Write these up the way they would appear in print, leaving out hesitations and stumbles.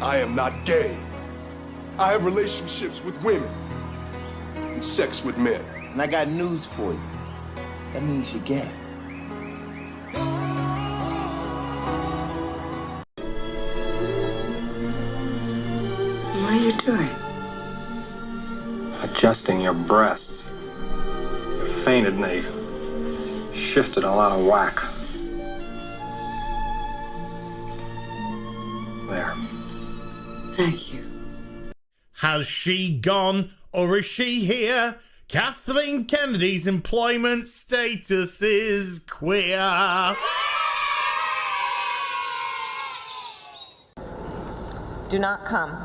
I am not gay. I have relationships with women and sex with men. And I got news for you. That means you're gay. What are you doing? Adjusting your breasts. You fainted and they shifted a lot of whack. There. Thank you. Has she gone or is she here? Kathleen Kennedy's employment status is queer. Do not come.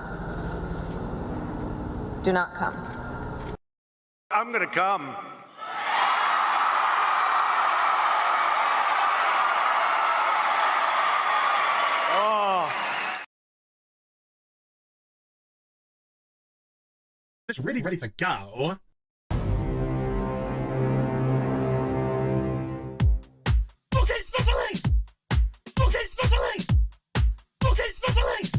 Do not come. I'm gonna come. Oh. It's really ready to go. Okay, Cicely! Okay, Cicely! Okay, Cicely!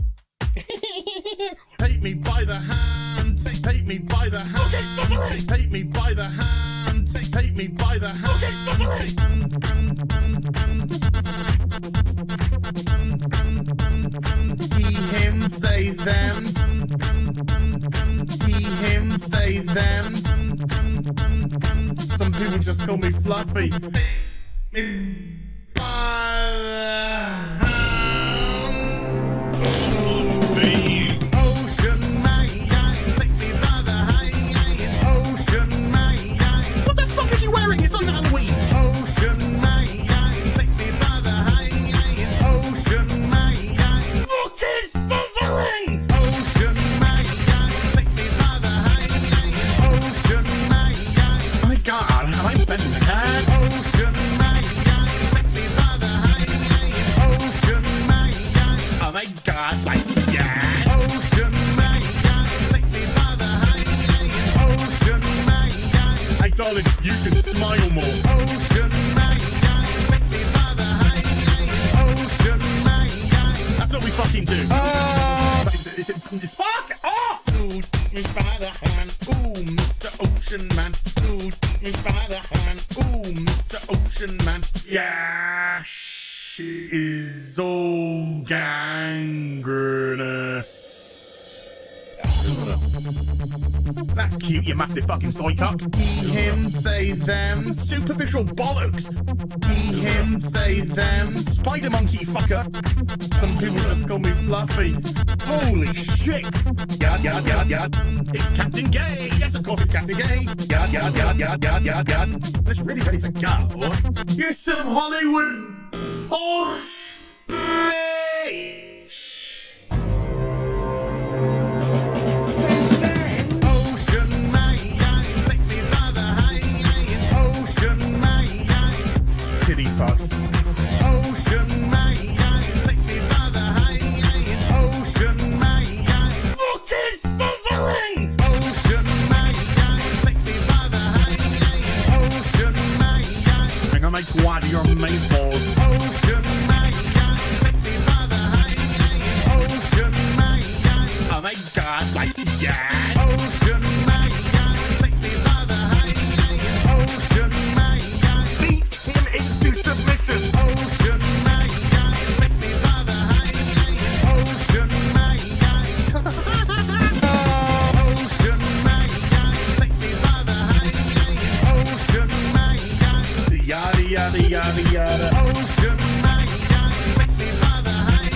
Take me by the hand, take me by the hand, take me by the hand, take me by the hand, he, him, they, them, he, him, they, them. Some people just call me Fluffy. Me by the hand. Ocean man, take me by the hand. Ocean man, what the fuck is he wearing? It's not Halloween. Ocean man, take me by the hand. Ocean man, fucking sizzling. Ocean man, take me by the hand. Ocean man, my God, I'm bending the head. Ocean man, take me by the hand. Ocean man, oh my God, like yeah. Ocean man, take me by the hand. Ocean man, hey darling, you can smile more. Ocean man, take me by the hand. Ocean man, that's what we fucking do. It's fuck off. Ooh, take me by the hand. Ooh, Mr. Ocean Man. Ooh, take me by the hand. Ooh, Mr. Ocean Man. Yeah, she is all gangrenous. That's cute, you massive fucking soy cock. He, him, they, them. Superficial bollocks. He, him, they, them. Spider monkey fucker. Some people just call me Fluffy. Holy shit. Yard, yard, yard, yard. It's Captain Gay. Yes, of course it's Captain Gay. Yard, yard, yard, yard, yard, yard, yard. It's really ready to go. Here's some Hollywood horse bitch. Kitty fuck. Ocean man, take me by the hand. Ocean man, fucking sizzling. Ocean man, take me by the hand. Ocean man, I'm gonna make one of your main balls. Ocean man, take me by the hand. Ocean man, oh my God, like yeah. Ocean man, take me by the hand. Ocean man, beat him into submission. Ocean man, take me by the hand. Ocean man, Ocean man, take me by the hand. Ocean man, yada yada yada yada. Ocean man, take me by the hand.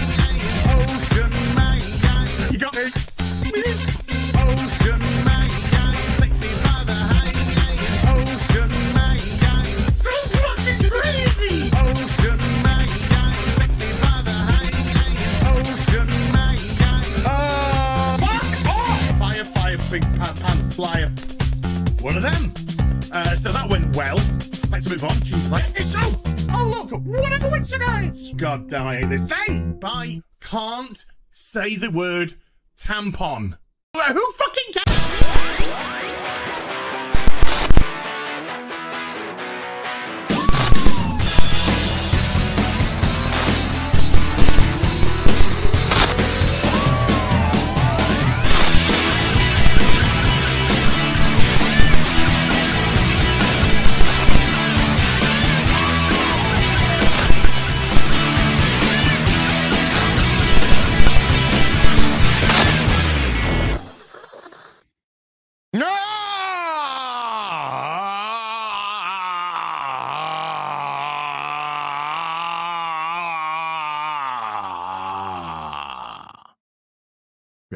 Ocean man, you got me. Ocean man, take me by the hand. Ocean man, so fucking crazy. Ocean man, take me by the hand. Ocean man, fuck off. Fire, fire, big pants flyer. One of them. So that went well. Let's move on. She's like, it's oh look, what a coincidence. God damn, I hate this day. I can't say the word tampon. Who fucking cares?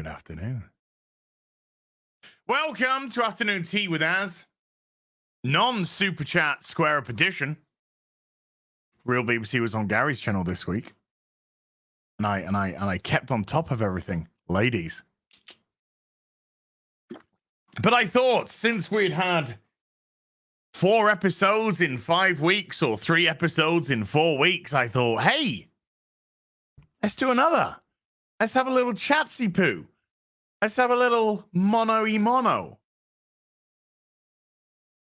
Good afternoon. Welcome to Afternoon Tea with Az. Non-Super Chat Square Up Edition. Real BBC was on Gary's channel this week. And I kept on top of everything. Ladies. But I thought, since we'd had 4 episodes in 5 weeks or 3 episodes in 4 weeks, I thought, hey, let's do another. Let's have a little chatsy poo. Let's have a little mono-y-mono.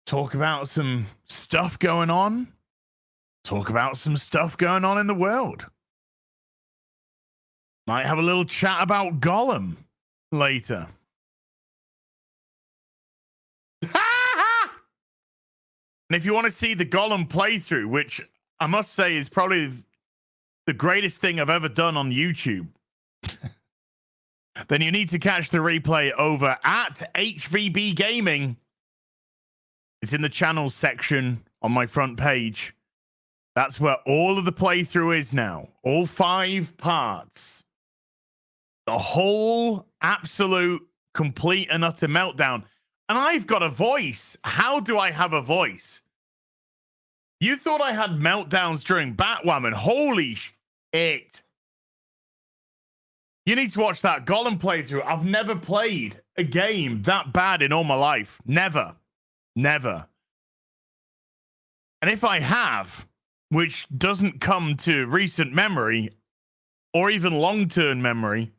Talk about some stuff going on. Talk about some stuff going on in the world. Might have a little chat about Gollum later. And if you want to see the Gollum playthrough, which I must say is probably the greatest thing I've ever done on YouTube, then you need to catch the replay over at HVB Gaming. It's in the channels section on my front page. That's where all of the playthrough is now. All 5 parts. The whole absolute, complete and utter meltdown. And I've got a voice. How do I have a voice? You thought I had meltdowns during Batwoman. Holy shit. You need to watch that Gollum playthrough. I've never played a game that bad in all my life. Never. Never. And if I have, which doesn't come to recent memory or even long-term memory,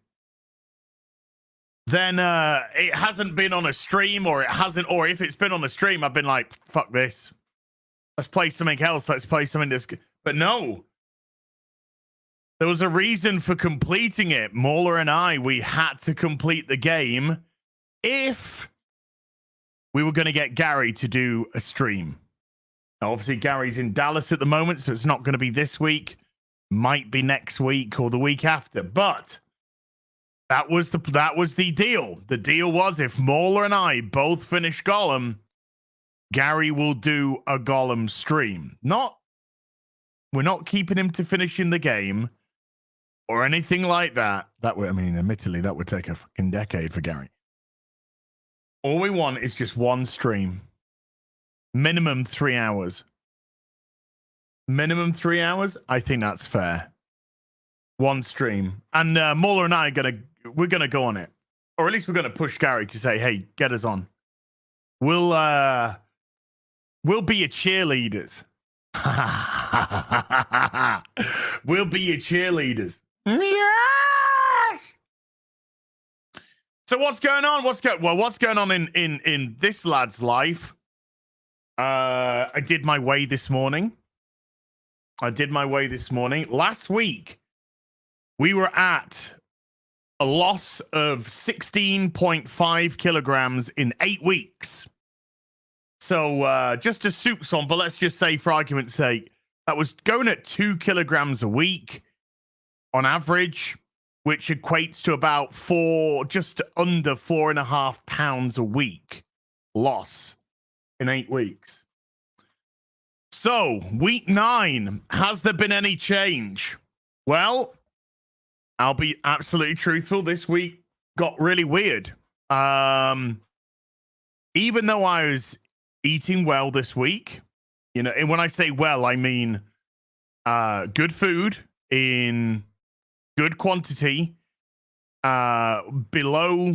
then it hasn't been on a stream, or if it's been on a stream, I've been like, fuck this. Let's play something else. Let's play something this. But no. There was a reason for completing it. MauLer and I, we had to complete the game if we were going to get Gary to do a stream. Now, obviously, Gary's in Dallas at the moment, so it's not going to be this week. Might be next week or the week after. But that was the deal. The deal was if MauLer and I both finish Gollum, Gary will do a Gollum stream. We're not keeping him to finishing the game or anything like that. Admittedly, that would take a fucking decade for Gary. All we want is just one stream. Minimum 3 hours. Minimum 3 hours? I think that's fair. One stream. And MauLer and I we're gonna go on it. Or at least we're gonna push Gary to say, hey, get us on. We'll be your cheerleaders. We'll be your cheerleaders. Yes! So what's going on? What's going on in this lad's life? I did my way this morning. Last week, we were at a loss of 16.5 kilograms in 8 weeks. So just to soup some, but let's just say for argument's sake, that was going at 2 kilograms a week on average, which equates to about just under 4.5 pounds a week loss in 8 weeks. So week 9, has there been any change? Well, I'll be absolutely truthful. This week got really weird. Even though I was eating well this week, and when I say well, I mean good food in good quantity, below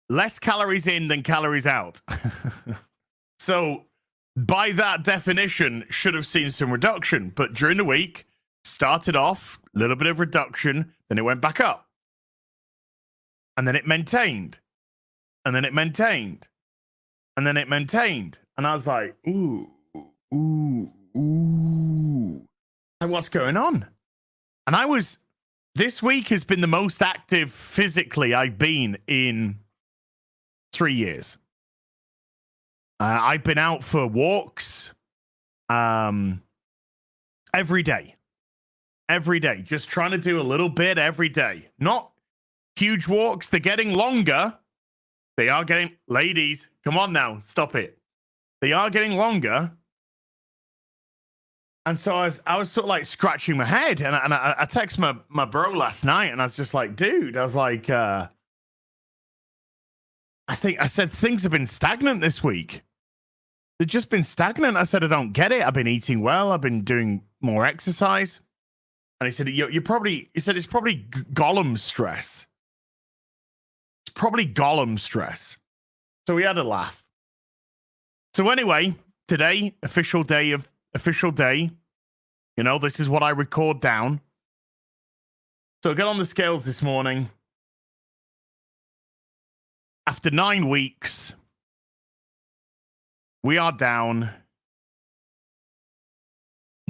less calories in than calories out. So by that definition, should have seen some reduction, but during the week started off a little bit of reduction, then it went back up, and then it maintained, and then it maintained, and then it maintained. And I was like, ooh. What's going on? And this week has been the most active physically I've been in 3 years. I've been out for walks every day, just trying to do a little bit every day. Not huge walks. They're getting longer. Ladies, come on now, stop it. They are getting longer. And so I was sort of like scratching my head, and I texted my bro last night, and I was just like, dude, I was like, I said things have been stagnant this week. They've just been stagnant. I said, I don't get it. I've been eating well. I've been doing more exercise. And he said, he said, it's probably Gollum stress. It's probably Gollum stress. So we had a laugh. So anyway, today, official day. You know, this is what I record down. So I got on the scales this morning. After 9 weeks, we are down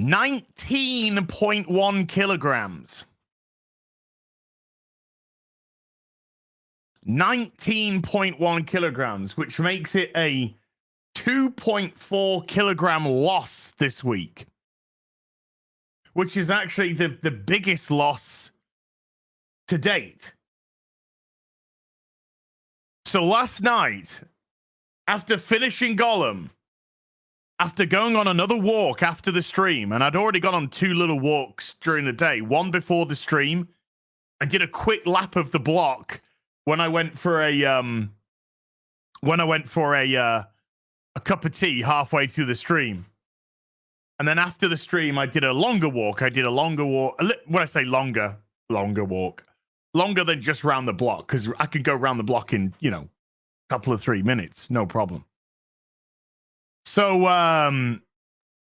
19.1 kilograms. 19.1 kilograms, which makes it a 2.4 kilogram loss this week, which is actually the biggest loss to date. So last night, after finishing Gollum, after going on another walk after the stream, and I'd already gone on 2 little walks during the day, one before the stream, I did a quick lap of the block when I went for a cup of tea halfway through the stream. And then after the stream, I did a longer walk. When I say longer walk. Longer than just round the block, because I could go round the block in, a couple of 3 minutes, no problem. So, and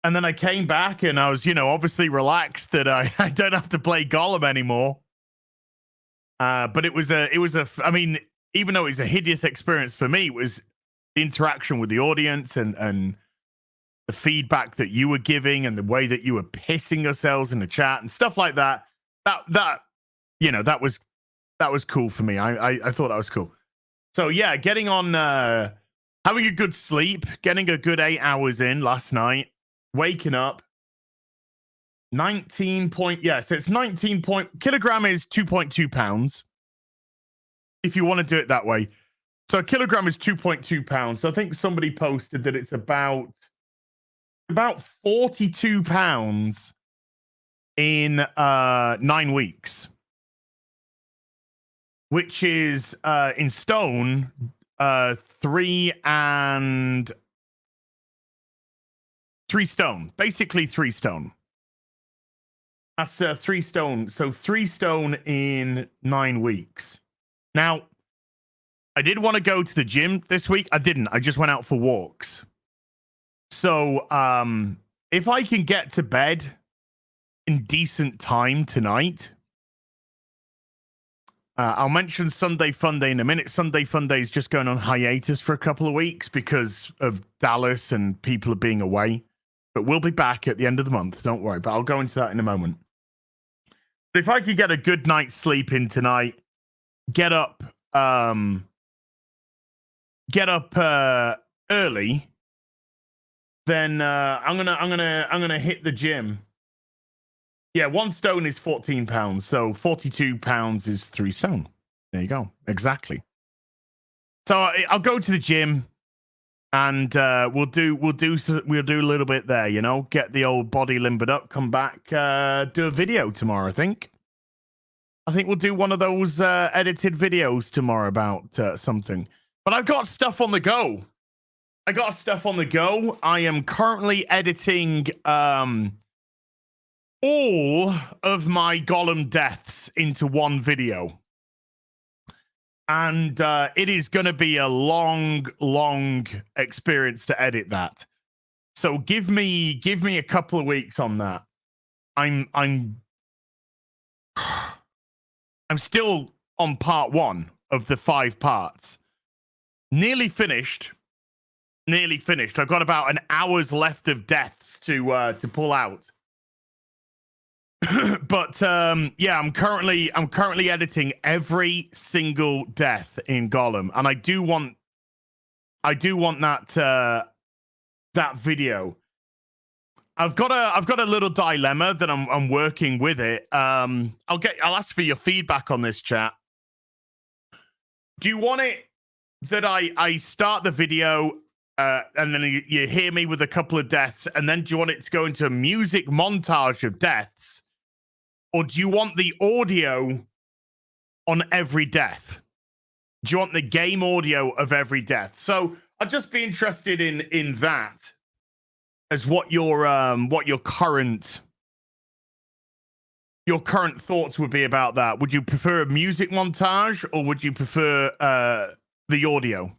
then I came back and I was, obviously relaxed that I don't have to play Gollum anymore. But I mean, even though it's a hideous experience for me, it was the interaction with the audience and the feedback that you were giving and the way that you were pissing yourselves in the chat and stuff like that. That was cool for me. I thought that was cool. So yeah, getting on, having a good sleep, getting a good 8 hours in last night, waking up. 19 kilogram is 2.2 pounds. If you want to do it that way. So a kilogram is 2.2 pounds. So I think somebody posted that it's about 42 pounds in 9 weeks. Which is in stone, 3 stone. Basically 3 stone. That's 3 stone. So 3 stone in 9 weeks. Now, I did want to go to the gym this week. I didn't. I just went out for walks. So if I can get to bed in decent time tonight, I'll mention Sunday Funday in a minute. Sunday Funday is just going on hiatus for a couple of weeks because of Dallas and people are being away. But we'll be back at the end of the month. Don't worry. But I'll go into that in a moment. But if I could get a good night's sleep in tonight, get up early, then I'm gonna hit the gym. Yeah, 1 stone is 14 pounds, so 42 pounds is 3 stone. There you go, exactly. So I'll go to the gym, and we'll do a little bit there. Get the old body limbered up, come back, do a video tomorrow. I think we'll do one of those edited videos tomorrow about something. But I've got stuff on the go. I am currently editing all of my Gollum deaths into one video. And it is going to be a long experience to edit that. So give me a couple of weeks on that. I'm still on part 1 of the 5 parts. Nearly finished. I've got about an hour's left of deaths to pull out. But yeah, I'm currently editing every single death in Gollum, and I do want that video. I've got a little dilemma that I'm working with it. I'll ask for your feedback on this, chat. Do you want it that I start the video and then you hear me with a couple of deaths, and then do you want it to go into a music montage of deaths, or do you want the audio on every death? Do you want the game audio of every death? So I'd just be interested in that as what your current thoughts would be about that. Would you prefer a music montage, or would you prefer the audio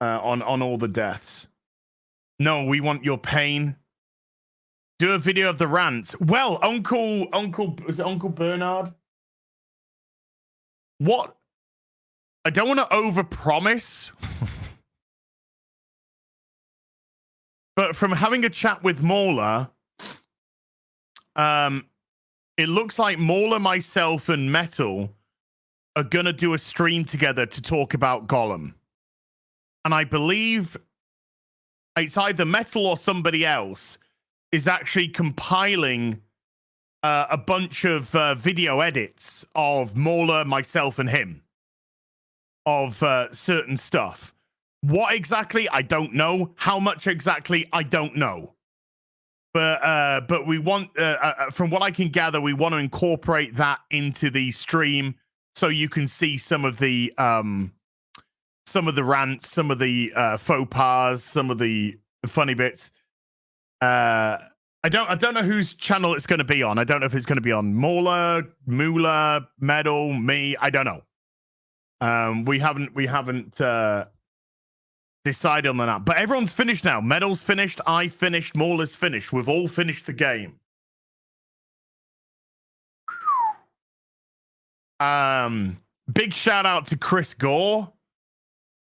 on all the deaths? No, we want your pain. Do a video of the rants. Well, Uncle was it Uncle Bernard? What? I don't want to overpromise, but from having a chat with MauLer, it looks like MauLer, myself, and Metal are gonna do a stream together to talk about Gollum, and I believe it's either Metal or somebody else is actually compiling a bunch of video edits of MauLer, myself, and him of certain stuff. What exactly? I don't know. How much exactly? I don't know. But we want, from what I can gather, we want to incorporate that into the stream so you can see some of the rants, some of the faux pas, some of the funny bits. I don't know whose channel it's going to be on. I don't know if it's going to be on MauLer, Metal, me. I don't know. We haven't decided on that. But everyone's finished now. Metal's finished. I finished. MauLer's finished. We've all finished the game. Big shout out to Chris Gore.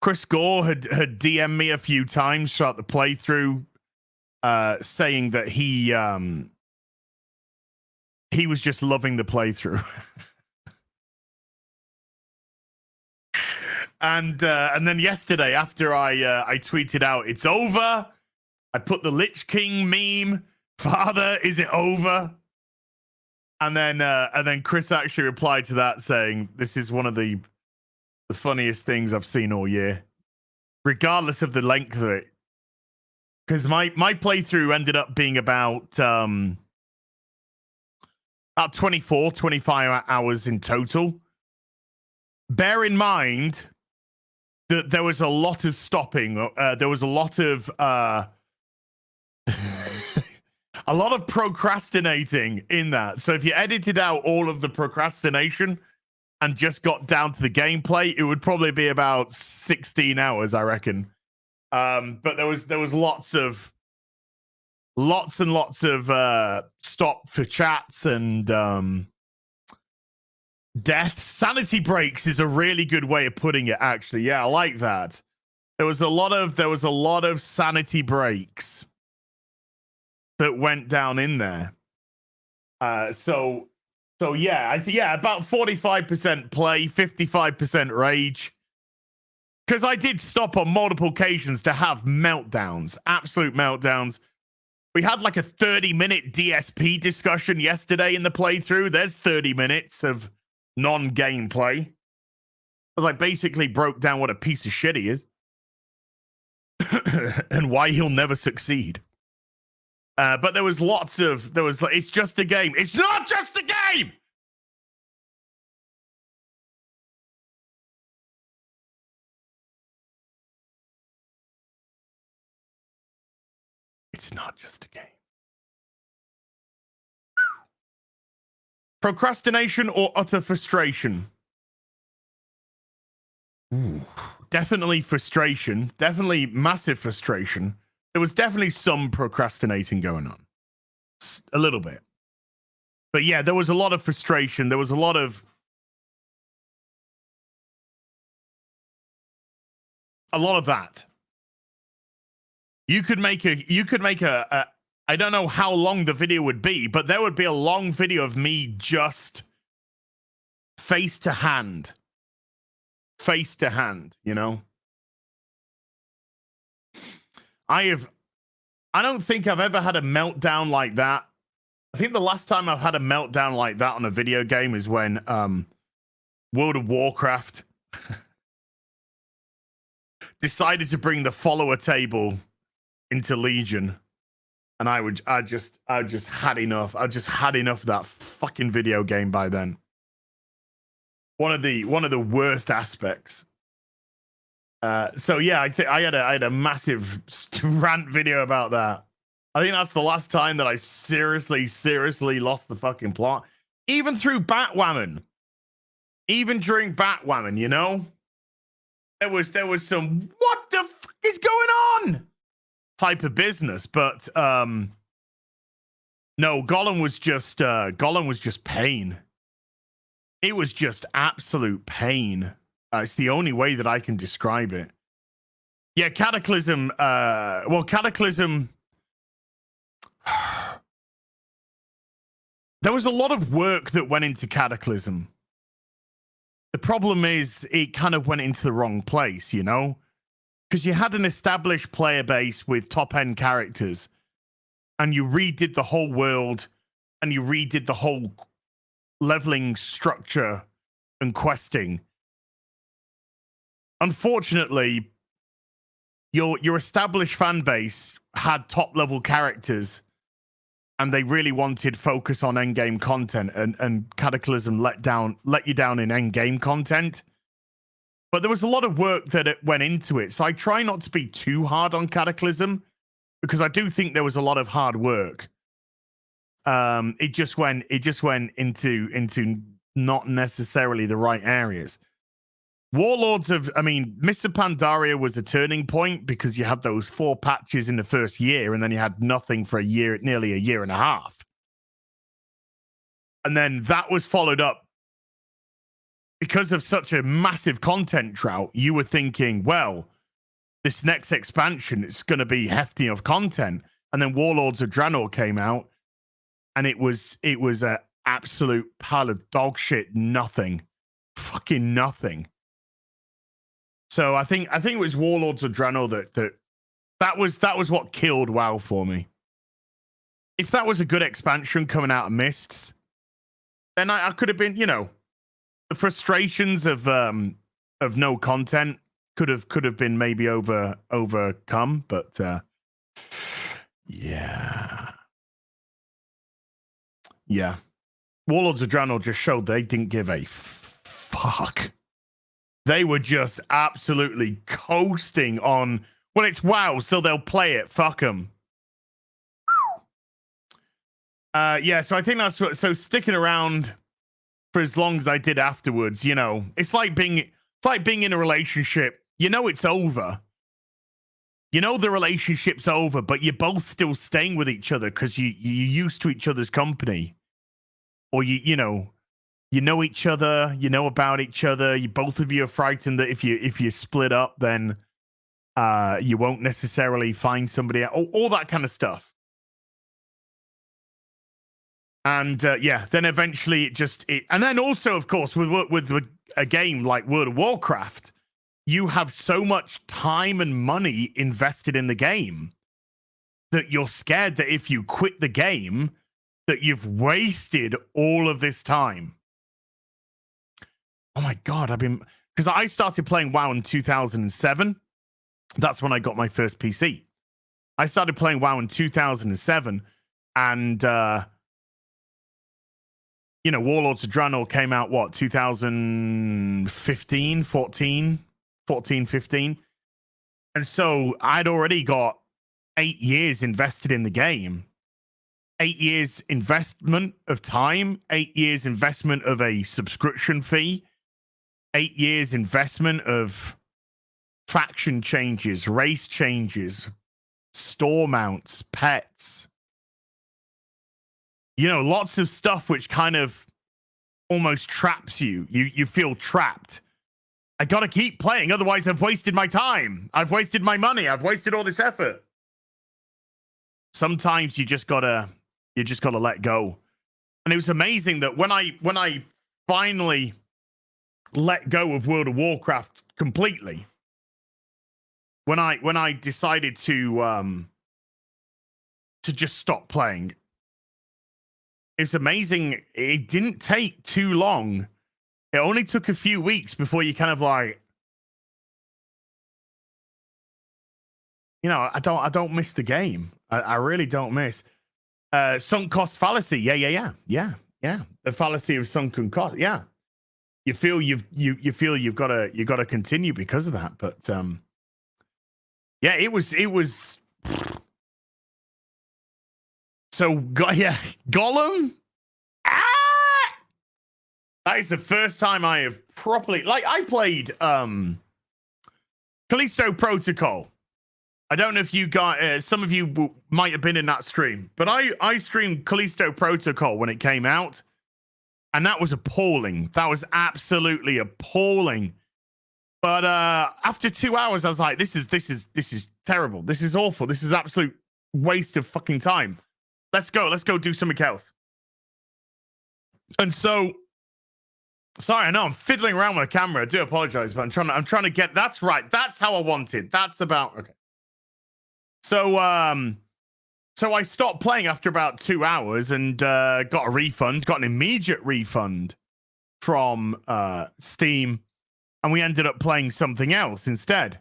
Chris Gore had DM'd me a few times throughout the playthrough, saying that he was just loving the playthrough. And then yesterday, after I tweeted out, "It's over," I put the Lich King meme, "Father, is it over?" And then Chris actually replied to that saying, "This is one of the funniest things I've seen all year, regardless of the length of it." Because my playthrough ended up being about 24, 25 hours in total. Bear in mind that there was a lot of stopping. There was a lot of procrastinating in that. So if you edited out all of the procrastination and just got down to the gameplay, it would probably be about 16 hours, I reckon. But there was lots and lots of stop for chats and deaths. Sanity breaks is a really good way of putting it, actually. Yeah, I like that. There was a lot of sanity breaks that went down in there. So yeah, about 45% play, 55% rage. Because I did stop on multiple occasions to have meltdowns, absolute meltdowns. We had like a 30-minute DSP discussion yesterday in the playthrough. There's 30 minutes of non-gameplay. I basically broke down what a piece of shit he is and why he'll never succeed. But it's just a game. It's not just a game! It's not just a game. Procrastination or utter frustration? Ooh, definitely frustration. Definitely massive frustration. There was definitely some procrastinating going on. A little bit. But yeah, there was a lot of frustration. There was a lot of that. You could make a I don't know how long the video would be, but there would be a long video of me just face to hand, you know? I don't think I've ever had a meltdown like that. I think the last time I've had a meltdown like that on a video game is when World of Warcraft decided to bring the follower table into Legion, and I just had enough. I just had enough of that fucking video game by then. One of the worst aspects. So yeah, I had a massive rant video about that. I think that's the last time that I seriously lost the fucking plot. Even through Batwoman. Even during Batwoman, you know? There was some what the fuck is going on type of business, but no, Gollum was just pain. It was just absolute pain. It's the only way that I can describe it. Yeah, Cataclysm. Well, Cataclysm. There was a lot of work that went into Cataclysm. The problem is it kind of went into the wrong place, you know? Because you had an established player base with top-end characters, and you redid the whole world, and you redid the whole leveling structure and questing. Unfortunately, your established fan base had top-level characters, and they really wanted focus on endgame content, and Cataclysm let you down in endgame content. But there was a lot of work that it went into it, so I try not to be too hard on Cataclysm, because I do think there was a lot of hard work. It just went into not necessarily the right areas. Warlords of, I mean, Mr. Pandaria was a turning point because you had those 4 patches in the first year, and then you had nothing for nearly a year and a half. And then that was followed up because of such a massive content drought. You were thinking, well, this next expansion is going to be hefty of content. And then Warlords of Draenor came out, and it was an absolute pile of dog shit, nothing. Fucking nothing. So I think it was Warlords of Draenor that was what killed WoW for me. If that was a good expansion coming out of Mists, then I could have been, you know, the frustrations of no content could have been maybe overcome, but yeah. Warlords of Draenor just showed they didn't give a fuck. They were just absolutely coasting on, well, it's WoW, so they'll play it. Fuck them. Yeah, so I think that's what, so sticking around for as long as I did afterwards, you know, it's like being in a relationship. You know it's over. You know the relationship's over, but you're both still staying with each other because you're used to each other's company. Or you know each other, you know about each other. You both of you are frightened that if you split up, then you won't necessarily find somebody else. All that kind of stuff. And yeah, then eventually and then also, of course, with a game like World of Warcraft, you have so much time and money invested in the game that you're scared that if you quit the game, that you've wasted all of this time. Oh my God, because I started playing WoW in 2007. That's when I got my first PC. I started playing WoW in 2007, and you know, Warlords of Draenor came out, what, 2015, 14, 15. And so I'd already got 8 years invested in the game. 8 years investment of time, 8 years investment of a subscription fee, 8 years investment of faction changes, race changes, store mounts, pets. You know, lots of stuff which kind of almost traps you. You feel trapped. I got to keep playing, otherwise I've wasted my time. I've wasted my money. I've wasted all this effort. Sometimes you just gotta let go. And it was amazing that when I finally let go of World of Warcraft completely, when I decided to just stop playing, it's amazing. It didn't take too long. It only took a few weeks before you kind of like, you know, I don't miss the game. I really don't miss. Sunk cost fallacy. Yeah. The fallacy of sunken cost. Yeah. You feel you've got to continue because of that. But yeah, it was so Gollum. That is the first time I have properly, like, I played Callisto Protocol. I don't know if you got, some of you might have been in that stream, but I streamed Callisto Protocol when it came out, and that was appalling. That was absolutely appalling. But after 2 hours, I was like, this is terrible. This is awful. This is absolute waste of fucking time. Let's go do something else. And so, sorry, I know I'm fiddling around with a camera. I do apologize, but I'm trying to get, that's right. That's how I want it. That's about, okay. So, so I stopped playing after about 2 hours and got a refund, got an immediate refund from Steam, and we ended up playing something else instead.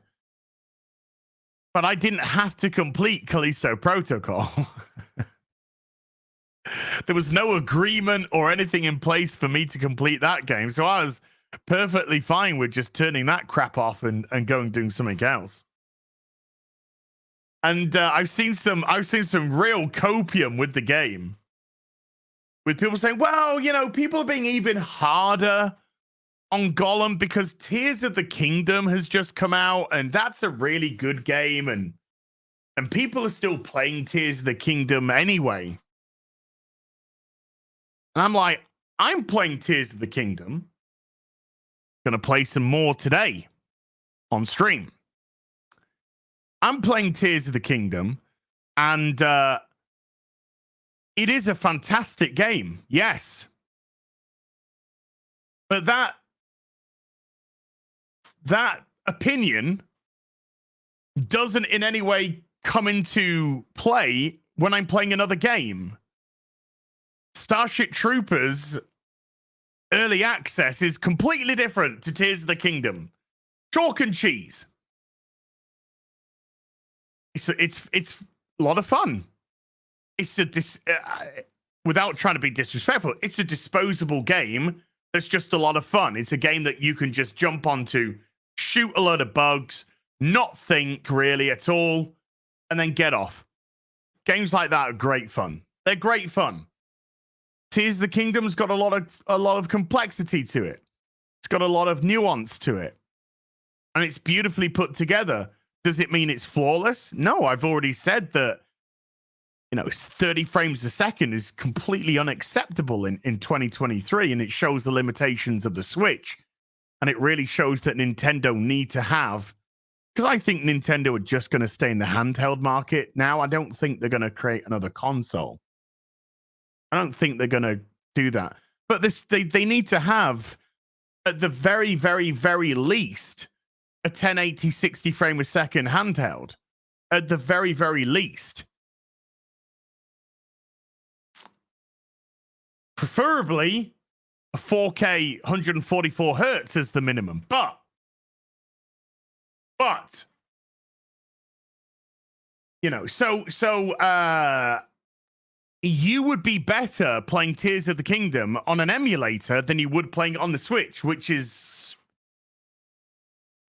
But I didn't have to complete Callisto Protocol. There was no agreement or anything in place for me to complete that game, so I was perfectly fine with just turning that crap off and going doing something else. And I've seen some real copium with the game, with people saying, well, you know, people are being even harder on Gollum because Tears of the Kingdom has just come out, and that's a really good game, and people are still playing Tears of the Kingdom anyway. And I'm like, I'm playing Tears of the Kingdom. Gonna play some more today on stream. I'm playing Tears of the Kingdom, and it is a fantastic game, yes. But that opinion doesn't in any way come into play when I'm playing another game. Starship Troopers early access is completely different to Tears of the Kingdom. Chalk and cheese. It's a lot of fun. It's without trying to be disrespectful, it's a disposable game that's just a lot of fun. It's a game that you can just jump onto, shoot a load of bugs, not think really at all, and then get off. Games like that are great fun. They're great fun. Tears of the Kingdom's got a lot of complexity to it. It's got a lot of nuance to it. And it's beautifully put together. Does it mean it's flawless? No, I've already said that, you know, 30 frames a second is completely unacceptable in 2023, and it shows the limitations of the Switch. And it really shows that Nintendo need to have, because I think Nintendo are just going to stay in the handheld market now. I don't think they're going to create another console. I don't think they're going to do that. But they need to have, at the very, very, very least, a 1080 60 frame a second handheld. At the very, very least. Preferably a 4K 144 hertz as the minimum. But you know, so you would be better playing Tears of the Kingdom on an emulator than you would playing on the Switch, which is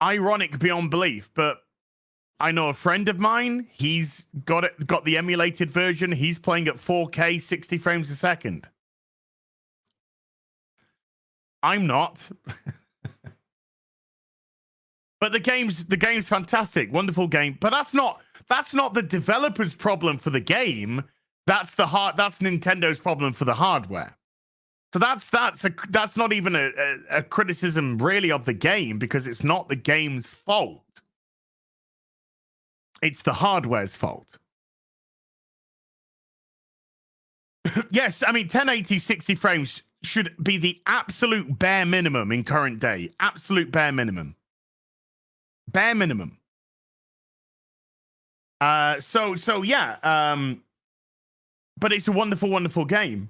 ironic beyond belief. But I know a friend of mine, he's got the emulated version. He's playing at 4K 60 frames a second. I'm not. But the game's fantastic, wonderful game. But that's not the developer's problem for the game. That's Nintendo's problem for the hardware. So that's not even a criticism really of the game, because it's not the game's fault. It's the hardware's fault. Yes, I mean 1080 60 frames should be the absolute bare minimum in current day. Absolute bare minimum. Bare minimum. So yeah. But it's a wonderful, wonderful game.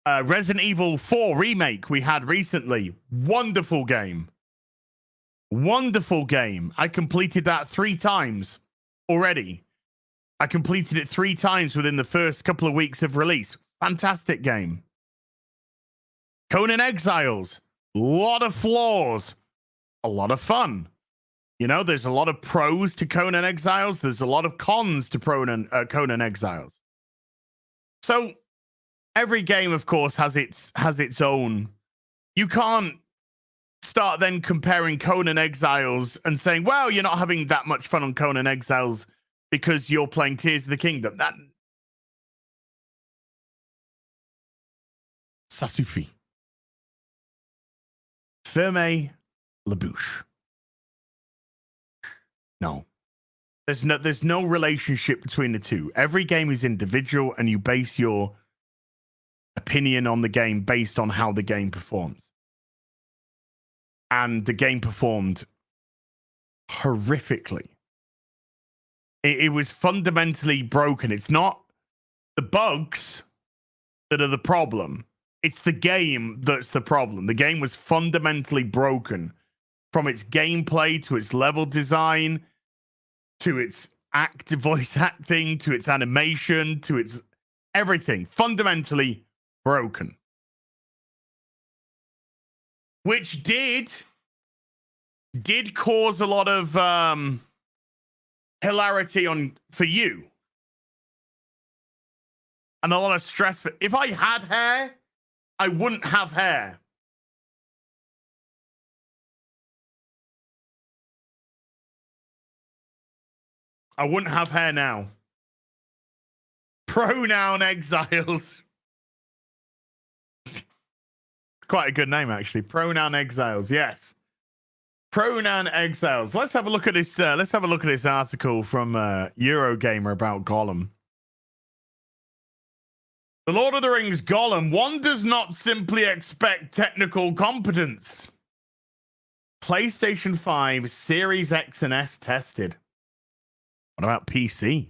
Resident Evil 4 remake we had recently. Wonderful game. Wonderful game. I completed that 3 times already. I completed it 3 times within the first couple of weeks of release. Fantastic game. Conan Exiles. A lot of flaws. A lot of fun. You know, there's a lot of pros to Conan Exiles. There's a lot of cons to Conan Exiles. So every game, of course, has its own. You can't start then comparing Conan Exiles and saying, well, you're not having that much fun on Conan Exiles because you're playing Tears of the Kingdom. That ça suffit. Ferme la bouche. No. There's no relationship between the two. Every game is individual, and you base your opinion on the game based on how the game performs. And the game performed horrifically. It was fundamentally broken. It's not the bugs that are the problem. It's the game that's the problem. The game was fundamentally broken from its gameplay to its level design to its voice acting to its animation to its everything. Fundamentally broken. Which did cause a lot of hilarity for you. And a lot of stress. If I had hair, I wouldn't have hair. I wouldn't have hair now. Pronoun Exiles. Quite a good name, actually. Pronoun Exiles. Yes. Pronoun Exiles. Let's have a look at this. Let's have a look at this article from Eurogamer about Gollum. The Lord of the Rings Gollum. One does not simply expect technical competence. PlayStation 5, Series X and S tested. What about PC?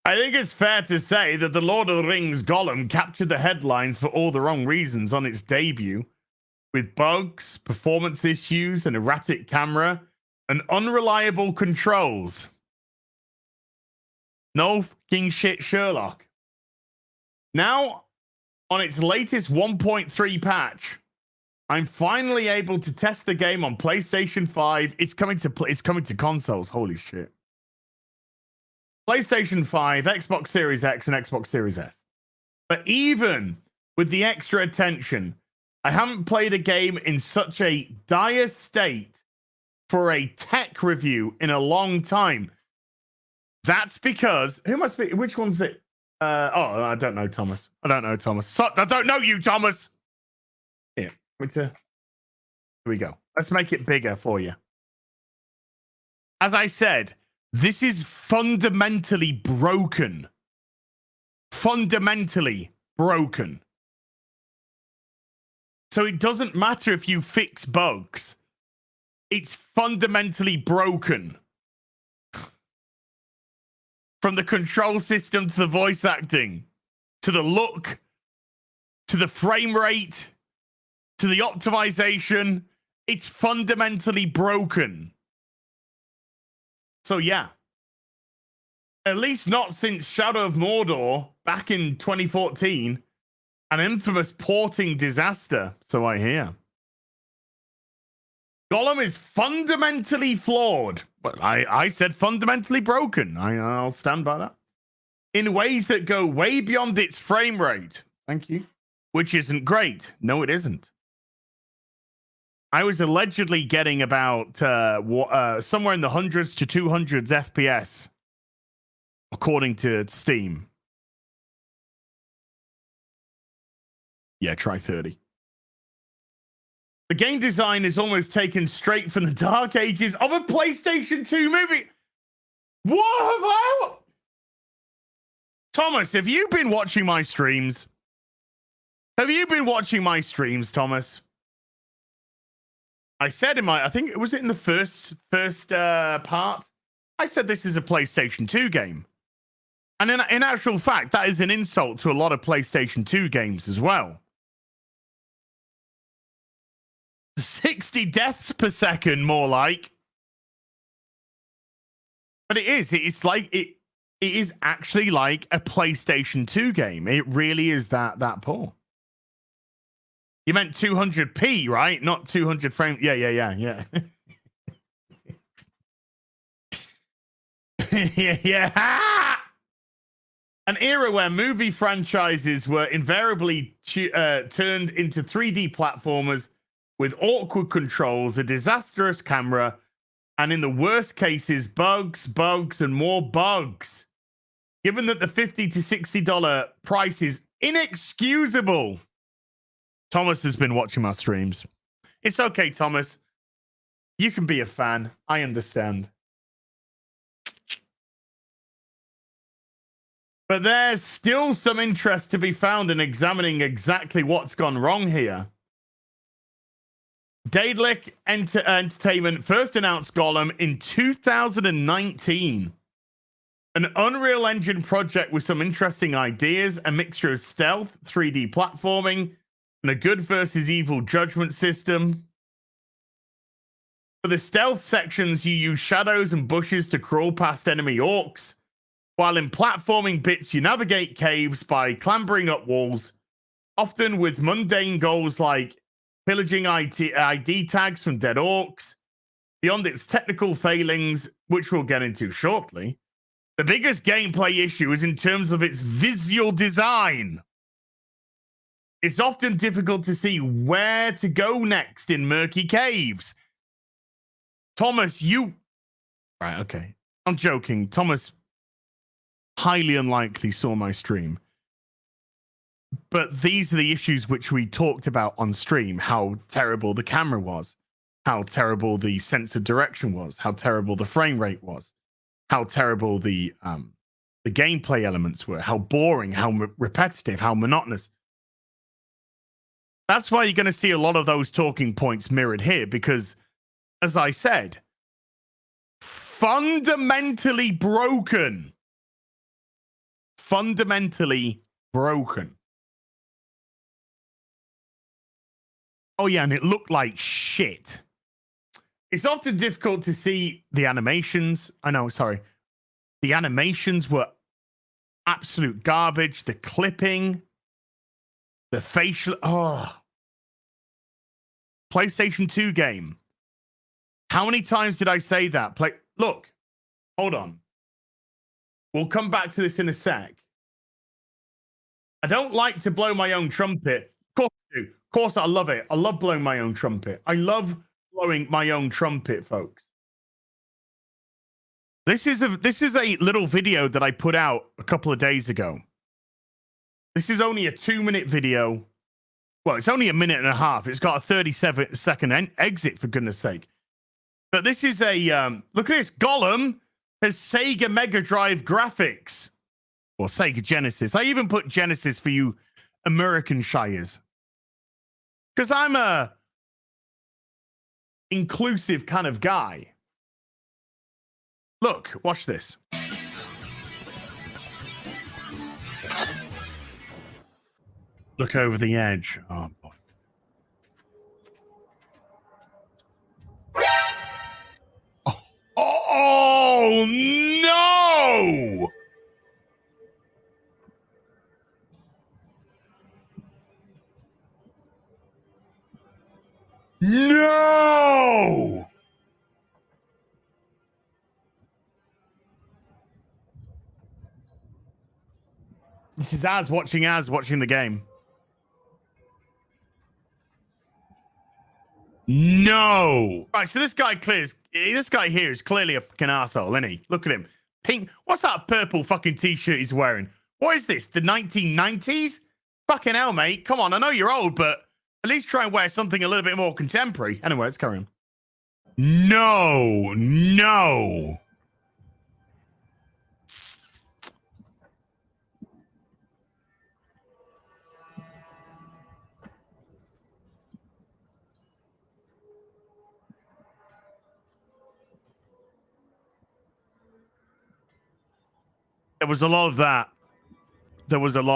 I think it's fair to say that The Lord of the Rings Gollum captured the headlines for all the wrong reasons on its debut, with bugs, performance issues, an erratic camera, and unreliable controls. No fucking shit, Sherlock. Now, on its latest 1.3 patch, I'm finally able to test the game on PlayStation 5. It's coming to consoles. Holy shit. PlayStation 5, Xbox Series X, and Xbox Series S. But even with the extra attention, I haven't played a game in such a dire state for a tech review in a long time. That's because... Who must be... Which one's it? I don't know, Thomas. I don't know, Thomas. I don't know you, Thomas! Here we go. Let's make it bigger for you. As I said, this is fundamentally broken. Fundamentally broken. So it doesn't matter if you fix bugs. It's fundamentally broken. From the control system to the voice acting, to the look, to the frame rate, to the optimization, it's fundamentally broken. So yeah. At least not since Shadow of Mordor back in 2014. An infamous porting disaster, so I hear. Gollum is fundamentally flawed. But I said fundamentally broken. I'll stand by that. In ways that go way beyond its frame rate. Thank you. Which isn't great. No, it isn't. I was allegedly getting about somewhere in the hundreds to 200s FPS, according to Steam. Yeah, try 30. The game design is almost taken straight from the dark ages of a PlayStation 2 movie. What have I... Thomas, have you been watching my streams? Have you been watching my streams, Thomas? I said in my... I think... Was it in the first part? I said this is a PlayStation 2 game. And in actual fact, that is an insult to a lot of PlayStation 2 games as well. 60 deaths per second, more like. But it is. It's like it. It is actually like a PlayStation 2 game. It really is that poor. You meant 200p, right? Not 200 frames. Yeah. yeah. An era where movie franchises were invariably turned into 3D platformers with awkward controls, a disastrous camera, and in the worst cases, bugs, and more bugs. Given that the $50 to $60 price is inexcusable. Thomas has been watching my streams. It's okay, Thomas. You can be a fan. I understand. But there's still some interest to be found in examining exactly what's gone wrong here. Daedalic Entertainment first announced Gollum in 2019. An Unreal Engine project with some interesting ideas, a mixture of stealth, 3D platforming, and a good versus evil judgment system. For the stealth sections, you use shadows and bushes to crawl past enemy orcs, while in platforming bits, you navigate caves by clambering up walls, often with mundane goals like pillaging ID tags from dead orcs. Beyond its technical failings, which we'll get into shortly, the biggest gameplay issue is in terms of its visual design. It's often difficult to see where to go next in murky caves. Thomas, you... Right, okay. I'm joking. Thomas highly unlikely saw my stream. But these are the issues which we talked about on stream. How terrible the camera was. How terrible the sense of direction was. How terrible the frame rate was. How terrible the gameplay elements were. How boring. How repetitive. How monotonous. That's why you're going to see a lot of those talking points mirrored here. Because, as I said, fundamentally broken. Fundamentally broken. Oh, yeah, and it looked like shit. It's often difficult to see the animations. I know, sorry. The animations were absolute garbage. The clipping, the facial... Oh. PlayStation 2 game. How many times did I say that? Look, hold on. We'll come back to this in a sec. I don't like to blow my own trumpet. Of course I do. Of course I love it. I love blowing my own trumpet. I love blowing my own trumpet, folks. This is a little video that I put out a couple of days ago. This is only a 2-minute video. Well, it's only a minute and a half. It's got a 37-second exit, for goodness sake. But this is a... look at this. Gollum has Sega Mega Drive graphics. Or Sega Genesis. I even put Genesis for you American Shires. Because I'm a inclusive kind of guy. Look, watch this. Look over the edge. Oh, boy. Oh no! No! This is Az watching the game. No! Right, so this guy here is clearly a fucking arsehole, isn't he? Look at him. Pink. What's that purple fucking t-shirt he's wearing? What is this? The 1990s? Fucking hell, mate. Come on, I know you're old, but at least try and wear something a little bit more contemporary. Anyway, let's carry on. No. There was a lot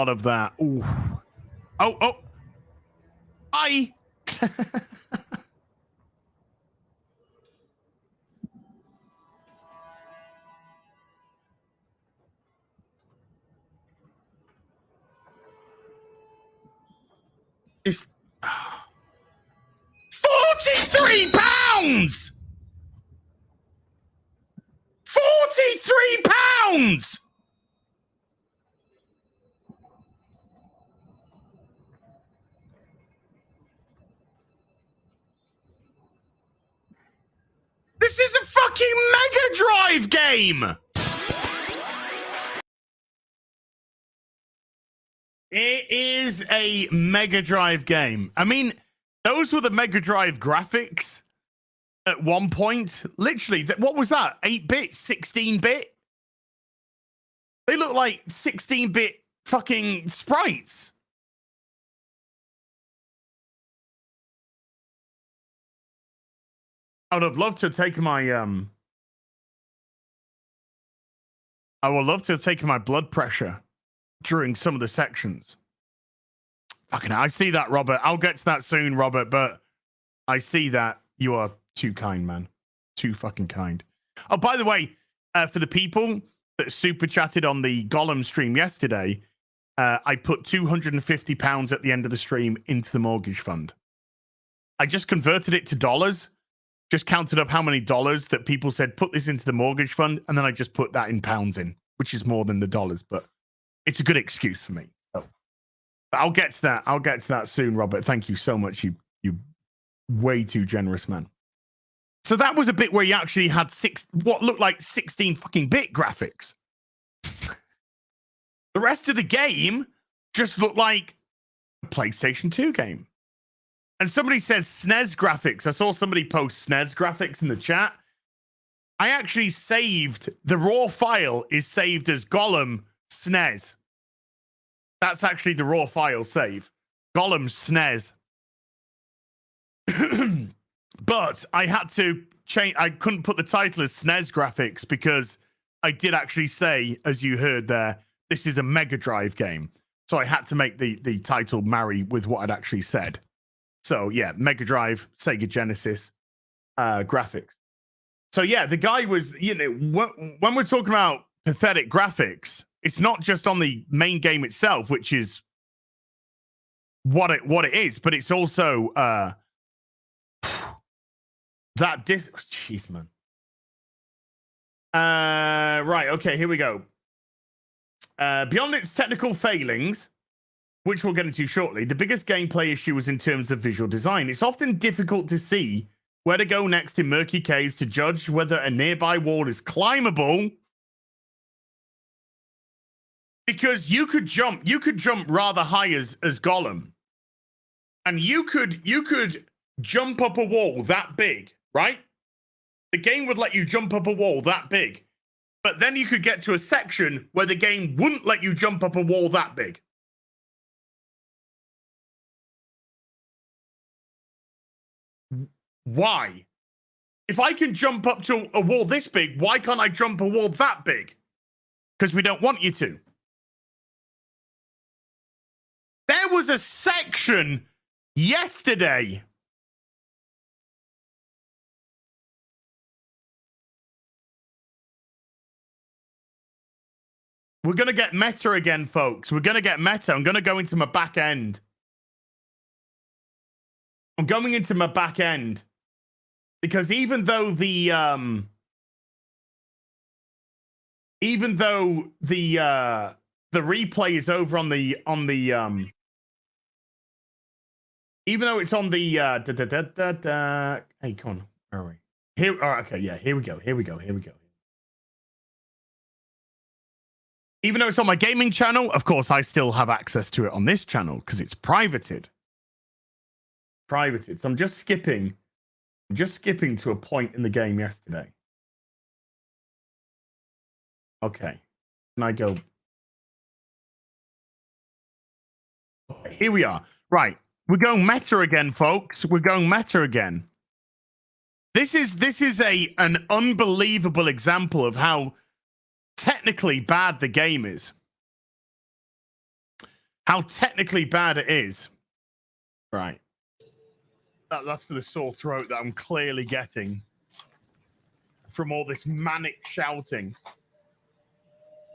of that. Ooh. Oh. Aye. It's 43 pounds. 43 pounds. This is a fucking Mega Drive game. It is a Mega Drive game. I mean, those were the Mega Drive graphics at one point. Literally, what was that? 8-bit, 16-bit? They look like 16-bit fucking sprites. I would have loved to have taken my I would love to have taken my blood pressure during some of the sections. Fucking hell, I see that, Robert. I'll get to that soon, Robert, but I see that. You are too kind, man. Too fucking kind. Oh, by the way, for the people that super chatted on the Gollum stream yesterday, I put £250 at the end of the stream into the mortgage fund. I just converted it to dollars. Just counted up how many dollars that people said, put this into the mortgage fund. And then I just put that in pounds in, which is more than the dollars, but it's a good excuse for me. So, but I'll get to that. I'll get to that soon, Robert. Thank you so much. You way too generous, man. So that was a bit where you actually had what looked like 16 fucking bit graphics. The rest of the game just looked like a PlayStation 2 game. And somebody says SNES graphics. I saw somebody post SNES graphics in the chat. I actually saved, the raw file is saved as Gollum SNES. That's actually the raw file save. Gollum SNES. But I had to change, I couldn't put the title as SNES graphics because I did actually say, as you heard there, this is a Mega Drive game. So I had to make the title marry with what I'd actually said. So yeah, Mega Drive, Sega Genesis, graphics. So yeah, the guy was, when we're talking about pathetic graphics, it's not just on the main game itself, which is what it is, but it's also jeez, man. Right, okay, here we go. Beyond its technical failings, which we'll get into shortly, the biggest gameplay issue was in terms of visual design. It's often difficult to see where to go next in murky caves to judge whether a nearby wall is climbable. Because you could jump rather high as Gollum. And you could jump up a wall that big, right? The game would let you jump up a wall that big. But then you could get to a section where the game wouldn't let you jump up a wall that big. Why? If I can jump up to a wall this big, why can't I jump a wall that big? Because we don't want you to. There was a section yesterday. We're going to get meta again, folks. We're going to get meta. I'm going to go into my back end. I'm going into my back end. Because even though the replay is over on the even though it's on the hey, come on, where are we? Here, oh, okay, yeah, here we go. Even though it's on my gaming channel, of course, I still have access to it on this channel because it's privated. So I'm just skipping to a point in the game yesterday. Okay. And I go. Here we are. Right. We're going meta again, folks. We're going meta again. This is an unbelievable example of how technically bad the game is. How technically bad it is. Right. That's for the sore throat that I'm clearly getting from all this manic shouting.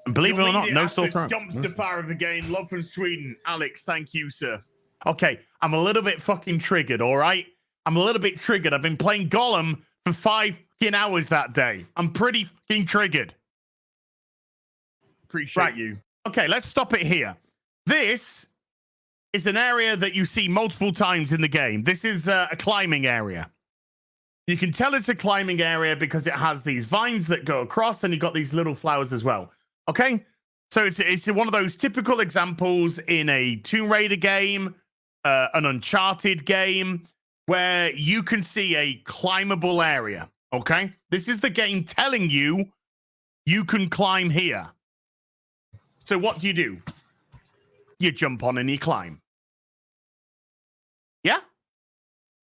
And believe it or not, no sore throat. Dumpster fire of the game. Love from Sweden. Alex, thank you, sir. Okay, I'm a little bit fucking triggered, all right? I'm a little bit triggered. I've been playing Gollum for 5 fucking hours that day. I'm pretty fucking triggered. Appreciate you. Okay, let's stop it here. This is an area that you see multiple times in the game. This is a climbing area. You can tell it's a climbing area because it has these vines that go across and you've got these little flowers as well. Okay? So it's one of those typical examples in a Tomb Raider game, an Uncharted game, where you can see a climbable area. Okay? This is the game telling you you can climb here. So what do? You jump on and you climb. Yeah?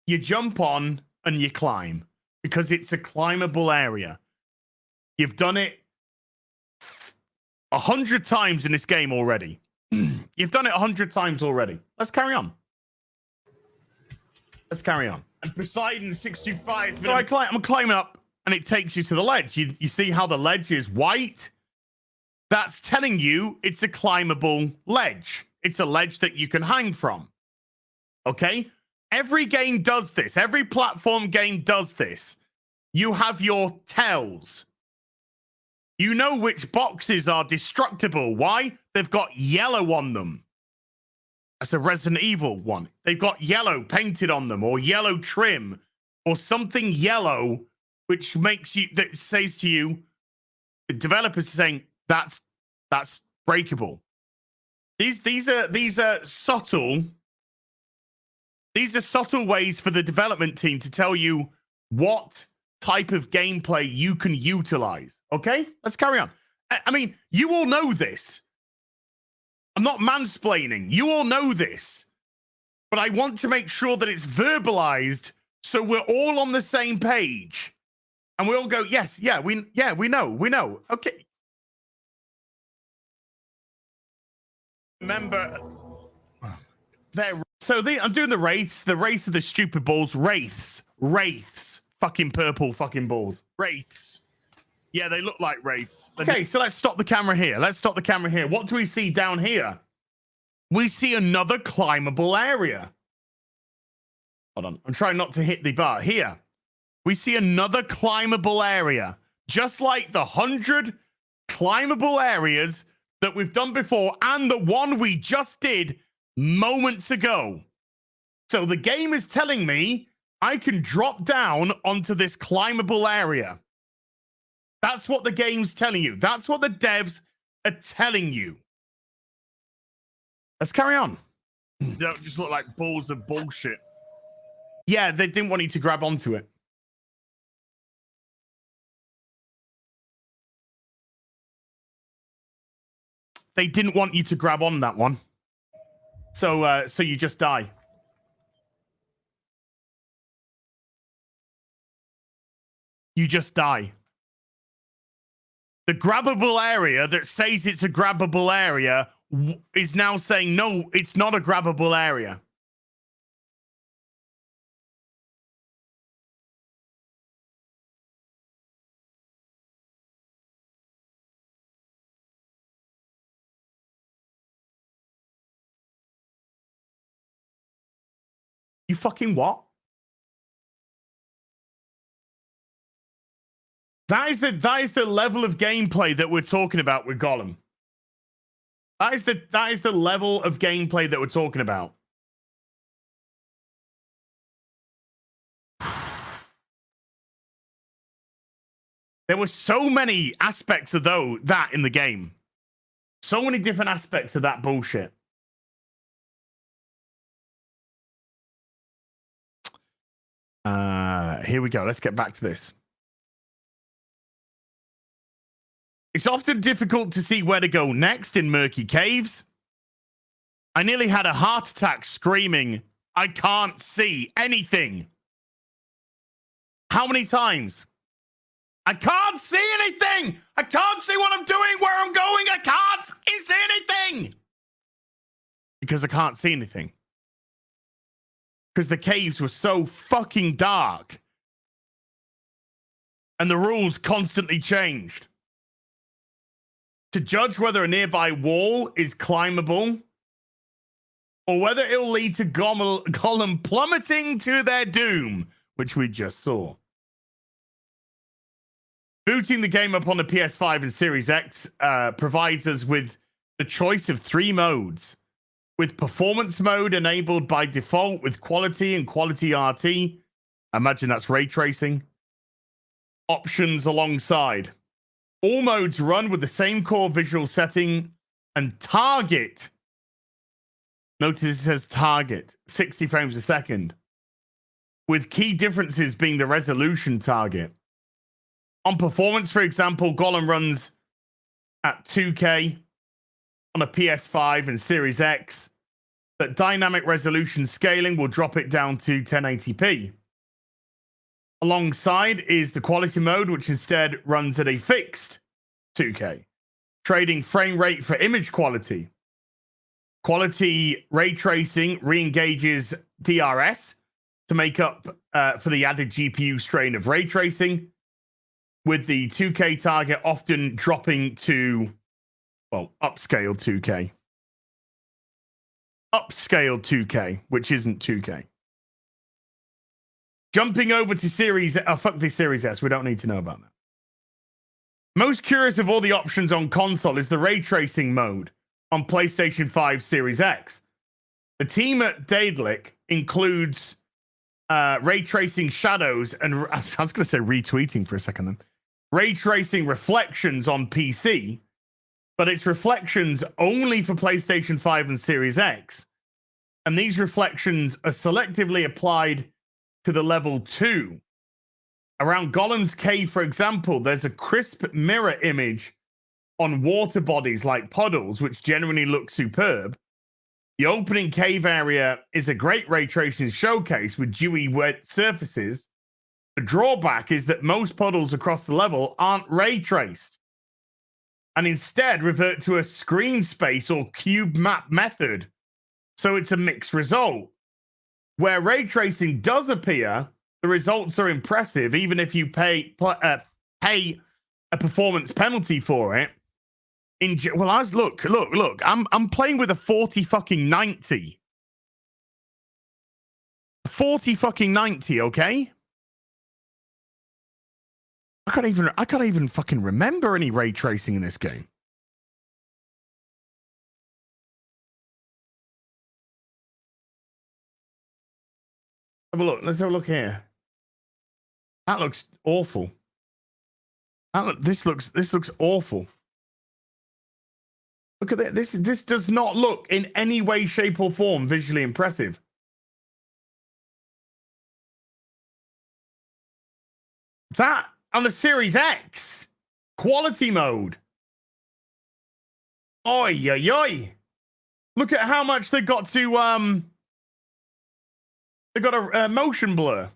You jump on and you climb because it's a climbable area. You've done it 100 times in this game already. You've done it 100 times already. Let's carry on. Let's carry on. And Poseidon 625. So I'm climbing up and it takes you to the ledge. You see how the ledge is white? That's telling you it's a climbable ledge. It's a ledge that you can hang from. Okay? Every game does this. Every platform game does this. You have your tells. You know which boxes are destructible. Why? They've got yellow on them. That's a Resident Evil one. They've got yellow painted on them, or yellow trim, or something yellow, which makes you, that says to you, the developers are saying that's breakable. These are subtle. These are subtle ways for the development team to tell you what type of gameplay you can utilize. Okay, let's carry on. I mean, you all know this. I'm not mansplaining. You all know this. But I want to make sure that it's verbalized so we're all on the same page. And we all go, yes, we know. Okay. Remember, I'm doing the race of the stupid balls. Wraiths. Fucking purple fucking balls. Wraiths. Yeah, they look like wraiths. Okay, so let's stop the camera here. What do we see down here? We see another climbable area. Hold on. I'm trying not to hit the bar. Here. We see another climbable area. Just like the 100 climbable areas that we've done before and the one we just did moments ago. So the game is telling me I can drop down onto this climbable area. That's what the game's telling you. That's what the devs are telling you. Let's carry on. They don't just look like balls of bullshit. Yeah, they didn't want you to grab onto it. They didn't want you to grab on that one. So you just die. You just die. The grabbable area that says it's a grabbable area is now saying, no, it's not a grabbable area. You fucking what? That is the level of gameplay that we're talking about with Gollum. That is the level of gameplay that we're talking about. There were so many aspects of that in the game. So many different aspects of that bullshit. Here we go. Let's get back to this. It's often difficult to see where to go next in murky caves. I nearly had a heart attack screaming, I can't see anything. How many times? I can't see anything. I can't see what I'm doing, where I'm going. I can't see anything. Because I can't see anything. Because the caves were so fucking dark. And the rules constantly changed. To judge whether a nearby wall is climbable, or whether it'll lead to Gollum plummeting to their doom, which we just saw. Booting the game up on the PS5 and Series X provides us with the choice of 3 modes, with performance mode enabled by default with quality and quality RT. I imagine that's ray tracing. Options alongside. All modes run with the same core visual setting and target. Notice it says target, 60 frames a second, with key differences being the resolution target. On performance, for example, Gollum runs at 2K on a PS5 and Series X, but dynamic resolution scaling will drop it down to 1080p. Alongside is the quality mode, which instead runs at a fixed 2K, trading frame rate for image quality. Quality ray tracing re-engages DRS to make up for the added GPU strain of ray tracing, with the 2K target often dropping to, well, upscaled 2K. Upscaled 2K, which isn't 2K. Jumping over to Series... fuck the Series S. We don't need to know about that. Most curious of all the options on console is the ray tracing mode on PlayStation 5 Series X. The team at Daedalic includes ray tracing shadows and... I was going to say retweeting for a second then. Ray tracing reflections on PC, but it's reflections only for PlayStation 5 and Series X. And these reflections are selectively applied to the level 2. Around Gollum's cave, for example, there's a crisp mirror image on water bodies like puddles, which generally look superb. The opening cave area is a great ray tracing showcase with dewy wet surfaces. The drawback is that most puddles across the level aren't ray traced and instead revert to a screen space or cube map method. So it's a mixed result. Where ray tracing does appear, the results are impressive, even if you pay a performance penalty for it. Look. I'm playing with a 40 fucking 90. 40 fucking 90, okay? I can't even fucking remember any ray tracing in this game. Have a look. Let's have a look here. That looks awful. This looks awful. Look at that. This does not look in any way, shape, or form visually impressive. That on the Series X quality mode. Oi, oi, oi. Look at how much they got to they got a motion blur.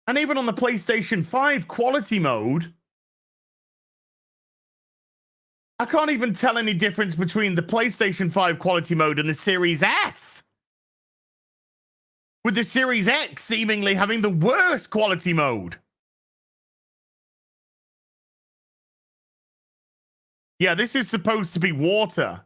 And even on the PlayStation 5 quality mode, I can't even tell any difference between the PlayStation 5 quality mode and the Series S. With the Series X seemingly having the worst quality mode. Yeah, this is supposed to be water.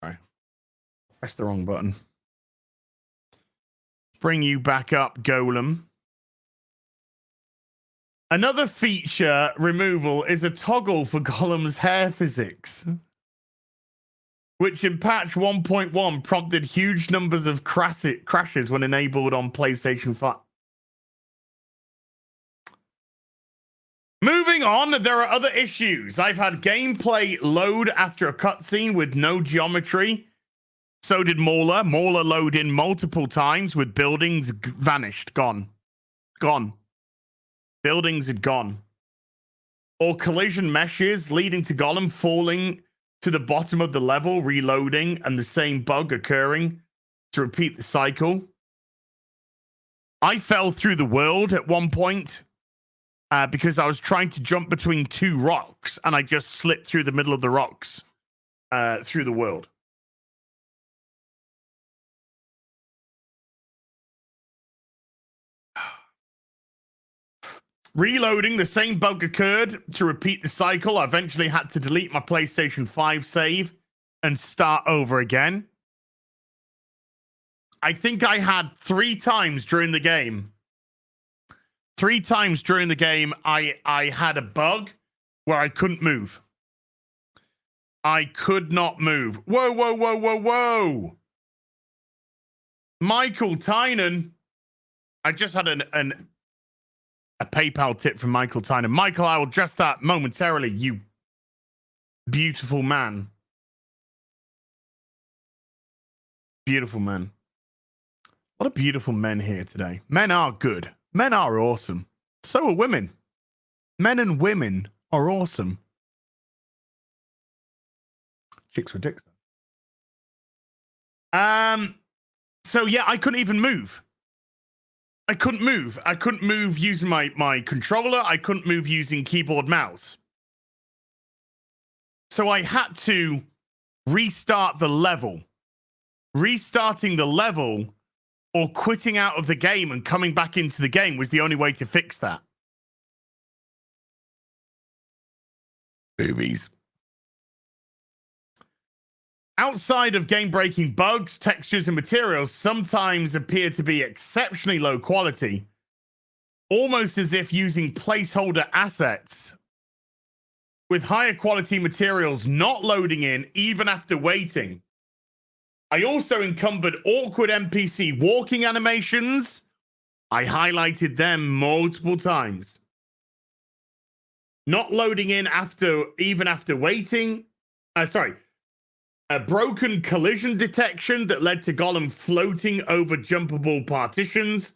Sorry. Press the wrong button. Bring you back up, Gollum. Another feature removal is a toggle for Gollum's hair physics, which in patch 1.1 prompted huge numbers of crashes when enabled on PlayStation 5. Moving on, there are other issues. I've had gameplay load after a cutscene with no geometry. So did MauLer. MauLer loaded in multiple times with buildings vanished, gone. Buildings had gone. Or collision meshes leading to Gollum falling to the bottom of the level, reloading, and the same bug occurring to repeat the cycle. I fell through the world at one point because I was trying to jump between two rocks and I just slipped through the middle of the rocks through the world. Reloading, the same bug occurred. To repeat the cycle, I eventually had to delete my PlayStation 5 save and start over again. I think I had 3 times during the game. 3 times during the game, I had a bug where I couldn't move. I could not move. Whoa, whoa, whoa, whoa, whoa. Michael Tynan. I just had a PayPal tip from Michael Tynan. Michael, I will address that momentarily, you beautiful man. Beautiful man. What a beautiful men here today. Men are good. Men are awesome. So are women. Men and women are awesome. Chicks were dicks. So yeah, I couldn't even move. I couldn't move. I couldn't move using my controller. I couldn't move using keyboard mouse. So I had to restart the level. Restarting the level or quitting out of the game and coming back into the game was the only way to fix that. Boobies. Outside of game-breaking bugs, textures, and materials sometimes appear to be exceptionally low quality, almost as if using placeholder assets, with higher quality materials not loading in even after waiting. I also encumbered awkward NPC walking animations. I highlighted them multiple times. Not loading in even after waiting. A broken collision detection that led to Gollum floating over jumpable partitions,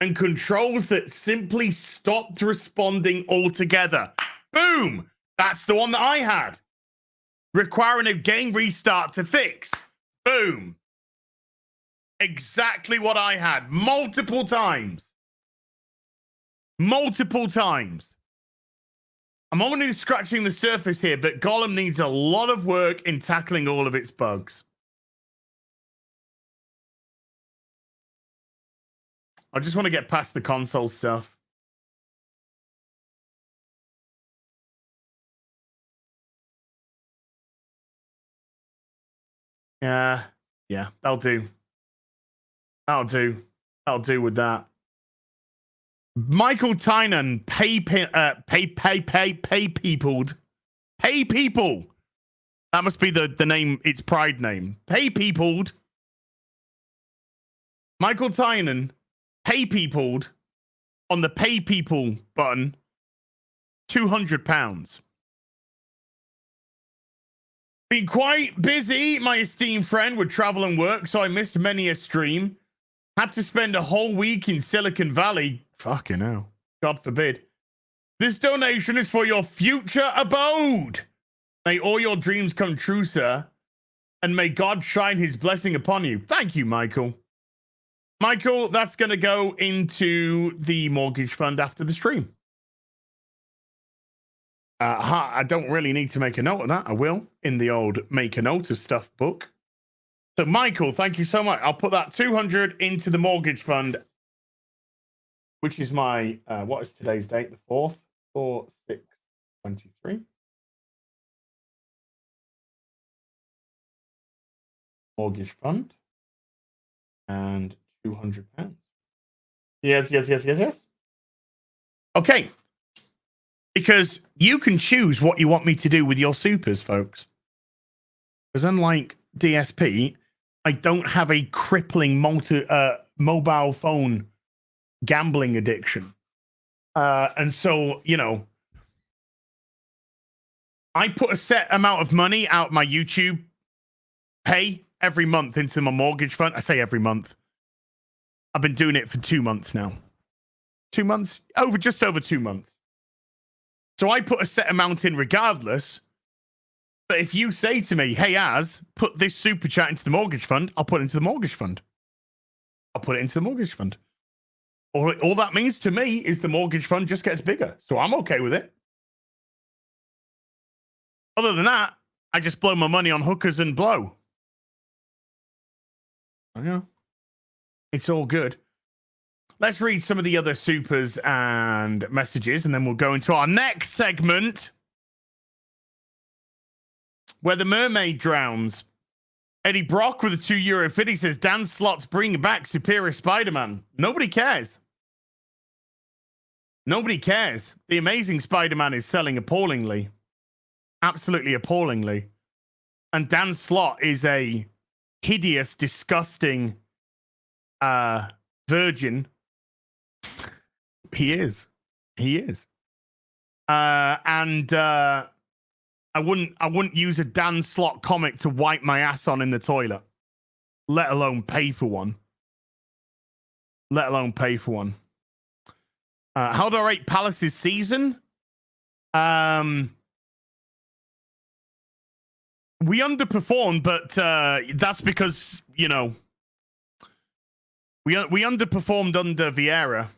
and controls that simply stopped responding altogether. Boom! That's the one that I had. Requiring a game restart to fix. Boom. Exactly what I had. Multiple times. Multiple times. I'm only scratching the surface here, but Gollum needs a lot of work in tackling all of its bugs. I just want to get past the console stuff. Yeah, that'll do. That'll do. That'll do with that. Michael Tynan, pay people. Pay people. That must be the name, its pride name. Pay peopled. Michael Tynan, pay peopled on the pay people button. £200. Been quite busy, my esteemed friend, with travel and work, so I missed many a stream. Had to spend a whole week in Silicon Valley. Fucking hell. God forbid. This donation is for your future abode. May all your dreams come true, sir. And may God shine his blessing upon you. Thank you, Michael. Michael, that's going to go into the mortgage fund after the stream. I don't really need to make a note of that. I will in the old make a note of stuff book. So, Michael, thank you so much. I'll put that 200 into the mortgage fund, which is my, what is today's date? The 4th, 4/6/23. Mortgage fund. And £200. Yes. Okay. Because you can choose what you want me to do with your supers, folks. Because unlike DSP, I don't have a crippling mobile phone gambling addiction. And so, you know, I put a set amount of money out my YouTube pay every month into my mortgage fund. I say every month. I've been doing it for 2 months now. 2 months? Just over 2 months. So I put a set amount in regardless. But if you say to me, hey, Az, put this super chat into the mortgage fund, I'll put it into the mortgage fund. I'll put it into the mortgage fund. All that means to me is the mortgage fund just gets bigger. So I'm okay with it. Other than that, I just blow my money on hookers and blow. Yeah. It's all good. Let's read some of the other supers and messages, and then we'll go into our next segment where the mermaid drowns. Eddie Brock with a €2.50 says, Dan Slott's bringing back Superior Spider-Man. Nobody cares. Nobody cares. The Amazing Spider-Man is selling appallingly. Absolutely appallingly. And Dan Slott is a hideous, disgusting virgin. He is. He is. I wouldn't use a Dan Slott comic to wipe my ass on in the toilet, let alone pay for one. Let alone pay for one. How do I rate Palace's season? We underperformed, but that's because, you know, we underperformed under Vieira.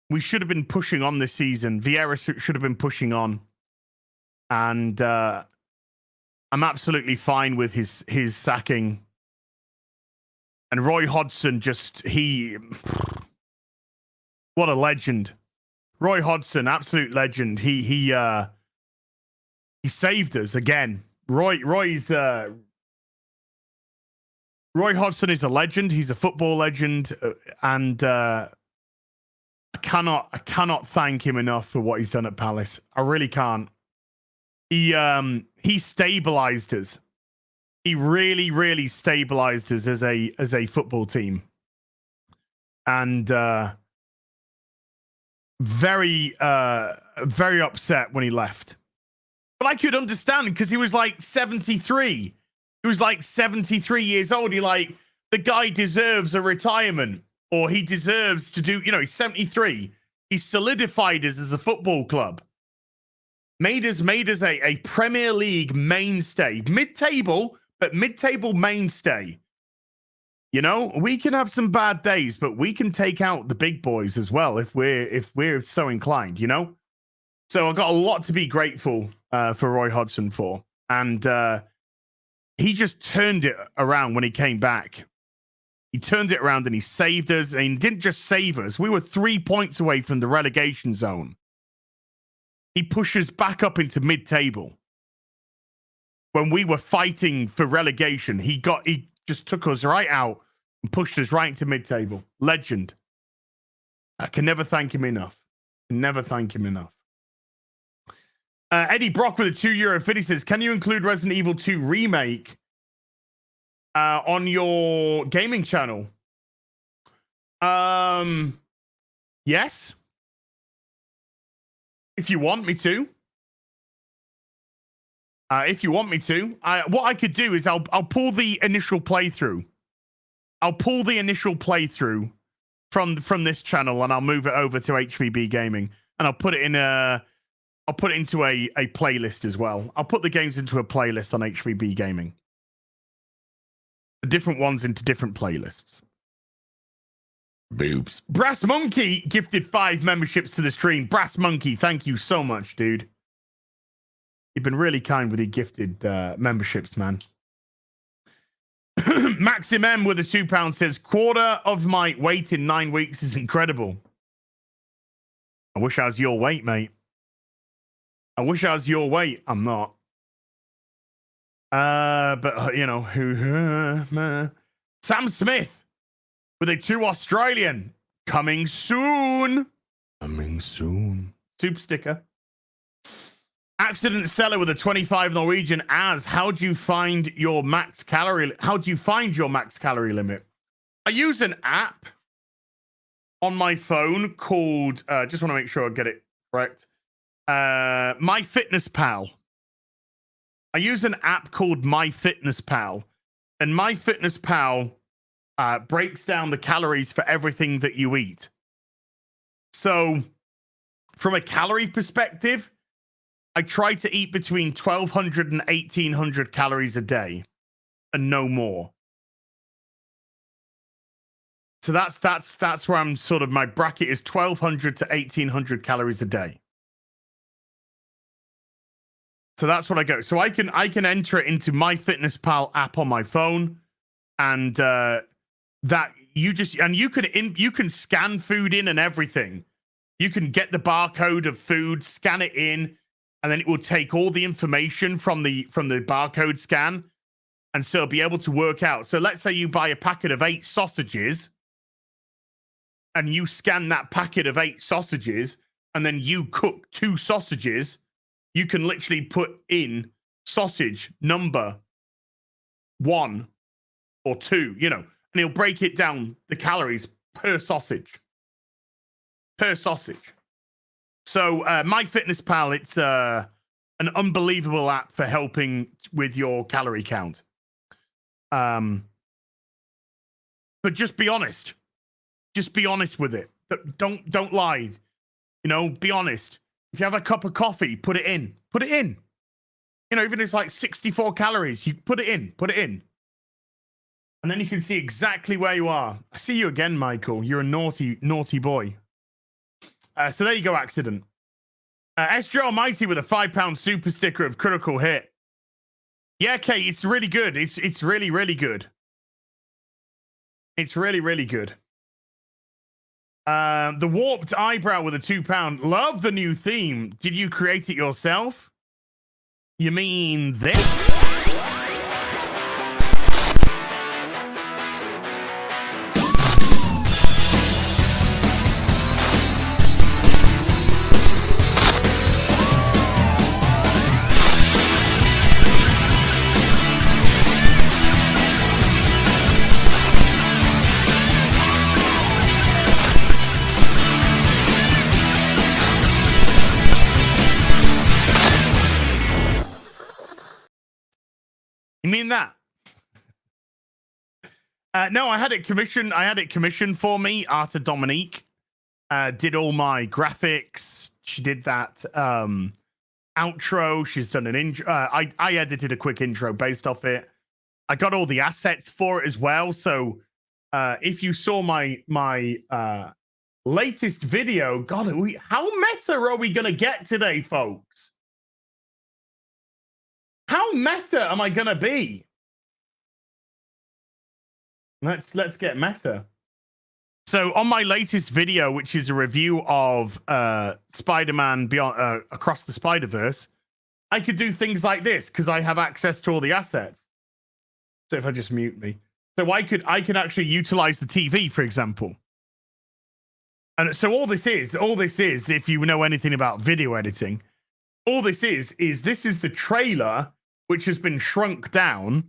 We should have been pushing on this season. Vieira should have been pushing on. And I'm absolutely fine with his sacking. And Roy Hodgson what a legend. Roy Hodgson, absolute legend. He saved us again. Roy Hodgson is a legend. He's a football legend, and I cannot thank him enough for what he's done at Palace. I really can't. He stabilized us. He really stabilized us as a football team, and very upset when he left. But I could understand because he was like 73. He was like 73 years old. The guy deserves a retirement, or he deserves to do, he's 73. He solidified us as a football club. Made us a Premier League mainstay. Mid-table, but mid-table mainstay. We can have some bad days, but we can take out the big boys as well if we're so inclined, So I got a lot to be grateful for Roy Hodgson for. And he just turned it around when he came back. He turned it around and he saved us. And he didn't just save us. We were 3 points away from the relegation zone. He pushed us back up into mid-table. When we were fighting for relegation, he just took us right out and pushed us right into mid-table. Legend. I can never thank him enough. Never thank him enough. Eddie Brock with a €2.50 says, can you include Resident Evil 2 Remake on your gaming channel? Yes. If you want me to. What I could do is I'll pull the initial playthrough. I'll pull the initial playthrough from this channel and I'll move it over to HVB Gaming and I'll put it into a playlist as well. I'll put the games into a playlist on HVB Gaming. The different ones into different playlists. Boobs. Brass Monkey gifted 5 memberships to the stream. Brass Monkey, thank you so much, dude. You've been really kind with your gifted memberships, man. Maxim M with a £2 says, quarter of my weight in 9 weeks is incredible. I wish I was your weight, mate. I wish I was your weight. I'm not. But Sam Smith with a 2 Australian. Coming soon. Coming soon. Soup sticker. Accident Seller with a 25 Norwegian as how do you find your max calorie limit? I use an app on my phone called just want to make sure I get it correct. MyFitnessPal. I use an app called MyFitnessPal, and MyFitnessPal breaks down the calories for everything that you eat. So from a calorie perspective, I try to eat between 1,200 and 1,800 calories a day and no more. So that's where I'm sort of, my bracket is 1,200 to 1,800 calories a day. So that's what I go. So I can enter it into MyFitnessPal app on my phone, and that you can scan food in and everything. You can get the barcode of food, scan it in, and then it will take all the information from the barcode scan, and so it'll be able to work out. So let's say you buy a packet of 8 sausages, and you scan that packet of 8 sausages, and then you cook 2 sausages. You can literally put in sausage number 1 or 2, and he'll break it down, the calories per sausage. So MyFitnessPal, it's an unbelievable app for helping with your calorie count. But just be honest. Just be honest with it. Don't lie. Be honest. If you have a cup of coffee, put it in. Put it in. Even if it's like 64 calories, you put it in. Put it in. And then you can see exactly where you are. I see you again, Michael. You're a naughty, naughty boy. So there you go, accident. SJ Almighty with a £5 super sticker of critical hit. Yeah, Kate, it's really good. It's really, really good. It's really, really good. The warped eyebrow with a £2. Love the new theme. Did you create it yourself? You mean this? You mean that? No, I had it commissioned for me. Arta Dominique did all my graphics. She did that outro. She's done an intro. I edited a quick intro based off it. I got all the assets for it as well. So if you saw my latest video, God, how meta are we gonna get today, folks? How meta am I gonna be? Let's get meta. So on my latest video, which is a review of Spider-Man Beyond Across the Spider-Verse, I could do things like this because I have access to all the assets. So if I just mute me, so I could actually utilize the TV, for example. And so all this is, if you know anything about video editing, all this is the trailer, which has been shrunk down.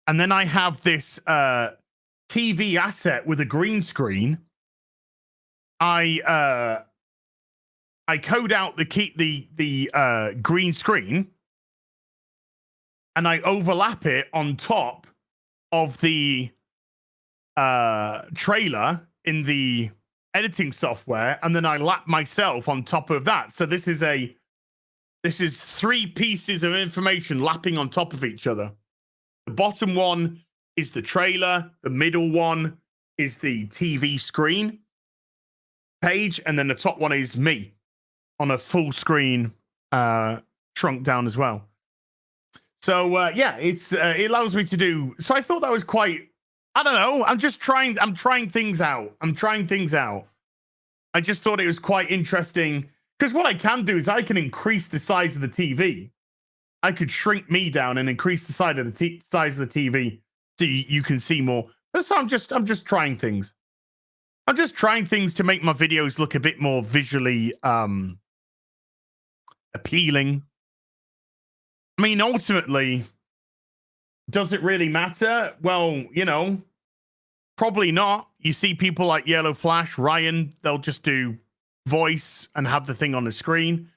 And then I have this TV asset with a green screen. I code out the green screen, and I overlap it on top of the trailer in the editing software, and then I lap myself on top of that. So this is 3 pieces of information lapping on top of each other. The bottom one is the trailer. The middle one is the TV screen page. And then the top one is me on a full screen, shrunk down as well. So, yeah, it allows me to do. So I thought that was quite, I don't know. I'm trying things out. I just thought it was quite interesting. Because what I can do is I can increase the size of the TV. I could shrink me down and increase the size of the TV so you can see more. So I'm just trying things. I'm just trying things to make my videos look a bit more visually appealing. I mean, ultimately, does it really matter? Well, probably not. You see people like Yellow Flash, Ryan, they'll just do voice and have the thing on the screen.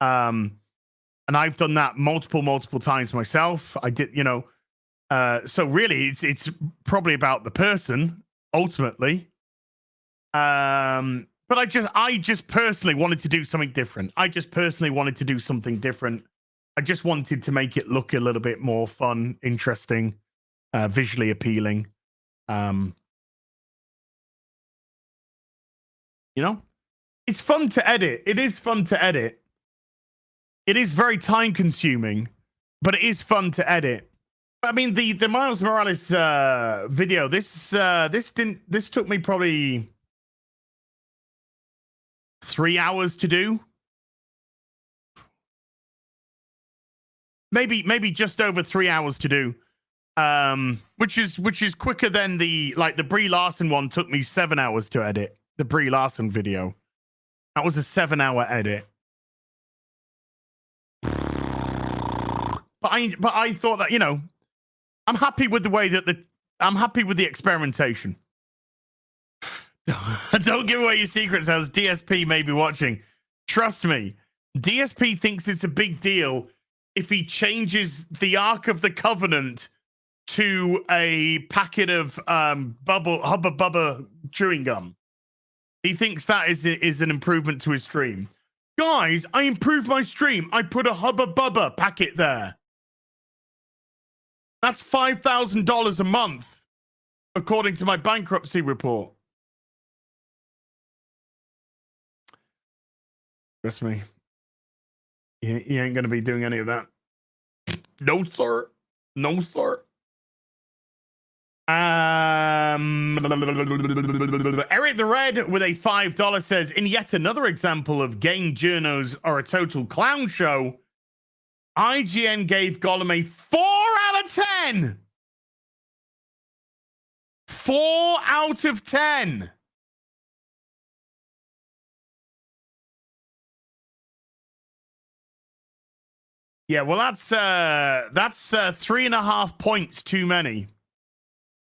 And I've done that multiple times myself. I did, so really it's probably about the person ultimately. But I just personally wanted to do something different. I just wanted to make it look a little bit more fun, interesting, visually appealing. You know, it's fun to edit. It is fun to edit. It is very time consuming, but it is fun to edit. I mean, the Miles Morales video. This took me probably 3 hours to do. Maybe just over 3 hours to do. Which is quicker than the Brie Larson one took me 7 hours to edit. The Brie Larson video. That was a 7-hour edit. But I thought that, you know, I'm happy with the way that I'm happy with the experimentation. Don't give away your secrets, as DSP may be watching. Trust me, DSP thinks it's a big deal if he changes the Ark of the Covenant to a packet of Hubba Bubba chewing gum. He thinks that is an improvement to his stream. Guys, I improved my stream. I put a Hubba Bubba packet there. That's $5,000 a month, according to my bankruptcy report. Trust me. You ain't going to be doing any of that. No, sir. No, sir. Eric the Red with a $5 says, in yet another example of game journos are a total clown show, IGN gave Gollum a 4 out of 10. 4 out of 10. Yeah, well, that's 3.5 points too many.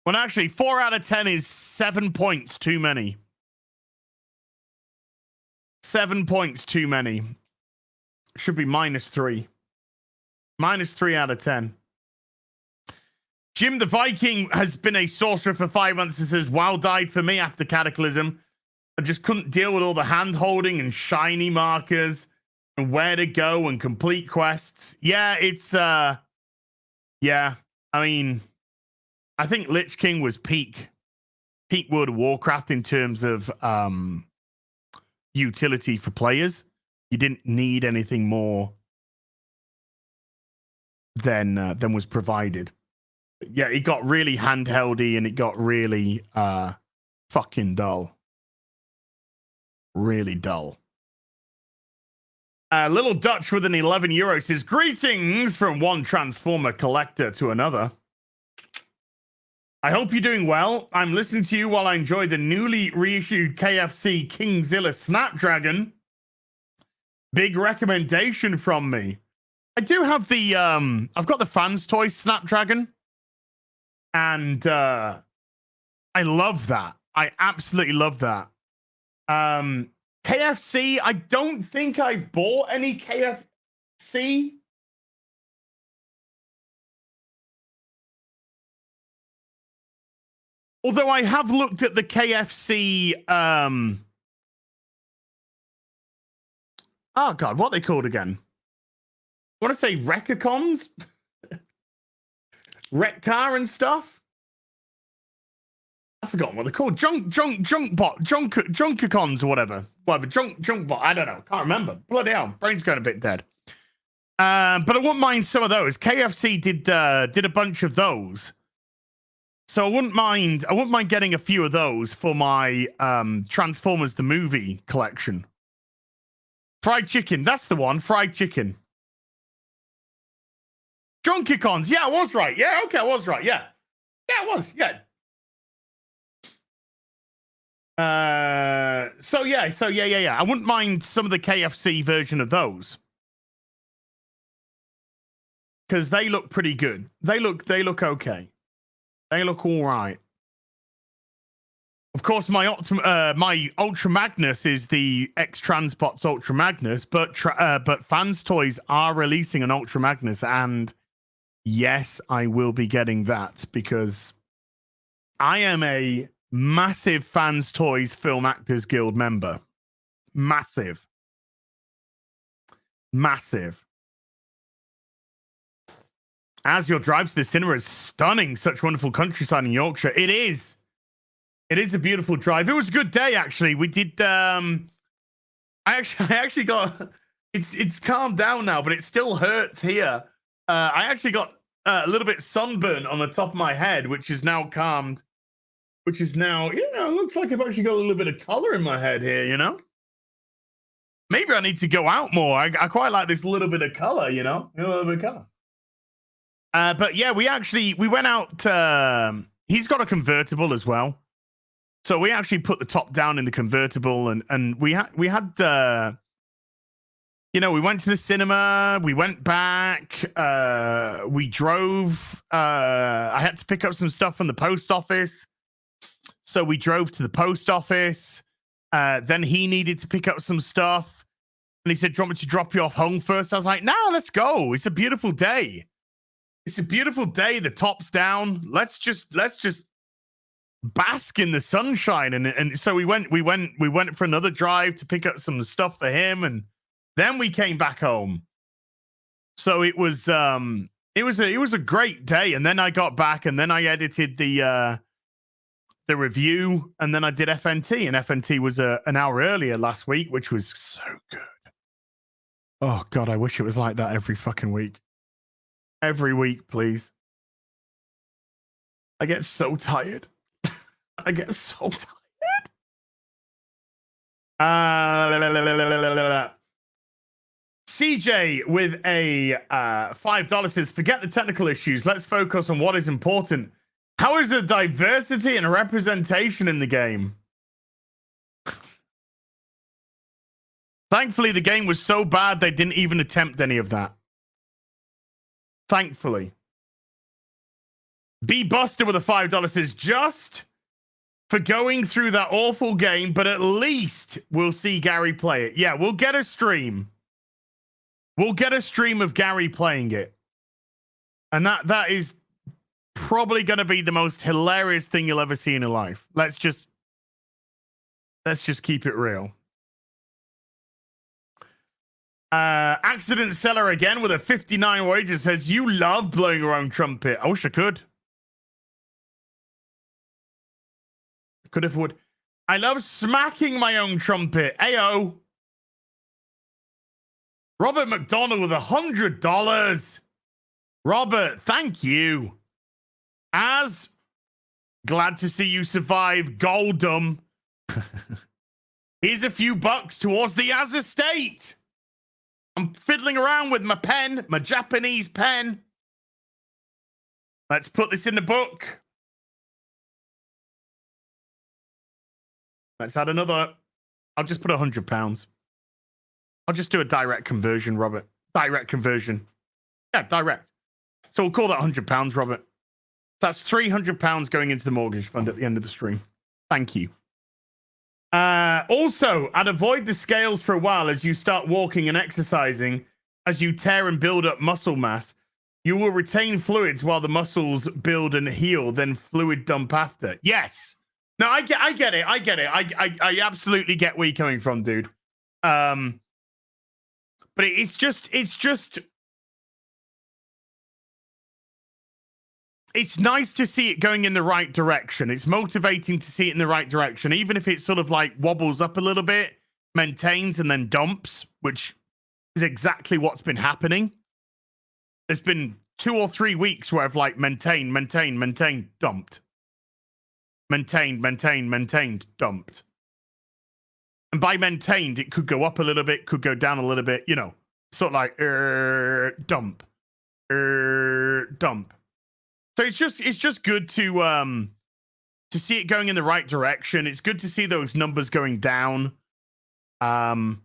Well, actually, 4 out of 10 is 7 points too many. 7 points too many. Should be -3. -3 out of 10. Jim the Viking has been a sorcerer for 5 months and says, WoW died for me after Cataclysm. I just couldn't deal with all the hand-holding and shiny markers and where to go and complete quests. Yeah, it's, yeah, I mean, I think Lich King was peak World of Warcraft in terms of utility for players. You didn't need anything more than was provided. Yeah, it got really handheldy and it got really fucking dull. Really dull. Little Dutch with an €11 says, greetings from one Transformer collector to another. I hope you're doing well. I'm listening to you while I enjoy the newly reissued KFC Kingzilla Snapdragon. Big recommendation from me. I do have the, I've got the Fans Toy Snapdragon. And I love that. I absolutely love that. KFC, I don't think I've bought any KFC. Although I have looked at the KFC, oh God, what are they called again? I want to say Recacons? Retcar and stuff? I've forgotten what they're called. Junkacons or whatever. Junkbot. I don't know. Can't remember. Bloody hell. Brain's going a bit dead. But I wouldn't mind some of those. KFC did a bunch of those. So I wouldn't mind getting a few of those for my Transformers the movie collection. Fried chicken. That's the one. Fried chicken. Junkacons. Yeah, I was right. Yeah, okay, I was right. Yeah. Yeah, I was. Yeah. So yeah. I wouldn't mind some of the KFC version of those. Because they look pretty good. They look okay. They look all right. Of course, my Ultra Magnus is the X-Transpots Ultra Magnus, but Fans Toys are releasing an Ultra Magnus, and yes, I will be getting that because I am a massive Fans Toys Film Actors Guild member. Massive. As your drive to the cinema is stunning, such wonderful countryside in Yorkshire. It is. It is a beautiful drive. It was a good day, actually. We did. I actually got. It's calmed down now, but it still hurts here. I actually got a little bit sunburn on the top of my head, which is now calmed. Which is now, looks like I've actually got a little bit of color in my head here. Maybe I need to go out more. I quite like this little bit of color. A little bit of color. But yeah, we went out. He's got a convertible as well. So we actually put the top down in the convertible, and we had we went to the cinema, we went back, we drove. I had to pick up some stuff from the post office, so we drove to the post office. Then he needed to pick up some stuff, and he said, "Do you want me to drop you off home first?" I was like, "No, let's go. It's a beautiful day. It's a beautiful day. The top's down. Let's just bask in the sunshine." And so we went for another drive to pick up some stuff for him, and then we came back home. So it was a great day. And then I got back, and then I edited the review, and then I did FNT, and FNT was an hour earlier last week, which was so good. Oh God, I wish it was like that every fucking week. Every week, please. I get so tired. I get so tired. CJ with a $5 says, "Forget the technical issues. Let's focus on what is important. How is the diversity and representation in the game?" Thankfully, the game was so bad they didn't even attempt any of that. Thankfully. B Buster with a $5 says, "Just for going through that awful game, but at least we'll see Gary play it." Yeah, we'll get a stream. We'll get a stream of Gary playing it. And that is probably going to be the most hilarious thing you'll ever see in your life. Let's just keep it real. Accident Seller again with a 59 wager says, "You love blowing your own trumpet." I wish I could. Could if would. I love smacking my own trumpet. Ayo. Robert McDonald with $100. Robert, thank you. As glad to see you survive Gollum. Here's a few bucks towards the Az estate. I'm fiddling around with my pen, my Japanese pen. Let's put this in the book. Let's add another. I'll just put £100. I'll just do a direct conversion, Robert. Direct conversion. Yeah, direct. So we'll call that £100, Robert. So that's £300 going into the mortgage fund at the end of the stream. Thank you. Also, I'd avoid the scales for a while as you start walking and exercising. As you tear and build up muscle mass, you will retain fluids while the muscles build and heal, then fluid dump after. Yes. No, I get it. I get it. I absolutely get where you're coming from, dude. But it's just it's nice to see it going in the right direction. It's motivating to see it in the right direction, even if it sort of like wobbles up a little bit, maintains, and then dumps, which is exactly what's been happening. There's been 2 or 3 weeks where I've like maintained, dumped. Maintained, dumped. And by maintained, it could go up a little bit, could go down a little bit, sort of like dump. Dump. So it's just good to see it going in the right direction. It's good to see those numbers going down. It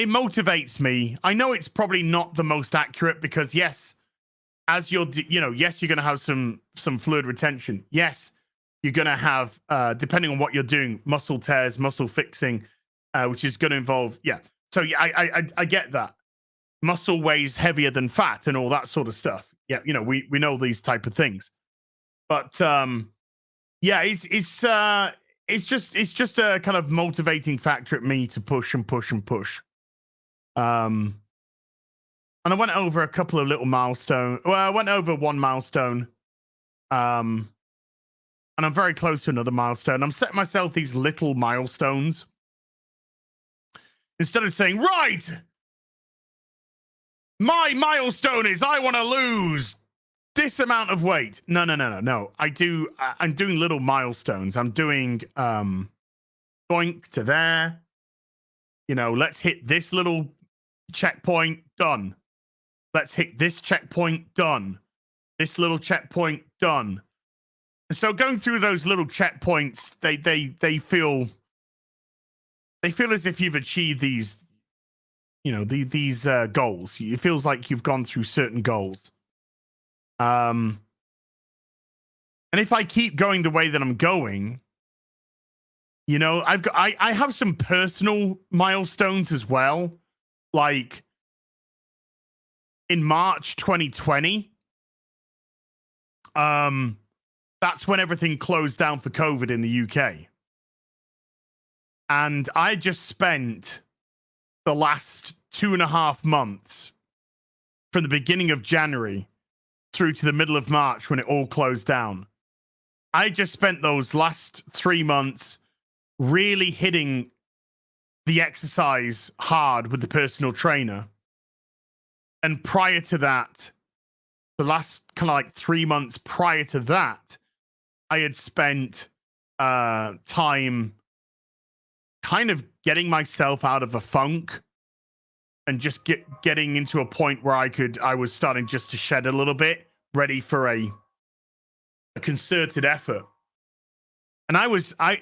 motivates me. I know it's probably not the most accurate because yes, as you're going to have some fluid retention. Yes, you're going to have, depending on what you're doing, muscle tears, muscle fixing, which is going to involve, yeah. So yeah, I get that. Muscle weighs heavier than fat and all that sort of stuff. Yeah, we know these type of things. But yeah, it's just a kind of motivating factor at me to push and push and push. And I went over a couple of little milestones. Well, I went over one milestone. And and I'm very close to another milestone. I'm setting myself these little milestones. Instead of saying, right, my milestone is I want to lose this amount of weight. No. I'm doing little milestones. I'm doing going to there. You know, let's hit this little checkpoint, done. Let's hit this checkpoint, done. This little checkpoint, done. So going through those little checkpoints, they feel as if you've achieved these, you know, these goals. It feels like you've gone through certain goals. And if I keep going the way that I'm going, you know, I have some personal milestones as well. Like in March 2020, that's when everything closed down for COVID in the UK. And I just spent the last 2.5 months from the beginning of January through to the middle of March when it all closed down. I just spent those last 3 months really hitting the exercise hard with the personal trainer. And prior to that, the last kind of like 3 months prior to that, I had spent time kind of getting myself out of a funk and just getting into a point where I was starting just to shed a little bit, ready for a concerted effort. And I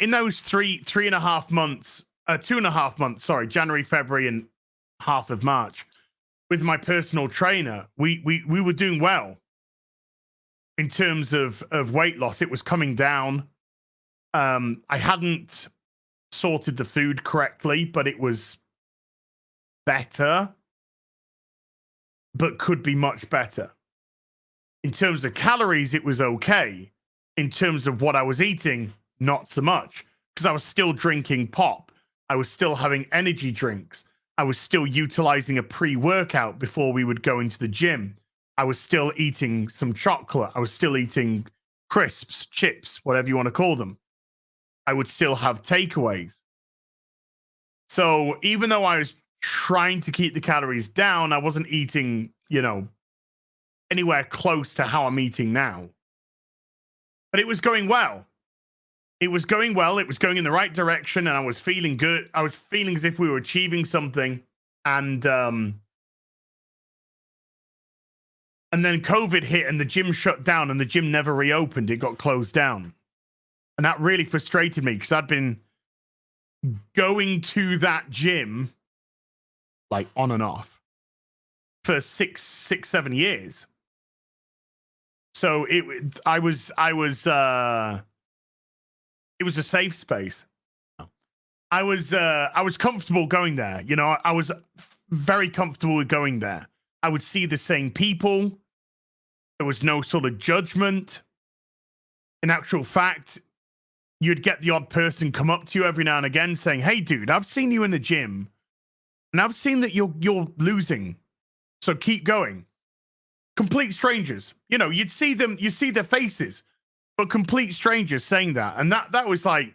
in those 3.5 months, 2.5 months, sorry, January, February, and half of March, with my personal trainer, we were doing well in terms of weight loss. It was coming down. I hadn't sorted the food correctly, but it was better, but could be much better. In terms of calories, it was okay. In terms of what I was eating, not so much, because I was still drinking pop. I was still having energy drinks. I was still utilizing a pre-workout before we would go into the gym. I was still eating some chocolate. I was still eating crisps, chips, whatever you want to call them. I would still have takeaways. So even though I was trying to keep the calories down, I wasn't eating, you know, anywhere close to how I'm eating now. But it was going well. It was going well. It was going in the right direction, and I was feeling good. I was feeling as if we were achieving something. And then COVID hit, and the gym shut down, and the gym never reopened. It got closed down. And that really frustrated me because I'd been going to that gym like on and off for 6-7 years. So it was a safe space. I was comfortable going there. You know, I was very comfortable with going there. I would see the same people. There was no sort of judgment. In actual fact, you'd get the odd person come up to you every now and again saying, "Hey, dude, I've seen you in the gym, and I've seen that you're losing. So keep going." Complete strangers. You know, you'd see them, you see their faces, but complete strangers saying that. And that was like,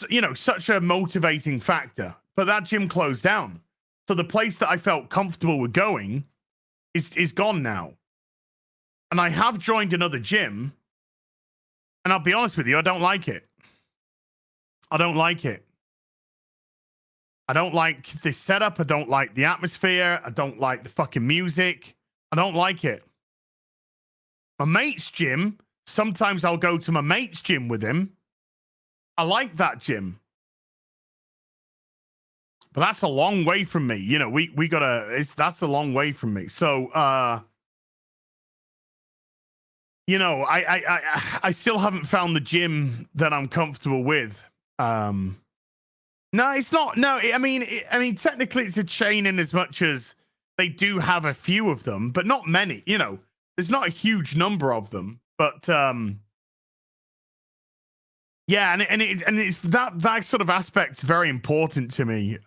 you know, such a motivating factor. But that gym closed down. So the place that I felt comfortable with going is gone now. And I have joined another gym. And I'll be honest with you, I don't like it. I don't like it. I don't like this setup. I don't like the atmosphere. I don't like the fucking music. I don't like it. My mate's gym, sometimes I'll go to my mate's gym with him. I like that gym. But that's a long way from me. You know, we gotta, that's a long way from me. So, you know, I still haven't found the gym that I'm comfortable with. No, it's not. No, I mean, technically it's a chain in as much as they do have a few of them, but not many. You know, there's not a huge number of them. But yeah, and it's that sort of aspect's very important to me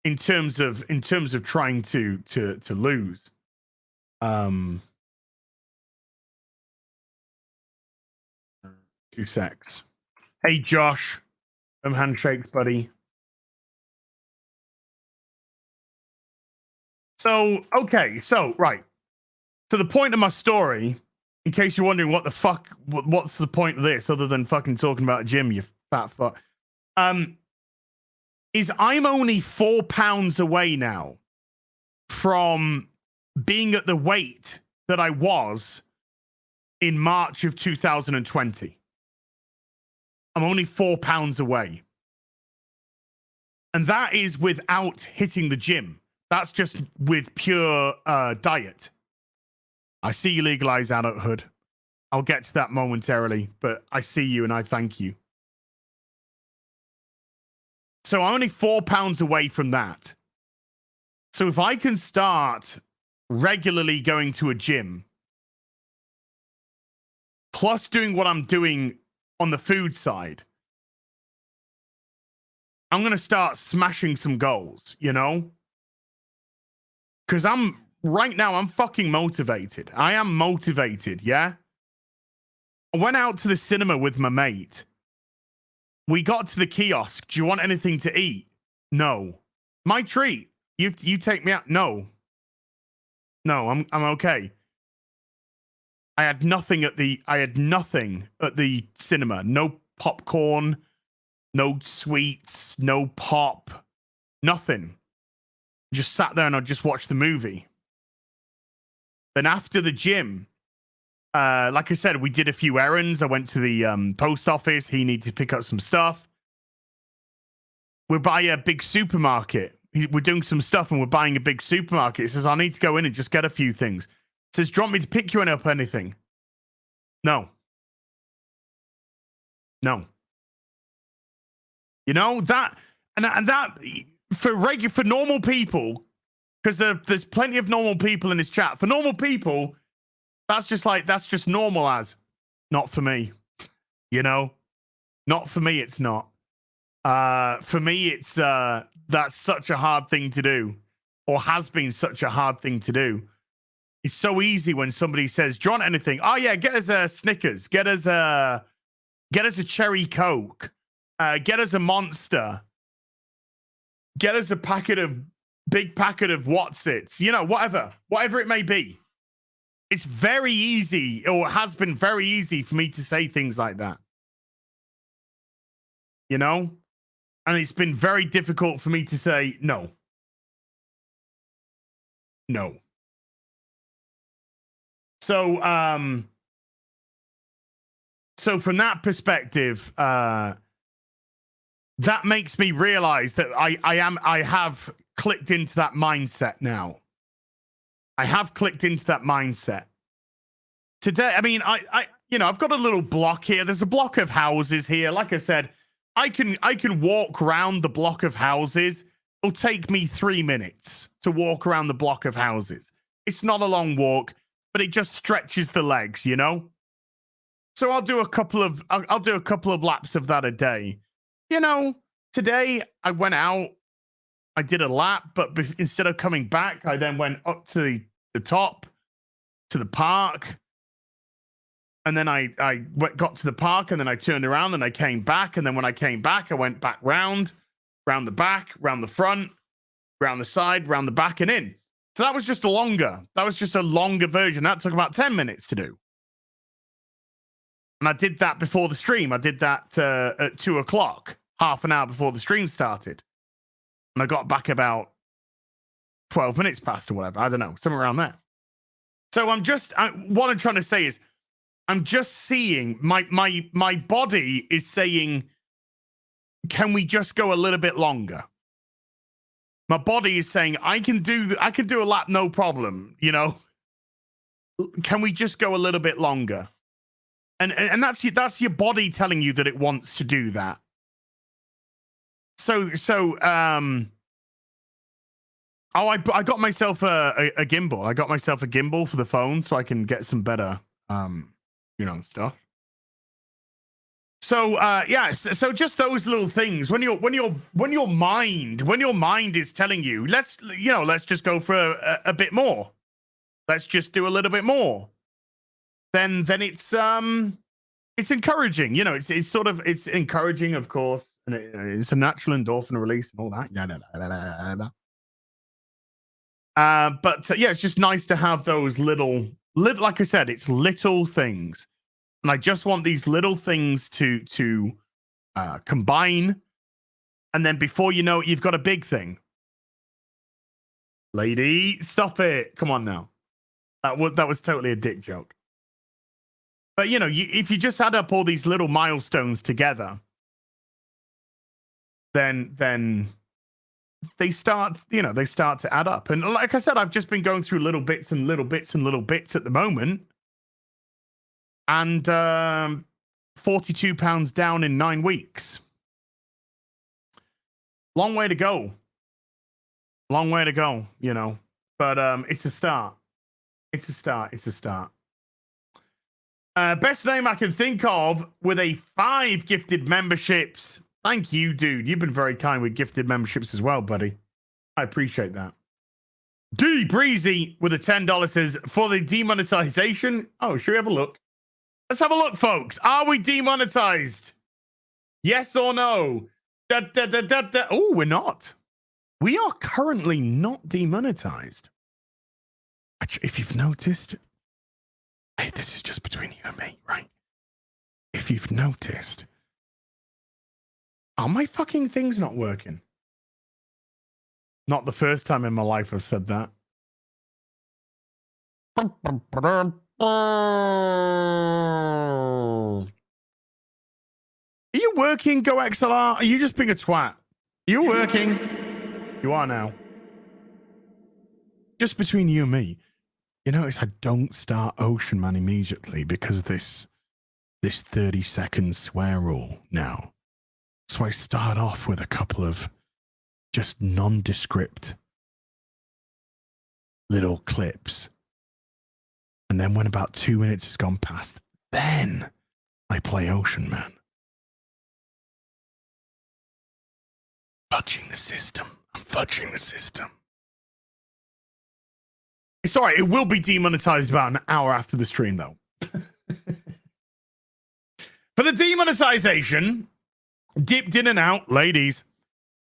in terms of trying to lose. 2 secs. Hey, Josh. Handshakes, buddy. So, okay. So, right. So the point of my story, in case you're wondering what the fuck, what's the point of this other than fucking talking about a gym, you fat fuck, is I'm only 4 pounds away now from being at the weight that I was in March of 2020. I'm only 4 pounds away. And that is without hitting the gym. That's just with pure diet. I see you legalize adulthood. I'll get to that momentarily, but I see you and I thank you. So I'm only 4 pounds away from that. So if I can start regularly going to a gym, plus doing what I'm doing on the food side, I'm going to start smashing some goals, you know? Because right now, I'm fucking motivated. I am motivated, yeah? I went out to the cinema with my mate. We got to the kiosk. Do you want anything to eat? No. My treat. You take me out. No. No, I'm okay. I had nothing at the cinema. No popcorn, no sweets, no pop, nothing. Just sat there and I just watched the movie. Then after the gym, like I said, we did a few errands. I went to the post office. He needed to pick up some stuff. We're by a big supermarket. We're doing some stuff and we're buying a big supermarket. He says, I need to go in and just get a few things. He says, do you want me to pick you up anything? No. No. You know, that, and that, for normal people, because there's plenty of normal people in this chat. For normal people, that's just normal as. Not for me. You know? Not for me, it's not. For me, it's, that's such a hard thing to do. Or has been such a hard thing to do. It's so easy when somebody says, do you want anything? Oh yeah, get us a Snickers. Get us a cherry Coke. Get us a Monster. Get us a big packet of Whatsits. You know, whatever it may be. It's very easy, or has been very easy for me to say things like that. You know? And it's been very difficult for me to say no. No. So, so from that perspective, that makes me realize that I have clicked into that mindset now. I have clicked into that mindset. Today, I mean, I've got a little block here. There's a block of houses here. Like I said, I can walk around the block of houses. It'll take me 3 minutes to walk around the block of houses. It's not a long walk, but it just stretches the legs, you know? So I'll do a couple of laps of that a day. You know, today I went out, I did a lap, but instead of coming back, I then went up to the top, to the park. And then I got to the park, and then I turned around, and I came back. And then when I came back, I went back round the back, round the front, round the side, round the back, and in. So that was just a longer version. That took about 10 minutes to do. And I did that before the stream. I did that at 2 o'clock, half an hour before the stream started. And I got back about 12 minutes past or whatever. I don't know, somewhere around there. So what I'm trying to say is, I'm just seeing my body is saying, can we just go a little bit longer? My body is saying, I can do a lap, no problem. You know, can we just go a little bit longer? And that's your body telling you that it wants to do that. So I got myself a gimbal. I got myself a gimbal for the phone so I can get some better stuff. So so just those little things. When your mind is telling you, let's just go for a bit more. Let's just do a little bit more. Then it's it's encouraging. You know, it's sort of it's encouraging, of course, and it's a natural endorphin release and all that. But yeah, it's just nice to have those little, like I said, it's little things, and I just want these little things to combine, and then before you know it, you've got a big thing. Lady, stop it! Come on now, that was totally a dick joke. But you know, if you just add up all these little milestones together, then they start to add up. And like I said, I've just been going through little bits and little bits and little bits at the moment, and 42 pounds down in 9 weeks. Long way to go. Long way to go, you know. But it's a start. It's a start. It's a start. Best name I can think of with a 5 gifted memberships. Thank you, dude. You've been very kind with gifted memberships as well, buddy. I appreciate that. D Breezy with a $10 says, for the demonetization. Oh, should we have a look? Let's have a look, folks. Are we demonetized? Yes or no? Oh, we're not. We are currently not demonetized. If you've noticed, hey, this is just between you and me, right? If you've noticed, are my fucking things not working? Not the first time in my life I've said that. Are you working, Go XLR? Are you just being a twat? Are you working? You are now. Just between you and me. You notice I don't start Ocean Man immediately because of this 30-second swear rule now. So I start off with a couple of just nondescript little clips. And then when about 2 minutes has gone past, then I play Ocean Man. Fudging the system. I'm fudging the system. It's all right. It will be demonetized about an hour after the stream, though. For the demonetization, dipped in and out, ladies,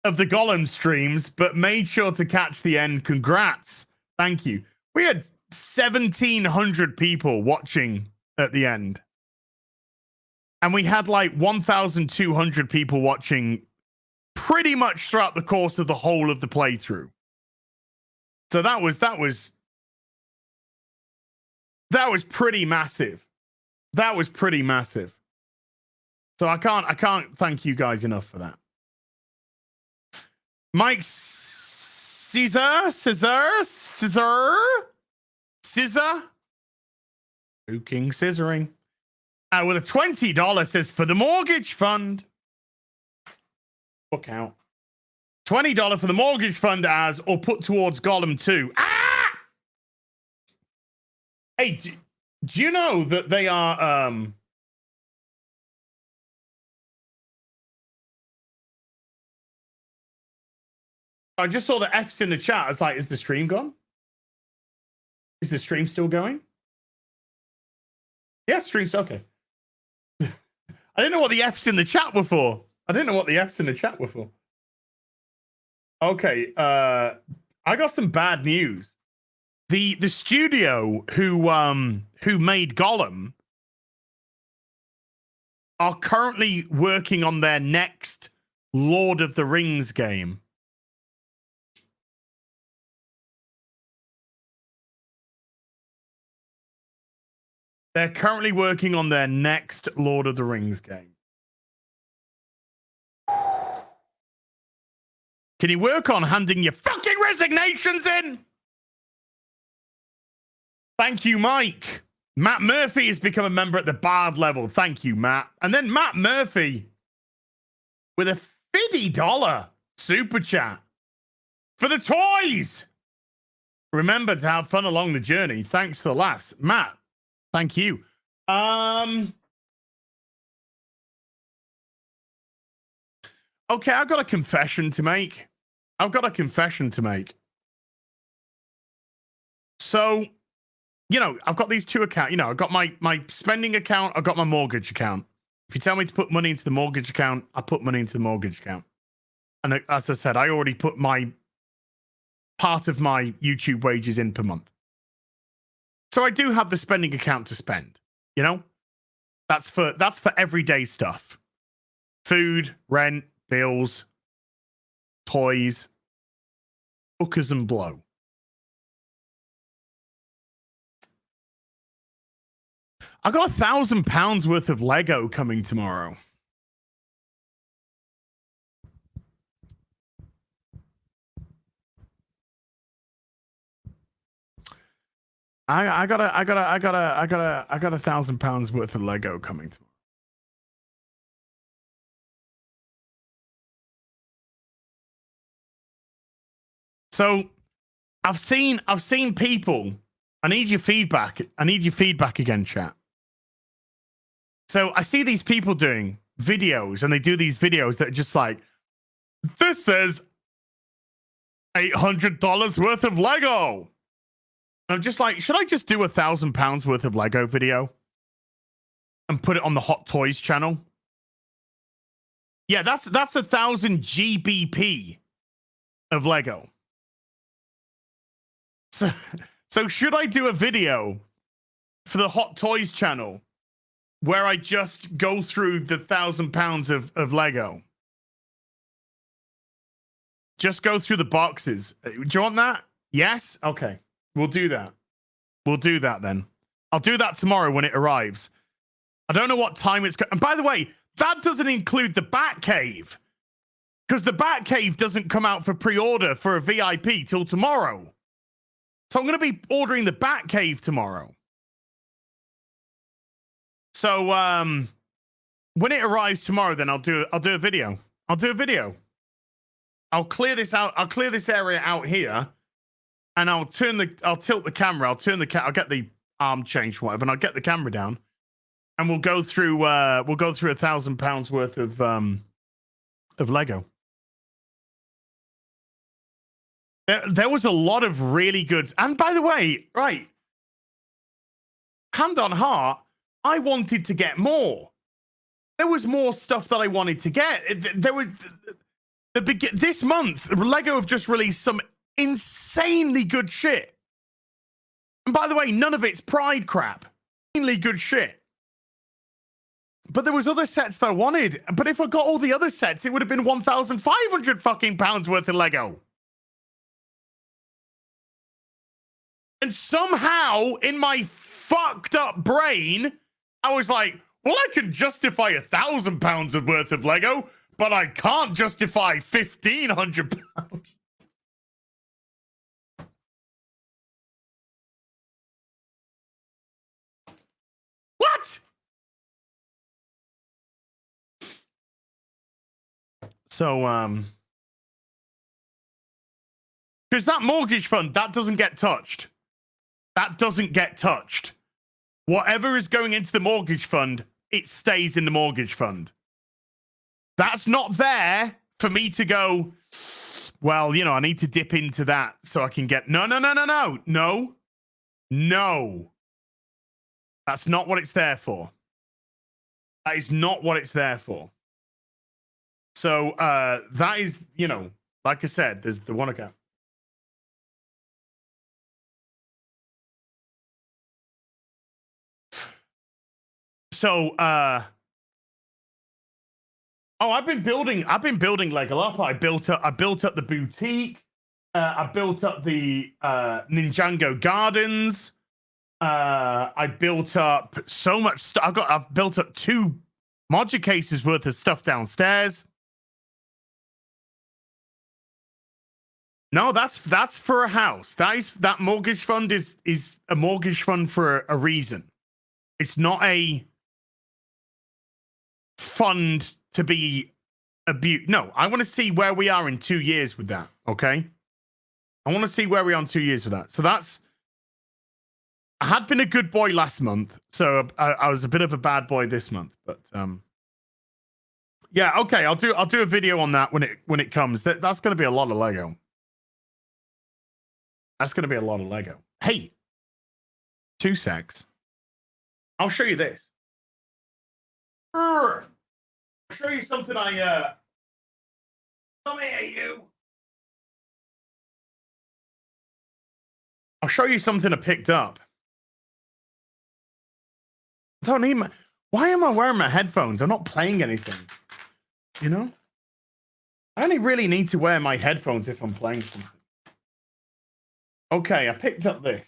of the Gollum streams, but made sure to catch the end. Congrats. Thank you. We had 1,700 people watching at the end. And we had like 1,200 people watching pretty much throughout the course of the whole of the playthrough. So that was pretty massive. That was pretty massive. So I can't thank you guys enough for that. Mike Scissor. King scissoring. With a $20 says for the mortgage fund. Book out. $20 for the mortgage fund as or put towards Gollum 2. Ah! Hey, do you know that they are I just saw the F's in the chat. It's like, is the stream gone? Is the stream still going? Yeah, stream's okay. I didn't know what the F's in the chat were for. Okay, I got some bad news. The studio who made Gollum are currently working on their next Lord of the Rings game. They're currently working on their next Lord of the Rings game. Can you work on handing your fucking resignations in? Thank you, Mike. Matt Murphy has become a member at the BAAAAAAAD level. Thank you, Matt. And then Matt Murphy with a $50 super chat for the toys. Remember to have fun along the journey. Thanks for the laughs. Matt, thank you. Okay, I've got a confession to make. So you know, I've got these two accounts. You know, I've got my spending account. I've got my mortgage account. If you tell me to put money into the mortgage account, I put money into the mortgage account. And as I said, I already put my part of my YouTube wages in per month. So I do have the spending account to spend, you know? That's for everyday stuff. Food, rent, bills, toys, hookers and blow. I got £1,000 worth of Lego coming tomorrow. I got £1,000 worth of Lego coming tomorrow. So I've seen people. I need your feedback. I need your feedback again, chat. So I see these people doing videos, and they do these videos that are just like, this is $800 worth of Lego. And I'm just like, should I just do £1,000 worth of Lego video and put it on the Hot Toys channel? Yeah, that's 1,000 GBP of Lego. So should I do a video for the Hot Toys channel where I just go through the £1,000 of Lego? Just go through the boxes. Do you want that? Yes? Okay. We'll do that. We'll do that then. I'll do that tomorrow when it arrives. I don't know what time it's... And by the way, that doesn't include the Batcave. Because the Batcave doesn't come out for pre-order for a VIP till tomorrow. So I'm going to be ordering the Batcave tomorrow. So when it arrives tomorrow, then I'll do a video. I'll do a video. I'll clear this out. I'll clear this area out here. And I'll tilt the camera. I'll get the arm changed, whatever, and I'll get the camera down, and we'll go through £1,000 worth of Lego. There was a lot of really good, and by the way, right, hand on heart, I wanted to get more. There was more stuff that I wanted to get. There was this month, Lego have just released some insanely good shit. And by the way, none of it's pride crap. Insanely good shit. But there was other sets that I wanted. But if I got all the other sets, it would have been 1,500 fucking pounds worth of Lego. And somehow, in my fucked up brain, I was like, well, I can justify £1,000 worth of Lego, but I can't justify £1,500. What? So, because that mortgage fund, that doesn't get touched. That doesn't get touched. Whatever is going into the mortgage fund, it stays in the mortgage fund. That's not there for me to go, well, you know, I need to dip into that so I can get... No. That's not what it's there for. That is not what it's there for. So that is, you know, like I said, there's the one account. So I've been building Lego up. I built up the boutique. I built up the Ninjago Gardens. I built up so much stuff. I've built up 2 modular cases worth of stuff downstairs. No, that's for a house. That mortgage fund is a mortgage fund for a reason. It's not a fund to be abused. No, I want to see where we are in 2 years with that. Okay, I want to see where we are in 2 years with that. So that's. I had been a good boy last month, so I was a bit of a bad boy this month. But yeah, okay, I'll do a video on that when it comes. That's going to be a lot of Lego. That's going to be a lot of Lego. Hey, 2 secs. I'll show you this. I'll show you something come here, you. I'll show you something I picked up. I don't need my... Why am I wearing my headphones? I'm not playing anything. You know? I only really need to wear my headphones if I'm playing something. Okay, I picked up this.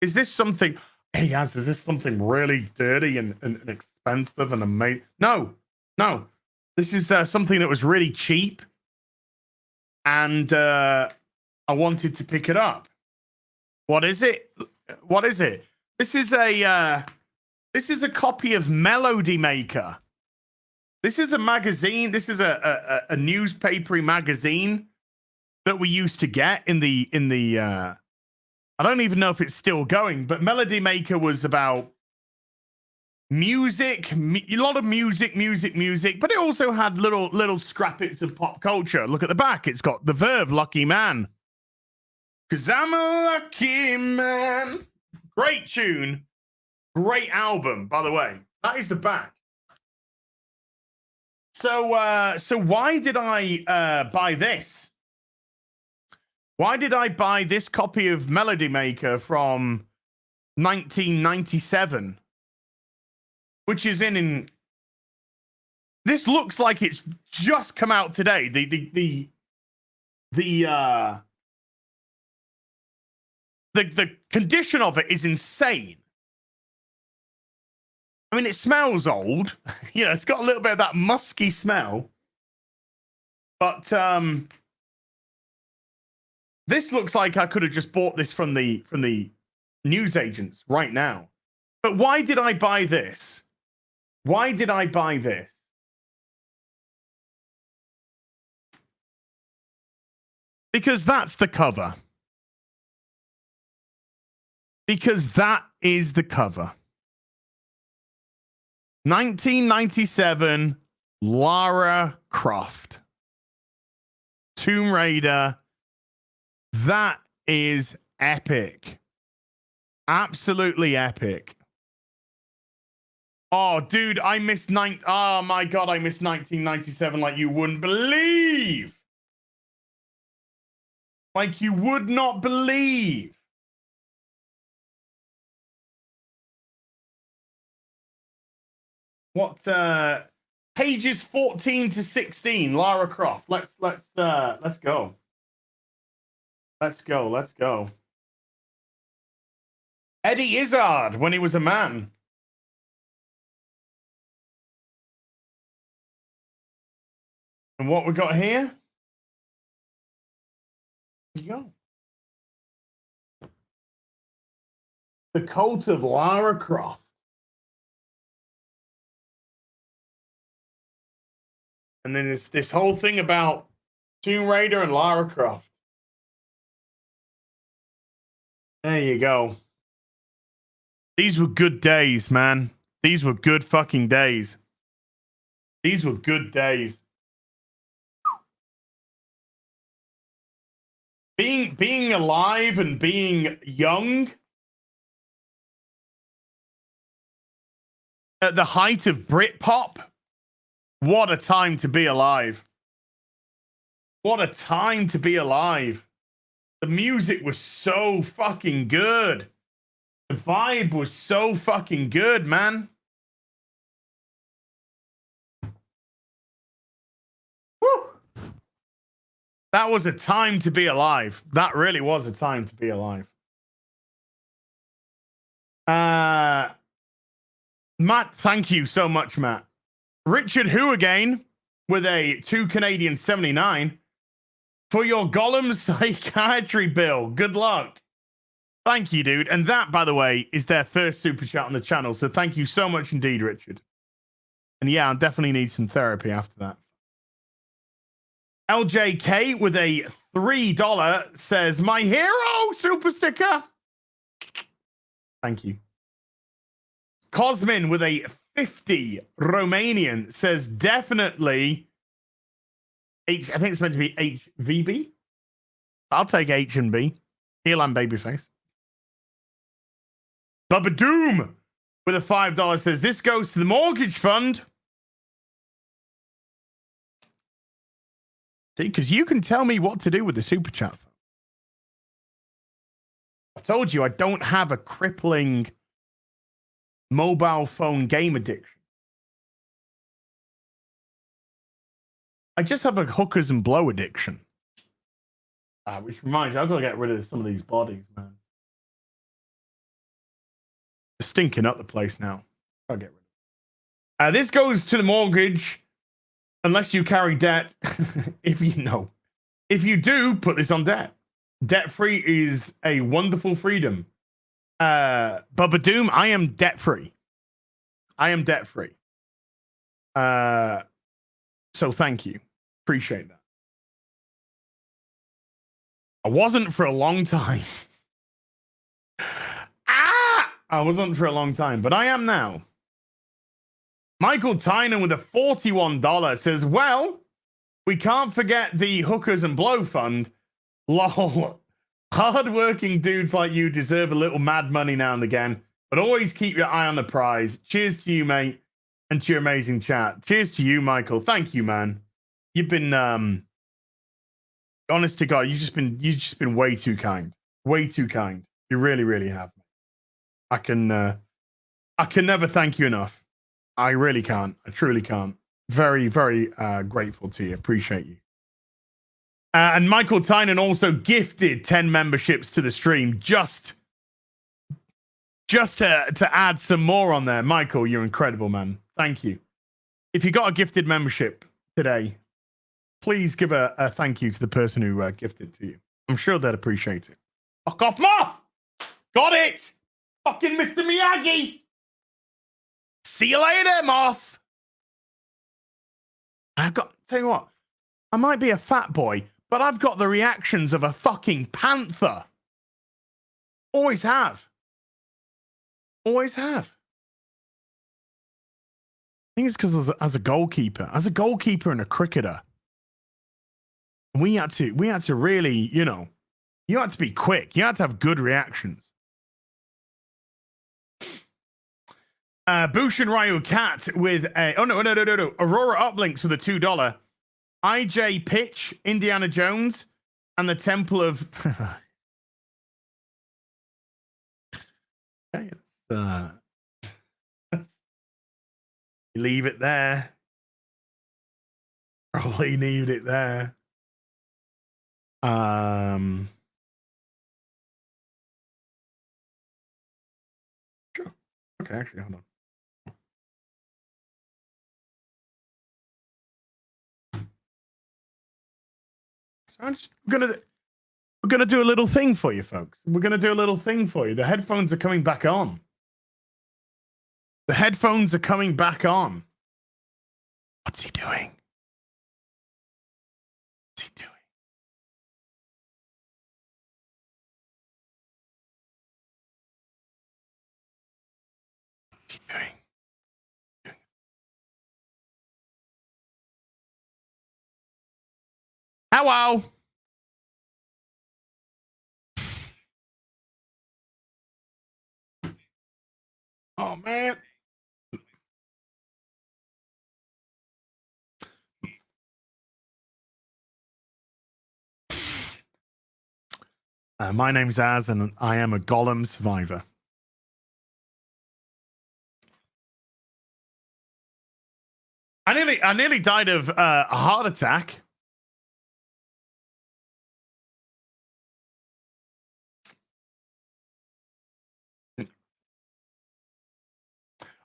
Is this something... Hey, Yaz, is this something really dirty and expensive and amazing? No. No. This is something that was really cheap. And I wanted to pick it up. What is it? What is it? This is a copy of Melody Maker. This is a magazine. This is a newspapery magazine that we used to get in the I don't even know if it's still going, but Melody Maker was about music, a lot of music, but it also had little scrappets of pop culture. Look at the back. It's got The Verve, Lucky Man. 'Cause I'm a lucky man. Great tune. Great album, by the way. That is the back. So why did I buy this? Why did I buy this copy of Melody Maker from 1997? Which is in this looks like it's just come out today. The condition of it is insane. I mean, it smells old. You know, it's got a little bit of that musky smell. But this looks like I could have just bought this from the newsagents right now. But why did I buy this? Why did I buy this? Because that's the cover. Because that is the cover. 1997, Lara Croft. Tomb Raider. That is epic. Absolutely epic. Oh, dude, I missed oh my God, I missed 1997 like you wouldn't believe. Like you would not believe. What pages 14 to 16, Lara Croft. Let's go. Let's go. Eddie Izzard when he was a man. And what we got here? Here you go. The Cult of Lara Croft. And then it's this whole thing about Tomb Raider and Lara Croft. There you go. These were good days, man. These were good fucking days. These were good days. Being alive and being young at the height of Britpop. What a time to be alive. What a time to be alive. The music was so fucking good. The vibe was so fucking good, man. Woo! That was a time to be alive. That really was a time to be alive. Matt, thank you so much, Matt. Richard Who again with a 2 Canadian 79 for your Gollum psychiatry bill. Good luck. Thank you, dude. And that, by the way, is their first super chat on the channel. So thank you so much indeed, Richard. And yeah, I definitely need some therapy after that. LJK with a $3 says, my hero super sticker. Thank you. Cosmin with a 50 Romanian says definitely I think it's meant to be HVB. I'll take H and B. Heel and babyface. Bubba Doom with a $5 says, this goes to the mortgage fund. See, because you can tell me what to do with the super chat. I told you I don't have a crippling mobile phone game addiction. I just have a hookers and blow addiction. Which reminds me, I've got to get rid of some of these bodies, man. They're stinking up the place now. I'll get rid of it. This goes to the mortgage, unless you carry debt. If you do, put this on debt. Debt-free is a wonderful freedom. Bubba Doom, I am debt-free. I am debt-free. So thank you. Appreciate that. I wasn't for a long time. I wasn't for a long time, but I am now. Michael Tynan with a $41 says, well, we can't forget the hookers and blow fund. Lol. Hard-working dudes like you deserve a little mad money now and again, but always keep your eye on the prize. Cheers to you, mate, and to your amazing chat. Cheers to you, Michael. Thank you, man. You've been, honest to God, you've just been way too kind. Way too kind. You really, really have. I can never thank you enough. I really can't. I truly can't. Very, very grateful to you. Appreciate you. And Michael Tynan also gifted 10 memberships to the stream just to add some more on there. Michael, you're incredible, man. Thank you. If you got a gifted membership today, please give a thank you to the person who gifted to you. I'm sure they'd appreciate it. Fuck off, Moth! Got it! Fucking Mr. Miyagi! See you later, Moth! Tell you what, I might be a fat boy, but I've got the reactions of a fucking panther. Always have. Always have. I think it's because as a goalkeeper and a cricketer, we had to really, you had to be quick. You had to have good reactions. Bushin Ryu Cat with a Aurora Uplinks with a $2. IJ Pitch, Indiana Jones, and the Temple of okay, leave it there. Probably leave it there. Sure. Okay, actually, hold on. So we're gonna do a little thing for you, folks. We're gonna do a little thing for you. The headphones are coming back on. The headphones are coming back on. What's he doing? What's he doing? What's he doing? Hello. Oh man. My name's Az, and I am a Gollum survivor. I nearly died of a heart attack.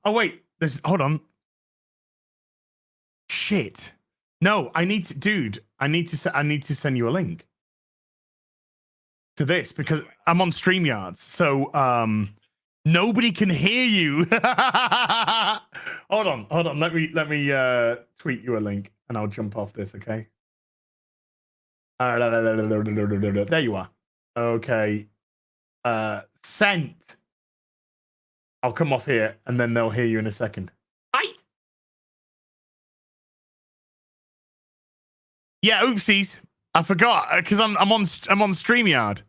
Oh wait, hold on. Shit. No, I need to send you a link to this because I'm on StreamYards. So nobody can hear you. Hold on. Let me tweet you a link and I'll jump off this, okay? There you are. Okay. Sent. I'll come off here and then they'll hear you in a second. Bye. Yeah, oopsies. I forgot because I'm on StreamYard.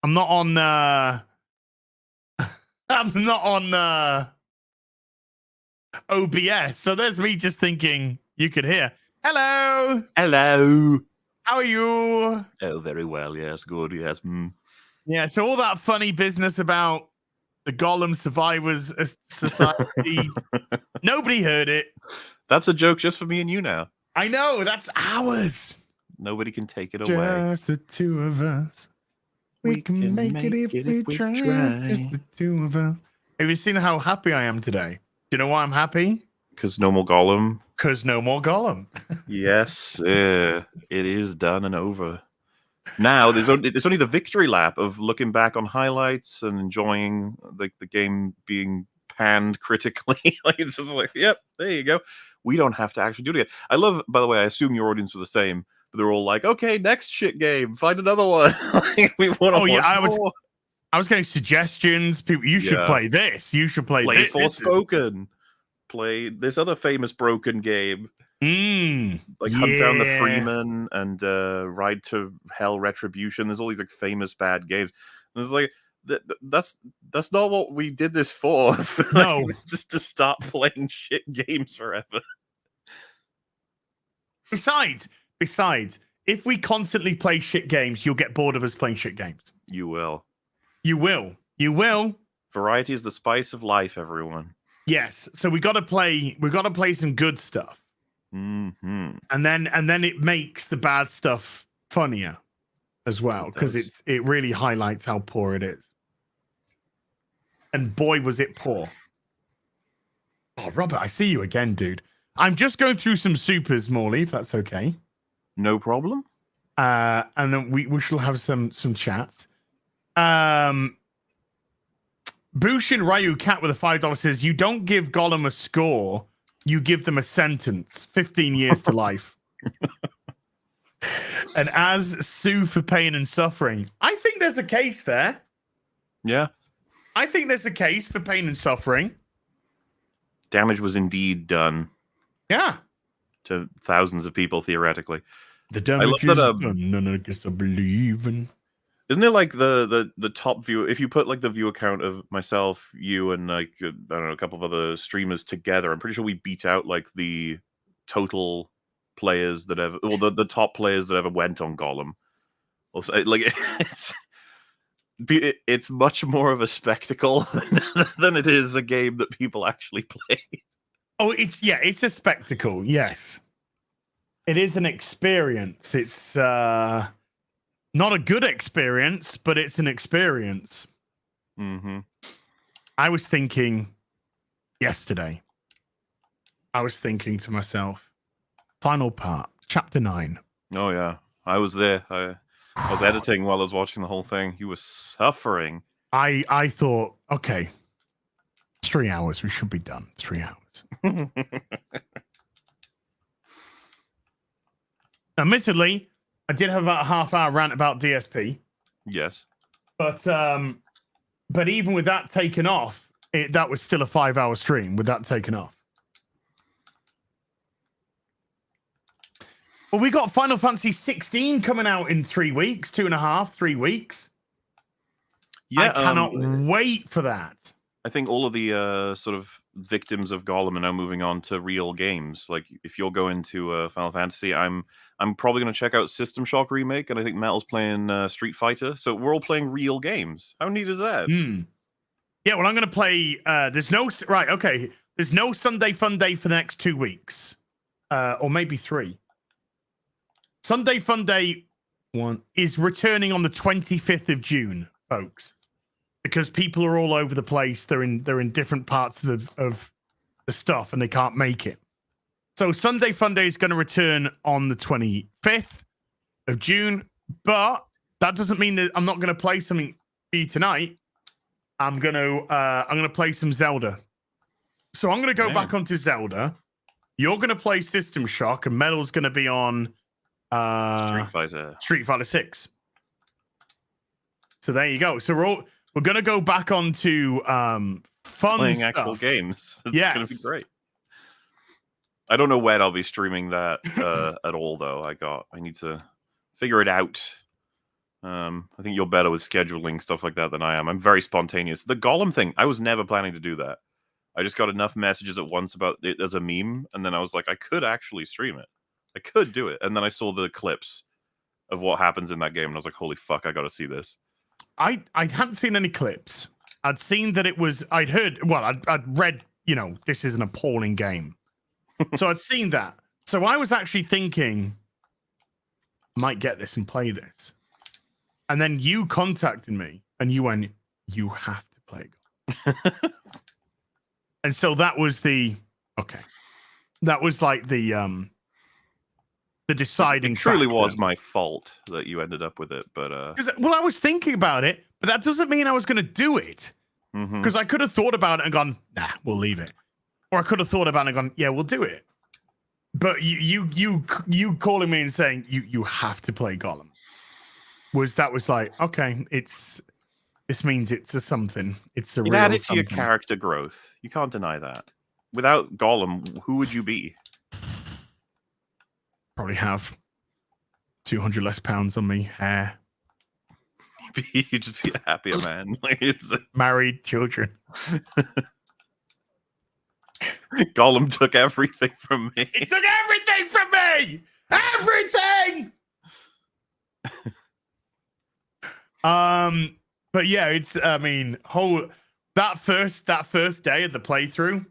I'm not on I'm not on OBS, so there's me just thinking you could hear. Hello, Hello. how are you? Oh, very well. Yes, good. Yes. Yeah, so all that funny business about the Gollum Survivors Society, nobody heard it. That's a joke just for me and you now. I know, that's ours. Nobody can take it away. Just the two of us. We can make it if we try. Just the two of us. Have you seen how happy I am today? Do you know why I'm happy? Because no more Gollum. Because no more Gollum. Yes, it is done and over. Now there's only the victory lap of looking back on highlights and enjoying the game being panned critically. Like it's just like, yep, there you go. We don't have to actually do it again. I love, by the way, I assume your audience were the same, but they're all like, okay, next shit game, find another one. We want to I was getting suggestions. People, you should play this. You should play this. Forspoken. Play this other famous broken game. Like Hunt Down the Freeman and Ride to Hell Retribution. There's all these like famous bad games. And it's like that's not what we did this for. No, just to start playing shit games forever. Besides, if we constantly play shit games, you'll get bored of us playing shit games. You will. You will. Variety is the spice of life, everyone. Yes. So we got to play some good stuff. Mm-hmm. And then it makes the bad stuff funnier as well, because it really highlights how poor it is. And boy, was it poor. Oh, Robert, I see you again, dude. I'm just going through some supers, Morley, if that's okay. No problem. And then we shall have some chats. Bushin Ryu Cat with a $5 says, you don't give Gollum a score, you give them a sentence. 15 years to life. And as sue for pain and suffering, I think there's a case there. Yeah. I think there's a case for pain and suffering. Damage was indeed done. Yeah. To thousands of people, theoretically. The damage is done, and I guess I believe in... Isn't it like the top view? If you put like the view account of myself, you, and like I don't know, a couple of other streamers together, I'm pretty sure we beat out like the total players that ever, well, the top players that ever went on Gollum. Also, like it's much more of a spectacle than it is a game that people actually play. Oh, it's a spectacle. Yes, it is an experience. It's not a good experience, but it's an experience. Mm-hmm. I was thinking yesterday, to myself, final part, chapter 9. Oh, yeah. I was there. I was editing while I was watching the whole thing. You were suffering. I thought, okay, 3 hours. We should be done. 3 hours. Admittedly, I did have about a half-hour rant about DSP. Yes. But even with that taken off, that was still a 5-hour stream with that taken off. Well, we got Final Fantasy 16 coming out in 3 weeks, 2.5, 3 weeks. Yeah, I cannot wait for that. I think all of the sort of victims of Gollum are now moving on to real games. Like, if you'll go into Final Fantasy, I'm probably going to check out System Shock Remake, and I think Metal's playing Street Fighter. So we're all playing real games. How neat is that? Yeah, well, I'm going to play... there's no Sunday Fun Day for the next 2 weeks. Or maybe 3. Sunday Fun Day 1 is returning on the 25th of June, folks. Because people are all over the place. They're in different parts of the stuff, and they can't make it. So Sunday Fun Day is going to return on the 25th of June, but that doesn't mean that I'm not going to play something for you tonight. I'm going to play some Zelda. So I'm going to go back onto Zelda. You're going to play System Shock, and Metal's going to be on Street Fighter 6. So there you go. So we're going to go back onto fun playing stuff. Actual games. It's going to be great. I don't know when I'll be streaming that at all, though. I need to figure it out. I think you're better with scheduling stuff like that than I am. I'm very spontaneous. The Gollum thing, I was never planning to do that. I just got enough messages at once about it as a meme, and then I was like, I could actually stream it. I could do it. And then I saw the clips of what happens in that game, and I was like, holy fuck, I gotta see this. I hadn't seen any clips. I'd seen that it was, I'd read, this is an appalling game. So I'd seen that. So I was actually thinking, I might get this and play this. And then you contacted me and you went, you have to play it. And so that was that was like the deciding It truly factor. was my fault that you ended up with it, but well, I was thinking about it, but that doesn't mean I was going to do it. Because I could have thought about it and gone, nah, we'll leave it. Or I could have thought about it and gone, yeah, we'll do it. But you calling me and saying you have to play Gollum was like, okay, this means it's a something. It's a you real add it to something. your character growth. You can't deny that. Without Gollum, who would you be? Probably have 200 less pounds on me, hair, You'd just be a happier man. Like it's married, children. Gollum took everything from me. He took everything from me. Everything. But yeah, it's. I mean, that first day of the playthrough,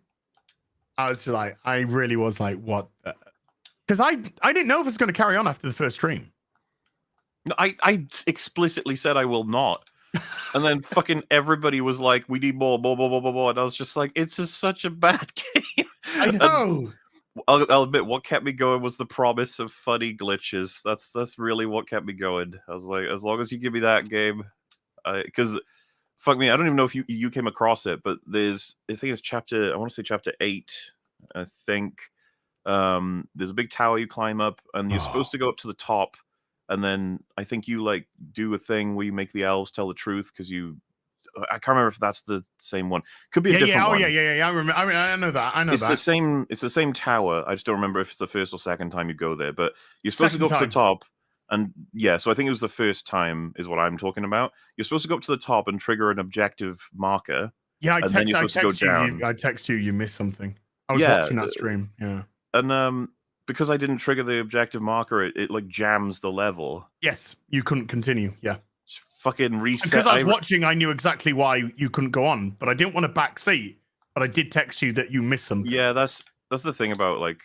I was like, I really was like, what? Because I didn't know if it's going to carry on after the first stream. No, I explicitly said I will not. And then fucking everybody was like, we need more. And I was just like, it's just such a bad game. I know. I'll admit, what kept me going was the promise of funny glitches. That's really what kept me going. I was like, as long as you give me that game, because fuck me, I don't even know if you came across it, but I think it's chapter 8. I think there's a big tower you climb up, and you're supposed to go up to the top, and then I think you like do a thing where you make the elves tell the truth because I can't remember if that's the same one. Could be a different one. Yeah. I remember. I mean, I know that. It's the same tower. I just don't remember if it's the first or second time you go there. But you're supposed to go up to the top, and yeah. So I think it was the first time is what I'm talking about. You're supposed to go up to the top and trigger an objective marker. Yeah, I text you. You missed something. I was watching that stream. Yeah, and because I didn't trigger the objective marker, it like jams the level. Yes, you couldn't continue. Yeah. Fucking reset. Because I was watching, I knew exactly why you couldn't go on, but I didn't want to backseat. But I did text you that you missed something. Yeah, that's the thing about like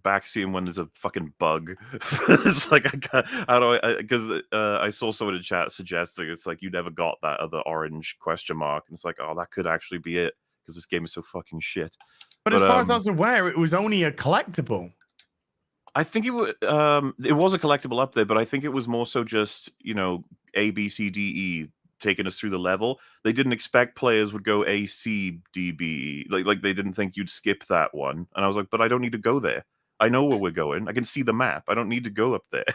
backseating when there's a fucking bug. It's like because I saw someone in chat suggesting it's like you never got that other orange question mark, and it's like, oh, that could actually be it because this game is so fucking shit. But as far as I was aware, it was only a collectible. I think it was a collectible up there, but I think it was more so just, A, B, C, D, E taking us through the level. They didn't expect players would go A, C, D, B, E. Like they didn't think you'd skip that one. And I was like, but I don't need to go there. I know where we're going. I can see the map. I don't need to go up there.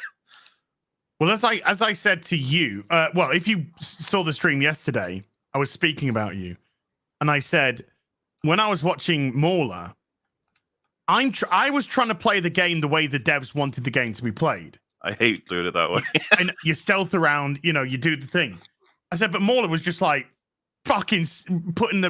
Well, as I said to you, if you saw the stream yesterday, I was speaking about you, and I said when I was watching MauLer, I was trying to play the game the way the devs wanted the game to be played. I hate doing it that way. And you stealth around, you do the thing. I said, but MauLer was just like fucking putting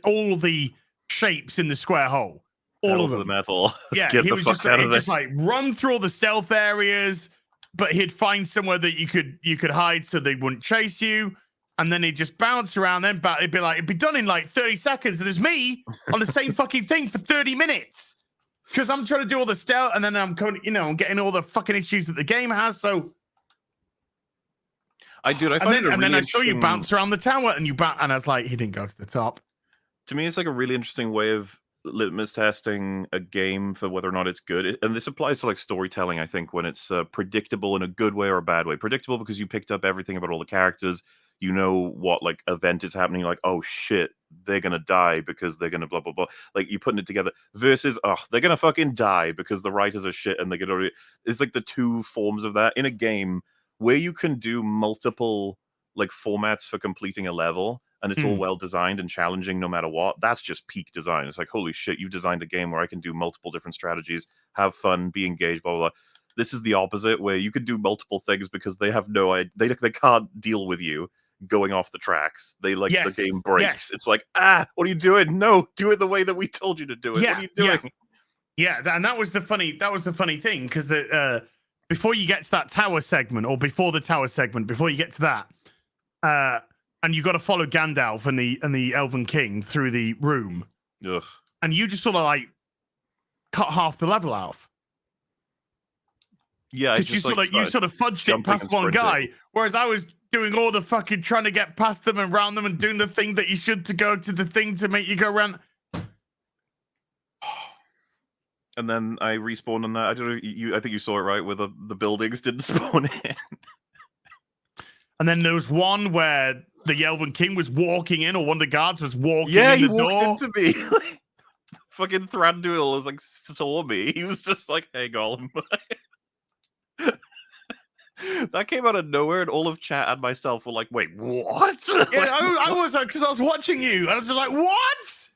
all the shapes in the square hole, all of them. The metal. Yeah, Get he the was fuck out of just like run through all the stealth areas, but he'd find somewhere that you could hide so they wouldn't chase you. And then he'd just bounce around. It'd be done in like 30 seconds. And there's me on the same fucking thing for 30 minutes. Because I'm trying to do all the stealth, and then I'm getting all the fucking issues that the game has. So I find and then I saw you bounce around the tower, and and I was like, he didn't go to the top. To me, it's like a really interesting way of litmus testing a game for whether or not it's good. And this applies to like storytelling, I think, when it's predictable in a good way or a bad way. Predictable because you picked up everything about all the characters. You know what like event is happening. Like, oh shit, they're gonna die because they're gonna blah blah blah. Like you putting it together versus they're gonna fucking die because the writers are shit and they're gonna. It's like the two forms of that in a game where you can do multiple like formats for completing a level. And it's all well designed and challenging no matter what. That's just peak design. It's like, holy shit, you've designed a game where I can do multiple different strategies, have fun, be engaged, blah, blah, blah. This is the opposite, where you can do multiple things because they have no idea. They can't deal with you going off the tracks. They like the game breaks. It's like, what are you doing? No, do it the way that we told you to do it. What are you doing? Yeah, and that was the funny thing, because before you get to that tower segment, or before the tower segment, before you get to that, and you got to follow Gandalf and the Elven King through the room, and you just sort of like cut half the level off. Yeah, because you sort of fudged it past one guy, whereas I was doing all the fucking trying to get past them and around them and doing the thing that you should to go to the thing to make you go around. And then I respawned on that. I don't know. I think you saw it right, where the buildings didn't spawn in. And then there was one where the Elven King was walking in, or one of the guards was walking in he the door. walked into me. Fucking Thranduil was like, saw me. He was just like, "Hey, Gollum." That came out of nowhere, and all of chat and myself were like, "Wait, what?" Yeah, I was like, because I was watching you, and I was just like, "What?"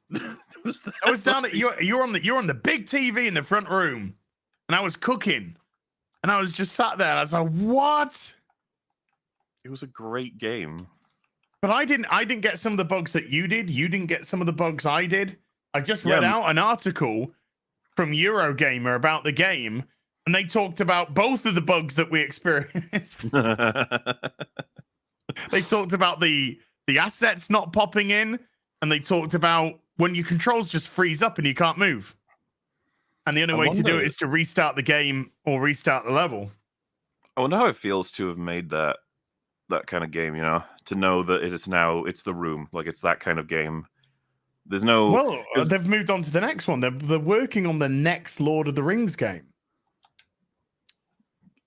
I was down at you're on the big TV in the front room, and I was cooking, and I was just sat there, and I was like, "What?" It was a great game, but I didn't get some of the bugs that you did. You didn't get some of the bugs I did. I just read out an article from Eurogamer about the game, and they talked about both of the bugs that we experienced. They talked about the assets not popping in, and they talked about when your controls just freeze up and you can't move. And the only way to do it is to restart the game or restart the level. I wonder how it feels to have made that kind of game, to know that it's the room, like it's that kind of game. There's no... Well, they've moved on to the next one. They're working on the next Lord of the Rings game.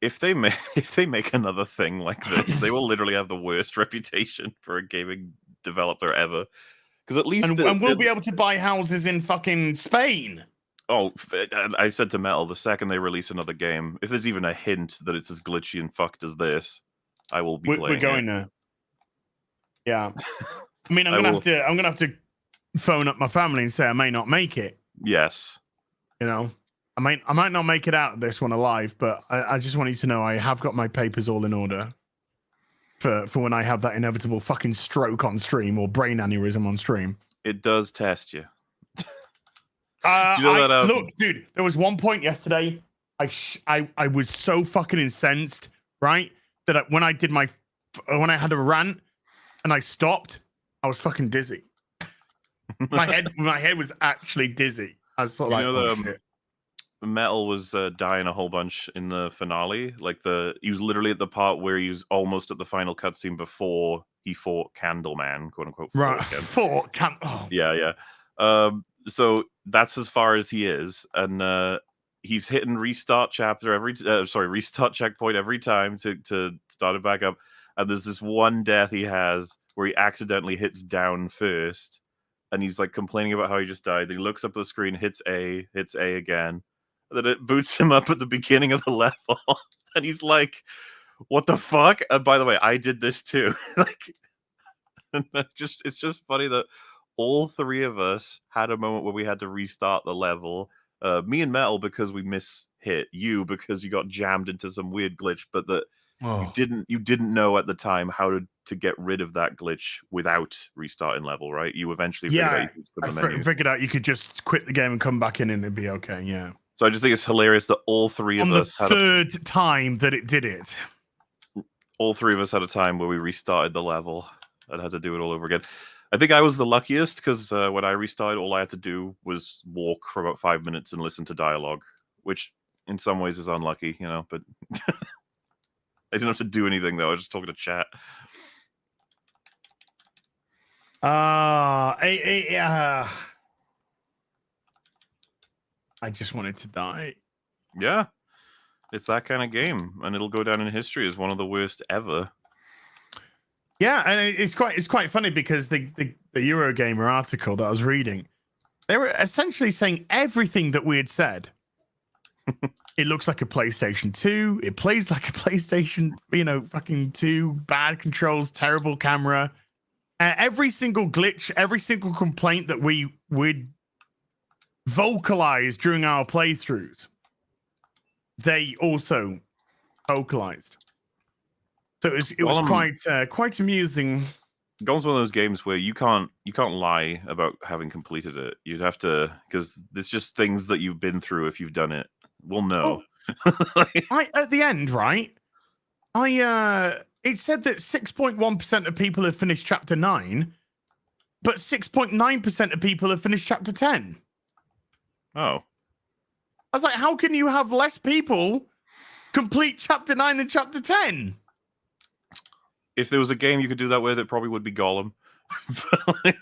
If they make another thing like this, they will literally have the worst reputation for a gaming developer ever. Because at least... And we'll be able to buy houses in fucking Spain. Oh, I said to Metal, the second they release another game, if there's even a hint that it's as glitchy and fucked as this, I will be playing We're going there. Yeah. I mean, I'm gonna have to phone up my family and say I may not make it. Yes. I might not make it out of this one alive, but I just want you to know I have got my papers all in order for when I have that inevitable fucking stroke on stream or brain aneurysm on stream. It does test you. Do you know look, dude, there was one point yesterday I was so fucking incensed, right? That when I had a rant and I stopped, I was fucking dizzy. my head was actually dizzy. I was sort of shit. Metal was dying a whole bunch in the finale. He was literally at the part where he was almost at the final cutscene before he fought Candleman, quote unquote. Right, Yeah. So that's as far as he is, and he's hitting restart checkpoint every time to start it back up. And there's this one death he has where he accidentally hits down first, and he's like complaining about how he just died. Then he looks up at the screen, hits A again, and then it boots him up at the beginning of the level, and he's like, "What the fuck?" And by the way, I did this too. It's just funny that all three of us had a moment where we had to restart the level. Me and Metal because we hit you because you got jammed into some weird glitch, but that you didn't know at the time how to get rid of that glitch without restarting level, right? You eventually figured out you could just quit the game and come back in and it'd be okay. Yeah. So I just think it's hilarious that all three of us had third time that it did it. All three of us had a time where we restarted the level and had to do it all over again. I think I was the luckiest because when I restarted, all I had to do was walk for about 5 minutes and listen to dialogue, which in some ways is unlucky, but I didn't have to do anything, though. I was just talking to chat. I just wanted to die. Yeah. It's that kind of game, and it'll go down in history as one of the worst ever. Yeah, and it's quite funny because the Eurogamer article that I was reading, they were essentially saying everything that we had said. It looks like a PlayStation 2. It plays like a PlayStation, fucking 2. Bad controls, terrible camera. Every single glitch, every single complaint that we'd vocalize during our playthroughs they also vocalized. So it was quite amusing. Gollum's one of those games where you can't lie about having completed it. You'd have to, because there's just things that you've been through. If you've done it, we'll know. At the end, right? It said that 6.1% of people have finished chapter 9, but 6.9% of people have finished chapter 10. Oh. I was like, how can you have less people complete chapter 9 than chapter 10? If there was a game you could do that with, it probably would be Gollum. I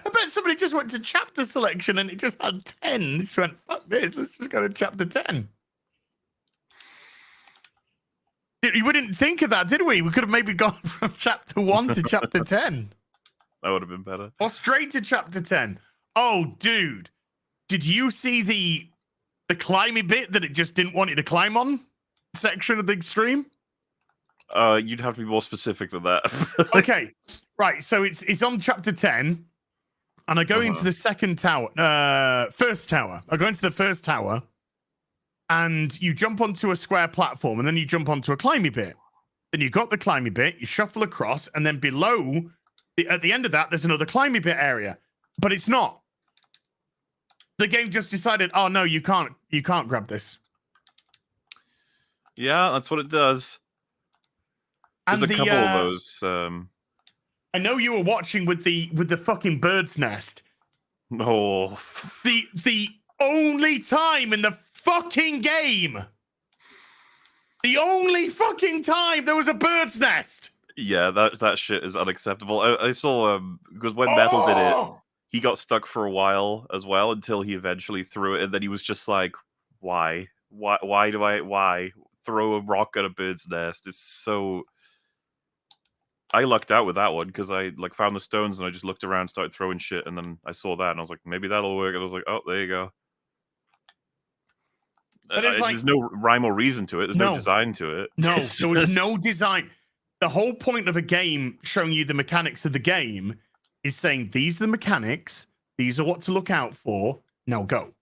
bet somebody just went to chapter selection and it just had 10. Just went, fuck this, let's just go to chapter 10. We didn't think of that, did we? We could have maybe gone from chapter 1 to chapter 10. That would have been better. Or straight to chapter 10. Oh, dude. Did you see the climby bit that it just didn't want you to climb on section of the stream? You'd have to be more specific than that. Okay, right. So it's on chapter 10, and I go into the second tower, first tower. I go into the first tower, and you jump onto a square platform, and then you jump onto a climby bit. Then you got the climby bit, you shuffle across, and then below, at the end of that, there's another climby bit area, but it's not. The game just decided, oh no, you can't grab this. Yeah, that's what it does. There's a couple of those. I know you were watching with the fucking bird's nest. Oh. The only time in the fucking game. The only fucking time there was a bird's nest. Yeah, that shit is unacceptable. I saw because when Metal did it, he got stuck for a while as well until he eventually threw it, and then he was just like, why do I throw a rock at a bird's nest? It's so. I lucked out with that one because I found the stones and I just looked around, started throwing shit, and then I saw that and I was like, maybe that'll work. And I was like, oh, there you go. But it's there's no rhyme or reason to it. There's no design to it. No, there was no design. The whole point of a game showing you the mechanics of the game is saying these are the mechanics, these are what to look out for. Now go,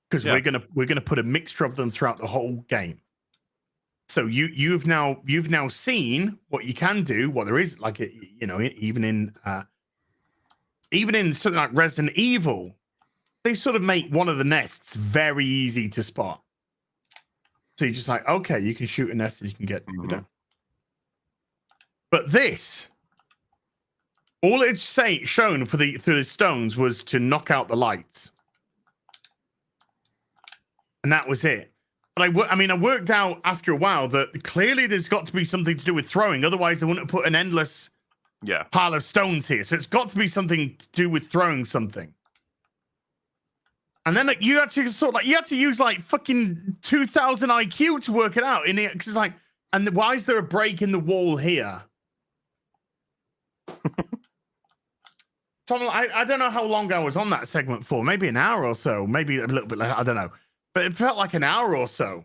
because we're gonna put a mixture of them throughout the whole game. So you've now seen what you can do, what there is, even in something like Resident Evil, they sort of make one of the nests very easy to spot. So you're just like, okay, you can shoot a nest and you can get down. But this, all it's shown through the stones was to knock out the lights, and that was it. But I worked out after a while that clearly there's got to be something to do with throwing. Otherwise, they wouldn't have put an endless pile of stones here. So it's got to be something to do with throwing something. And then you had to you had to use like fucking 2,000 IQ to work it out. Because it's like, and why is there a break in the wall here? So I don't know how long I was on that segment for. Maybe an hour or so. Maybe a little bit less. I don't know. But it felt like an hour or so.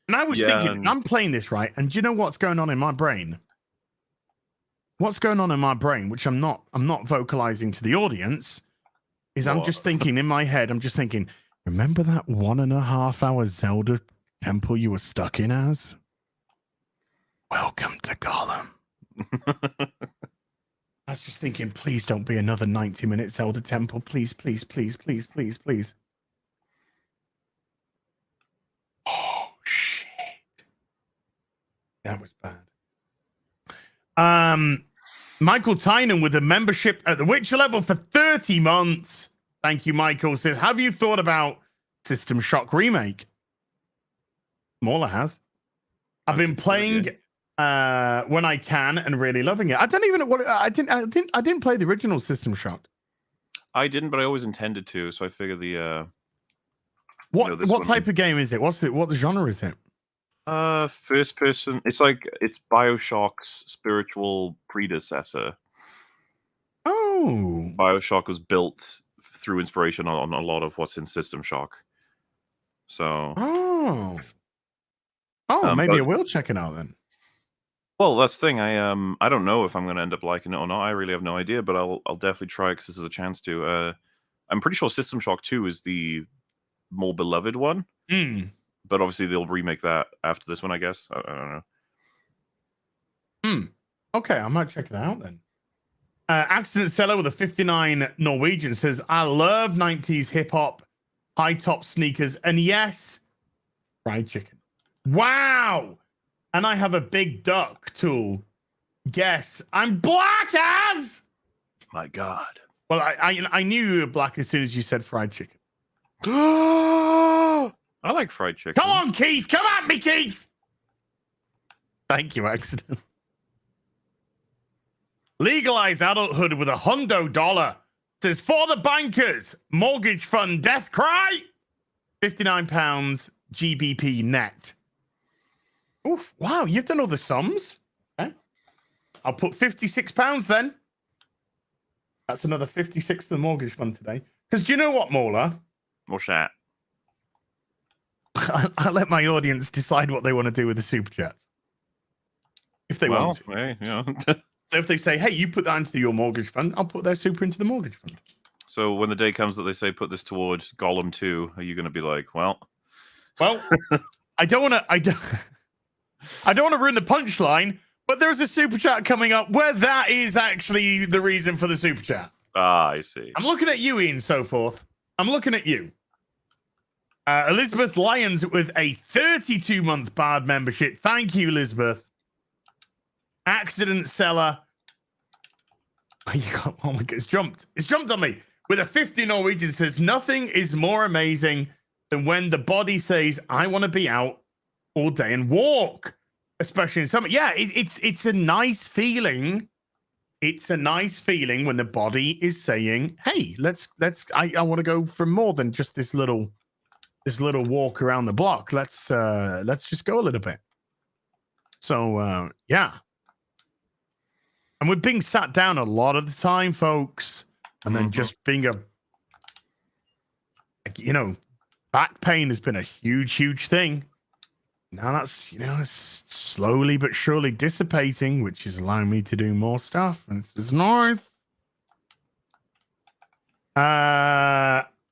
And I was thinking, I'm playing this, right? And do you know what's going on in my brain? What's going on in my brain, which I'm not vocalizing to the audience, is I'm just thinking in my head, remember that 1.5 hour Zelda temple you were stuck in as? Welcome to Gollum. I was just thinking, please don't be another 90-minute Zelda temple. Please, please, please, please, please, please. Oh, shit. That was bad. Michael Tynan with a membership at the Witcher level for 30 months. Thank you, Michael. Says, have you thought about System Shock Remake? MauLer has. I've been playing when I can and really loving it. I don't even know what I didn't play the original System Shock. I didn't, but I always intended to, so I figured the what type of game is it? What genre is it? First person. It's BioShock's spiritual predecessor. Oh. BioShock was built through inspiration on a lot of what's in System Shock. So maybe I will check it out then. Well, that's the thing. I don't know if I'm going to end up liking it or not. I really have no idea, but I'll definitely try because this is a chance to. I'm pretty sure System Shock 2 is the more beloved one. Mm. But obviously they'll remake that after this one, I guess. I don't know. Okay, I might check it out then. Accident Seller with a 59 Norwegian says, I love 90s hip hop, high top sneakers, and yes, fried chicken. Wow! And I have a big duck tool. Guess I'm black as. My God. Well, I knew you were black as soon as you said fried chicken. I like fried chicken. Come on, Keith. Come at me, Keith. Thank you, Accident. Legalize adulthood with $100. Says for the bankers, mortgage fund death cry. £59 GBP net. Oof! Wow, you've done all the sums. Okay, I'll put £56 then. That's another 56 to the mortgage fund today. Because do you know what, MauLer? What's that? I let my audience decide what they want to do with the super chats. If they want to. Hey, you know. So if they say, hey, you put that into your mortgage fund, I'll put their super into the mortgage fund. So when the day comes that they say put this toward Gollum 2, are you going to be like, well, I don't want to ruin the punchline, but there's a super chat coming up where that is actually the reason for the super chat. Ah, I see. I'm looking at you, Ian, so forth. I'm looking at you. Elizabeth Lyons with a 32-month BAAAAAAAD membership. Thank you, Elizabeth. Accident Seller. Oh my God, it's jumped. It's jumped on me. With a 50 Norwegian says, nothing is more amazing than when the body says, I want to be out all day and walk. Especially in summer. Yeah, it's a nice feeling. It's a nice feeling when the body is saying, hey, I want to go for more than just this little walk around the block. Let's just go a little bit. So yeah. And we're being sat down a lot of the time, folks. And then just being back pain has been a huge thing. Now that's, it's slowly but surely dissipating, which is allowing me to do more stuff. And this is nice.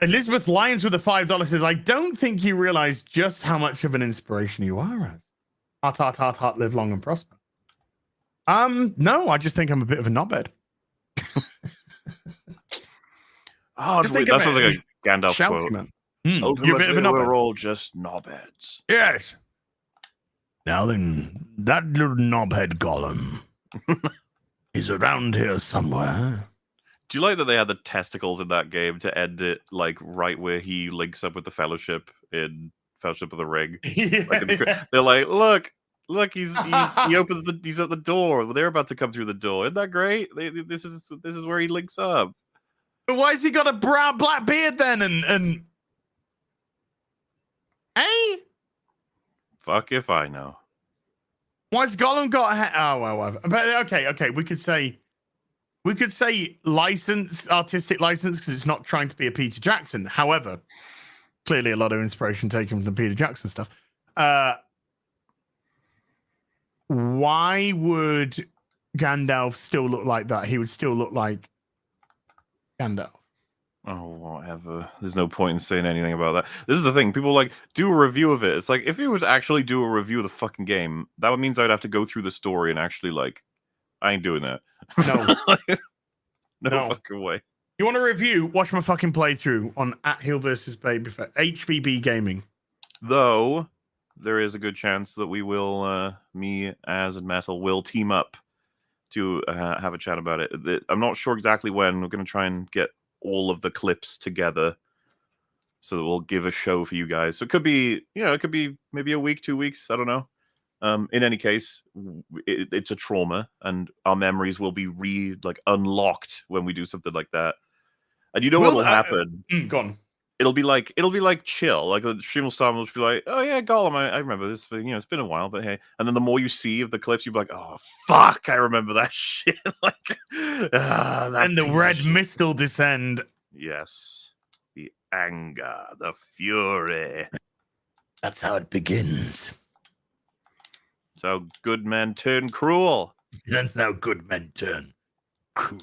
Elizabeth Lyons with the $5 says, I don't think you realize just how much of an inspiration you are as. Heart, live long and prosper. No, I just think I'm a bit of a knobhead. That sounds like a Gandalf quote. Man. You're a bit of a knobhead. We're all just knobheads. Yes. Now then, that little knobhead Gollum is around here somewhere. Do you like that they had the testicles in that game to end it like right where he links up with the Fellowship in Fellowship of the Ring? They're like, look, he's he's at the door. They're about to come through the door. Isn't that great? This is where he links up. But why has he got a brown black beard then? And hey, fuck if I know. Why's Gollum got a oh well, but okay. We could say artistic license because it's not trying to be a Peter Jackson. However, clearly a lot of inspiration taken from the Peter Jackson stuff. Why would Gandalf still look like that? He would still look like Gandalf. Oh, whatever. There's no point in saying anything about that. This is the thing. People do a review of it. It's like, if you would actually do a review of the fucking game, that means I'd have to go through the story and actually, I ain't doing that. No fucking way. You want a review? Watch my fucking playthrough on @Heel vs. Babyface, HVB Gaming. Though, there is a good chance that we will, me, Az, and Metal will team up to have a chat about it. I'm not sure exactly when. We're going to try and get all of the clips together so that we'll give a show for you guys. So it could be, it could be maybe a week, 2 weeks. I don't know. In any case, it's a trauma, and our memories will be unlocked when we do something like that. And you know what will happen? Go on. It'll be like chill. Like the stream will start and will just be like, oh yeah, Gollum, I remember this, but it's been a while, but hey. And then the more you see of the clips, you'll be like, oh fuck, I remember that shit. And the red mist will descend. Yes. The anger, the fury. That's how it begins. So good men turn cruel. That's how good men turn cruel.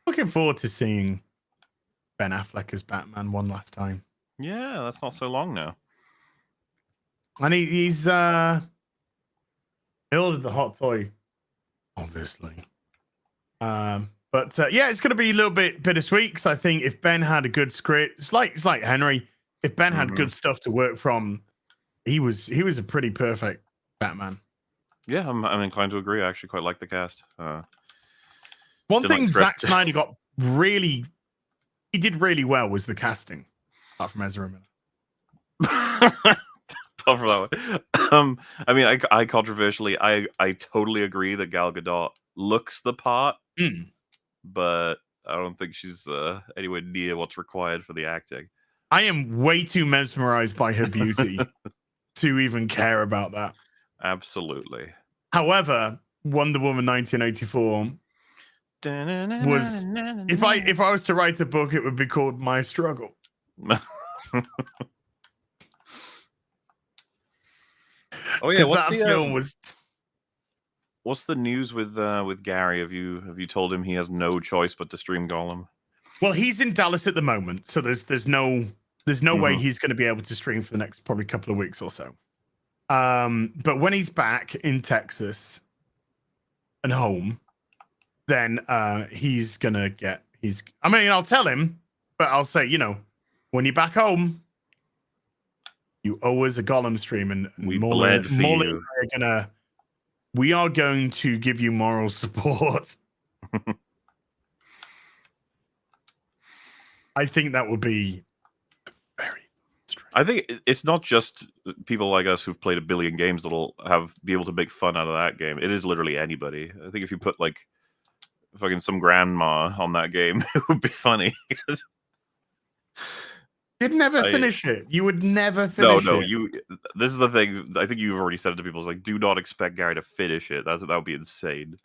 Looking forward to seeing Ben Affleck as Batman one last time. Yeah, that's not so long now. And he's he ordered the hot toy, obviously. But yeah, it's going to be a little bit bittersweet because I think if Ben had a good script, it's like Henry. If Ben had good stuff to work from, he was a pretty perfect Batman. Yeah, I'm inclined to agree. I actually quite like the cast. One didn't like thing the Zack script. Snyder he did really well was the casting, apart from Ezra Miller. Tough for that one. I mean, I controversially, I totally agree that Gal Gadot looks the part, but I don't think she's anywhere near what's required for the acting. I am way too mesmerized by her beauty to even care about that. Absolutely. However, Wonder Woman 1984 was, if I was to write a book, it would be called My Struggle. Oh yeah, that film was. What's the news with Gary? Have you told him he has no choice but to stream Gollum? Well, he's in Dallas at the moment, so there's no way he's going to be able to stream for the next probably couple of weeks or so. But when he's back in Texas and home, then he's gonna get I mean, I'll tell him, but I'll say, when you're back home, you owe us a Gollum stream, and we MauLer, bled for you. We are going to give you moral support. I think that would be very strange. I think it's not just people like us who've played a billion games that'll be able to make fun out of that game. It is literally anybody. I think if you put like fucking some grandma on that game, it would be funny. You'd never finish it. You would never finish it. No. This is the thing. I think you've already said it to people. It's like, do not expect Gary to finish it. That would be insane.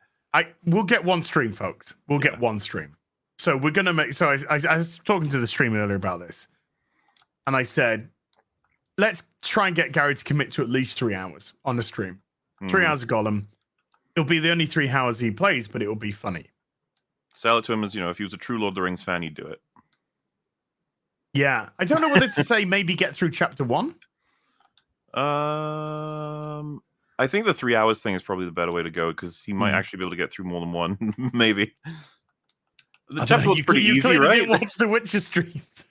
We'll get one stream, folks. We'll get one stream. So we're gonna make. So I was talking to the stream earlier about this, and I said, let's try and get Gary to commit to at least 3 hours on the stream. 3 hours of Gollum. It'll be the only 3 hours he plays, but it will be funny. Sell it to him as, if he was a true Lord of the Rings fan, he'd do it. Yeah, I don't know whether to say maybe get through chapter 1. I think the 3 hours thing is probably the better way to go because he might actually be able to get through more than one, maybe. The chapter was pretty easy, clearly right? Didn't watch the Witcher streams.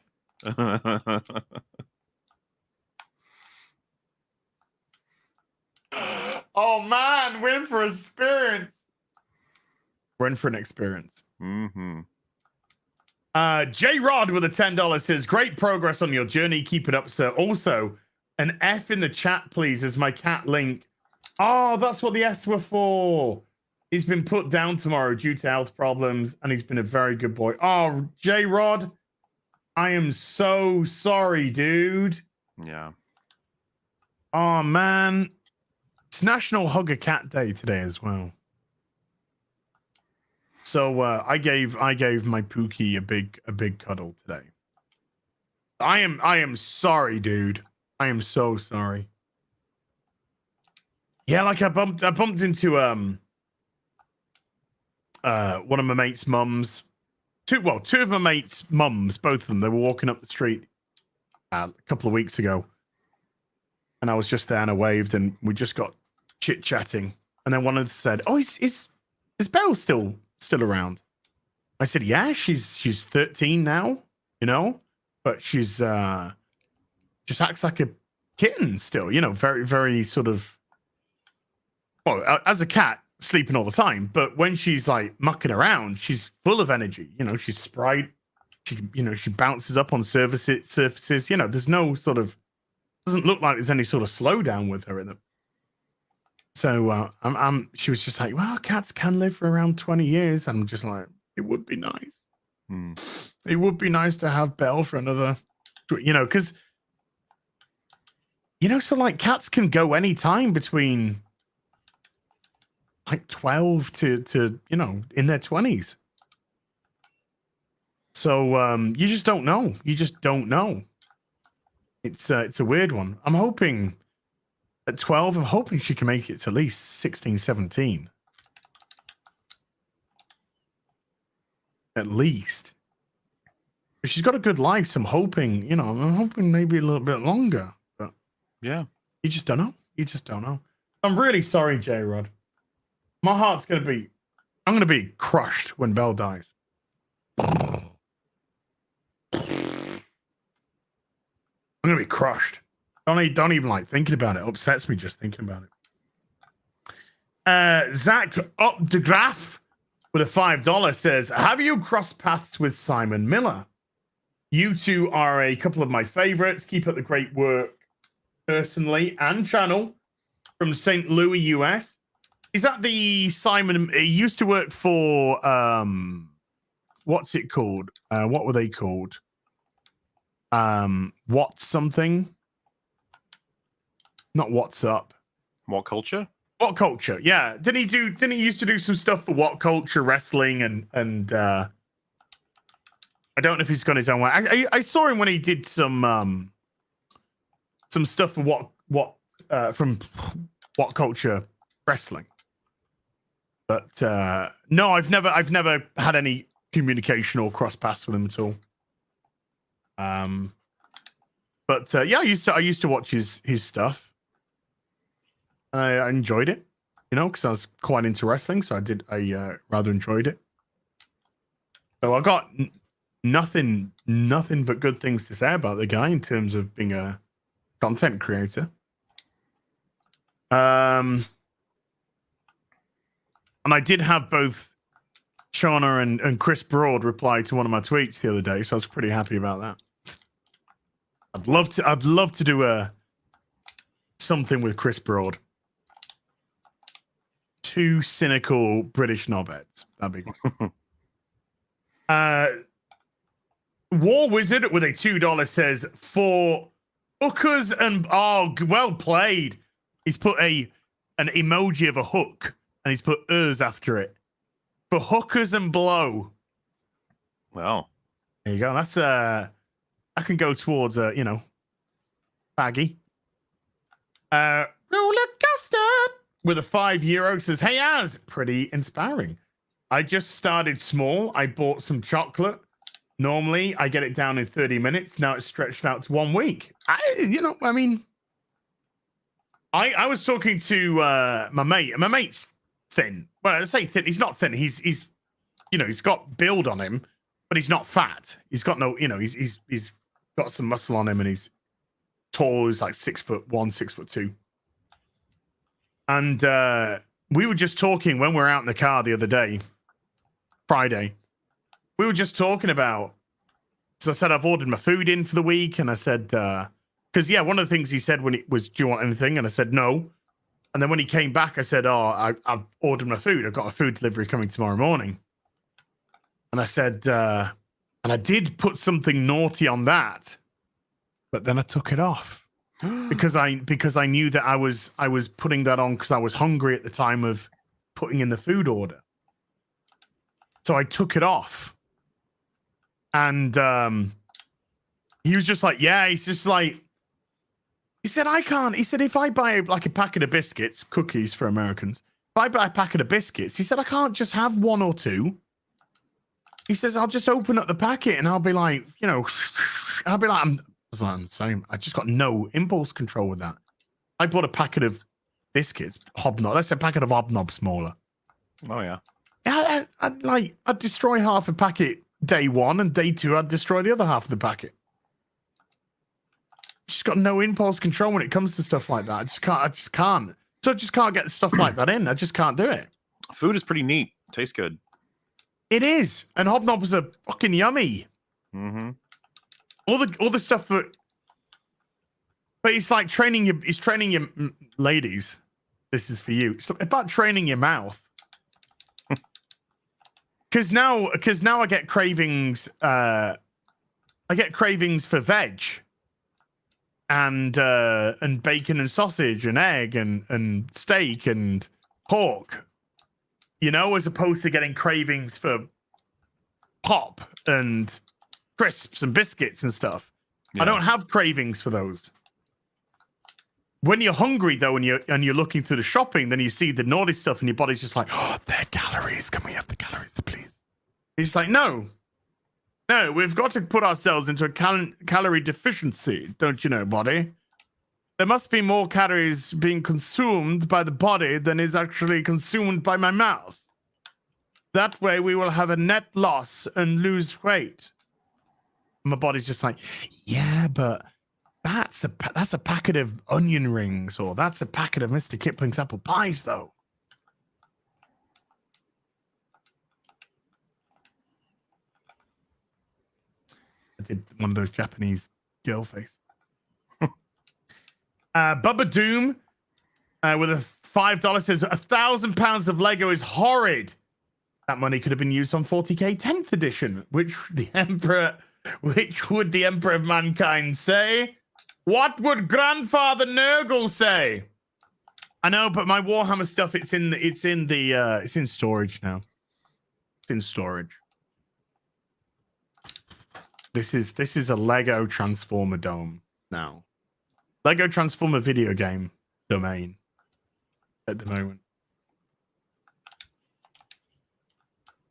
Oh man, we're in for experience. We're in for an experience. J Rod with a $10 says, great progress on your journey. Keep it up, sir. Also, an F in the chat, please, as my cat Link. Oh, that's what the S were for. He's been put down tomorrow due to health problems, and he's been a very good boy. Oh, J Rod, I am so sorry, dude. Yeah. Oh man. It's National Hug a Cat Day today as well. So I gave my Pookie a big cuddle today. I am sorry, dude. I am so sorry. Yeah, like I bumped into one of my mates' mums. Two of my mates' mums, both of them. They were walking up the street a couple of weeks ago, and I was just there and I waved, and we just got chit chatting, and then one of them said, "Oh, is Belle still around?" I said, "Yeah, she's 13 now, but she's just acts like a kitten still, very very sort of, well, as a cat, sleeping all the time, but when she's like mucking around, she's full of energy. She's sprite. She bounces up on surfaces. There's no sort of, doesn't look like there's any sort of slowdown with her in them." So she was just like, well, cats can live for around 20 years. I'm just like, it would be nice. It would be nice to have Belle for another, because, so like cats can go any time between like 12 to in their 20s. So you just don't know. You just don't know. It's a weird one. I'm hoping at 12, I'm hoping she can make it to at least 16, 17. At least. She's got a good life, so I'm hoping, I'm hoping maybe a little bit longer. But Yeah. you just don't know. You just don't know. I'm really sorry, J-Rod. My heart's I'm going to be crushed when Belle dies. I'm going to be crushed. Don't even like thinking about it. Upsets me just thinking about it. Zach Up de Graaf with a $5 says, have you crossed paths with Simon Miller? You two are a couple of my favorites. Keep up the great work personally and channel from St. Louis, US. Is that the Simon? He used to work for, what's it called? What were they called? What something? Not What's Up. What Culture? What Culture? Yeah. Didn't he used to do some stuff for What Culture Wrestling and I don't know if he's gone his own way. I saw him when he did some stuff for what from What Culture Wrestling. But no, I've never had any communication or cross paths with him at all. But yeah, I used to watch his stuff. I enjoyed it, because I was quite into wrestling, so I rather enjoyed it. So I got nothing but good things to say about the guy in terms of being a content creator. And I did have both Shauna and Chris Broad reply to one of my tweets the other day, so I was pretty happy about that. I'd love to do something with Chris Broad. 2 cynical British knobheads. That'd be good. War Wizard with a $2 says, for hookers and well played. He's put an emoji of a hook and he's put after it. For hookers and blow. Wow. There you go. That's I can go towards baggy. Roller coaster with a €5 says, hey Az, pretty inspiring. I just started small. I bought some chocolate. Normally I get it down in 30 minutes. Now it's stretched out to 1 week. I was talking to my mate, and my mate's thin. Well, I say thin. He's not thin. He's got build on him, but he's not fat. He's got no, he's got some muscle on him, and he's tall. He's like 6'1", 6'2". And we were just talking when we were out in the car the other day, Friday. We were just talking about, so I said, I've ordered my food in for the week. And I said, because, one of the things he said when it was, do you want anything? And I said, no. And then when he came back, I said, I've ordered my food. I've got a food delivery coming tomorrow morning. And I said, and I did put something naughty on that, but then I took it off because I knew that I was putting that on because I was hungry at the time of putting in the food order. So I took it off. And he was just like, he's just like, he said, I can't. He said, if I buy like a packet of biscuits, cookies for Americans, if I buy a packet of biscuits, he said, I can't just have 1 or 2. He says, I'll just open up the packet and I'll be like, I'll be like, I'm the same. I just got no impulse control with that. I bought a packet of biscuits, Hobnob. That's a packet of Hobnob smaller. Oh, yeah. I'd destroy half a packet day 1, and day 2, I'd destroy the other half of the packet. Just got no impulse control when it comes to stuff like that. I just can't. So I just can't get stuff like that in. I just can't do it. Food is pretty neat. Tastes good. It is. And Hobnobs are fucking yummy. Mm-hmm. All the stuff that, but it's like training your ladies. This is for you. It's about training your mouth. Because now I get cravings. I get cravings for veg, and bacon and sausage and egg and steak and pork. As opposed to getting cravings for pop and crisps and biscuits and stuff. Yeah. I don't have cravings for those. When you're hungry though, and you're looking through the shopping, then you see the naughty stuff, and your body's just like, oh, they're calories. Can we have the calories, please? You're just like, no. No, we've got to put ourselves into a calorie deficiency, don't you know, body? There must be more calories being consumed by the body than is actually consumed by my mouth. That way we will have a net loss and lose weight. My body's just like, yeah, but that's a packet of onion rings, or that's a packet of Mr. Kipling's apple pies, though. I did one of those Japanese girl face. Bubba Doom with a $5 says 1,000 pounds of Lego is horrid. That money could have been used on 40k 10th edition, which would the Emperor of Mankind say? What would Grandfather Nurgle say? I know, but my Warhammer stuff, it's in storage now. It's in storage. This is a Lego Transformer dome now. Lego Transformer video game domain at the moment.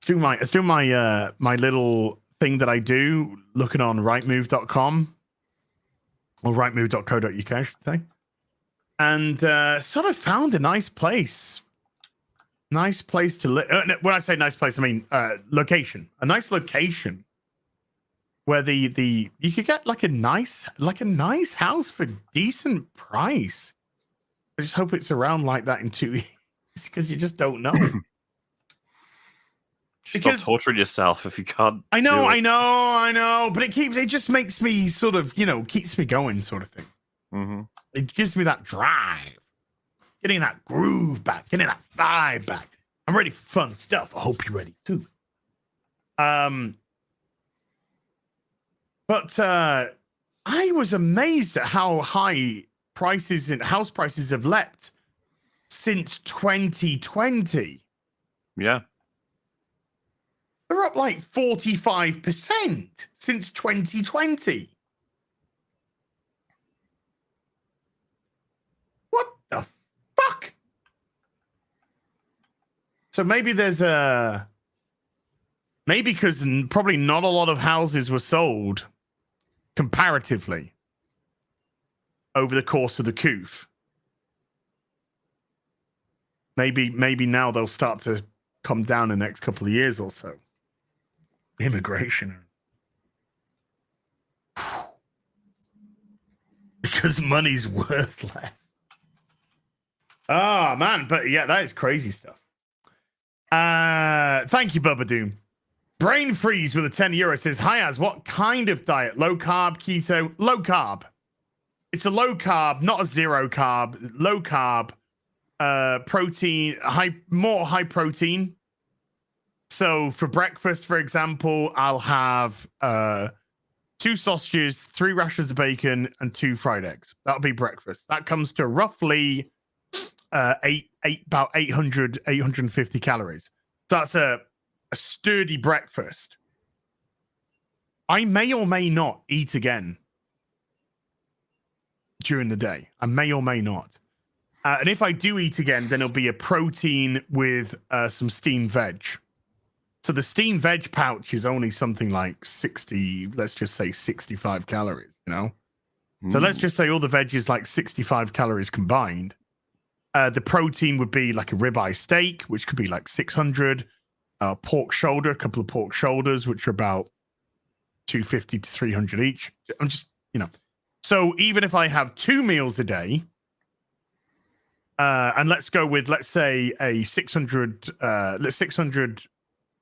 Let's do my my little thing that I do looking on rightmove.com or rightmove.co.uk, I should say. And sort of found a nice place. Nice place to live. When I say nice place, I mean location. A nice location where you could get like a nice house for decent price. I just hope it's around like that in 2 years because you just don't know. Stop torturing yourself if you can't. I know, but it just makes me sort of, keeps me going, sort of thing. Mm-hmm. It gives me that drive, getting that groove back, getting that vibe back. I'm ready for fun stuff. I hope you're ready too. But I was amazed at how high prices and house prices have leapt since 2020. Yeah. They're up like 45% since 2020. What the fuck? So maybe there's maybe because probably not a lot of houses were sold comparatively over the course of the coup. Maybe now they'll start to come down the next couple of years or so. Immigration. Because money's worth less. Oh, man. But yeah, that is crazy stuff. Thank you, Bubba Doom. Brain Freeze with a €10 says, hi, Az, what kind of diet? Low carb, keto? Low carb. It's a low carb, not a zero carb. Low carb, protein, more high protein. So for breakfast, for example, I'll have 2 sausages, 3 rashers of bacon, and 2 fried eggs. That'll be breakfast. That comes to roughly about 850 calories. So that's a sturdy breakfast. I may or may not eat again during the day. I may or may not. And if I do eat again, then it'll be a protein with some steamed veg. So the steamed veg pouch is only something like 60, let's just say 65 calories, So let's just say all the veg is like 65 calories combined. The protein would be like a ribeye steak, which could be like 600. Pork shoulder, a couple of pork shoulders, which are about 250 to 300 each. I'm just, So even if I have 2 meals a day, and let's go with, let's say a 600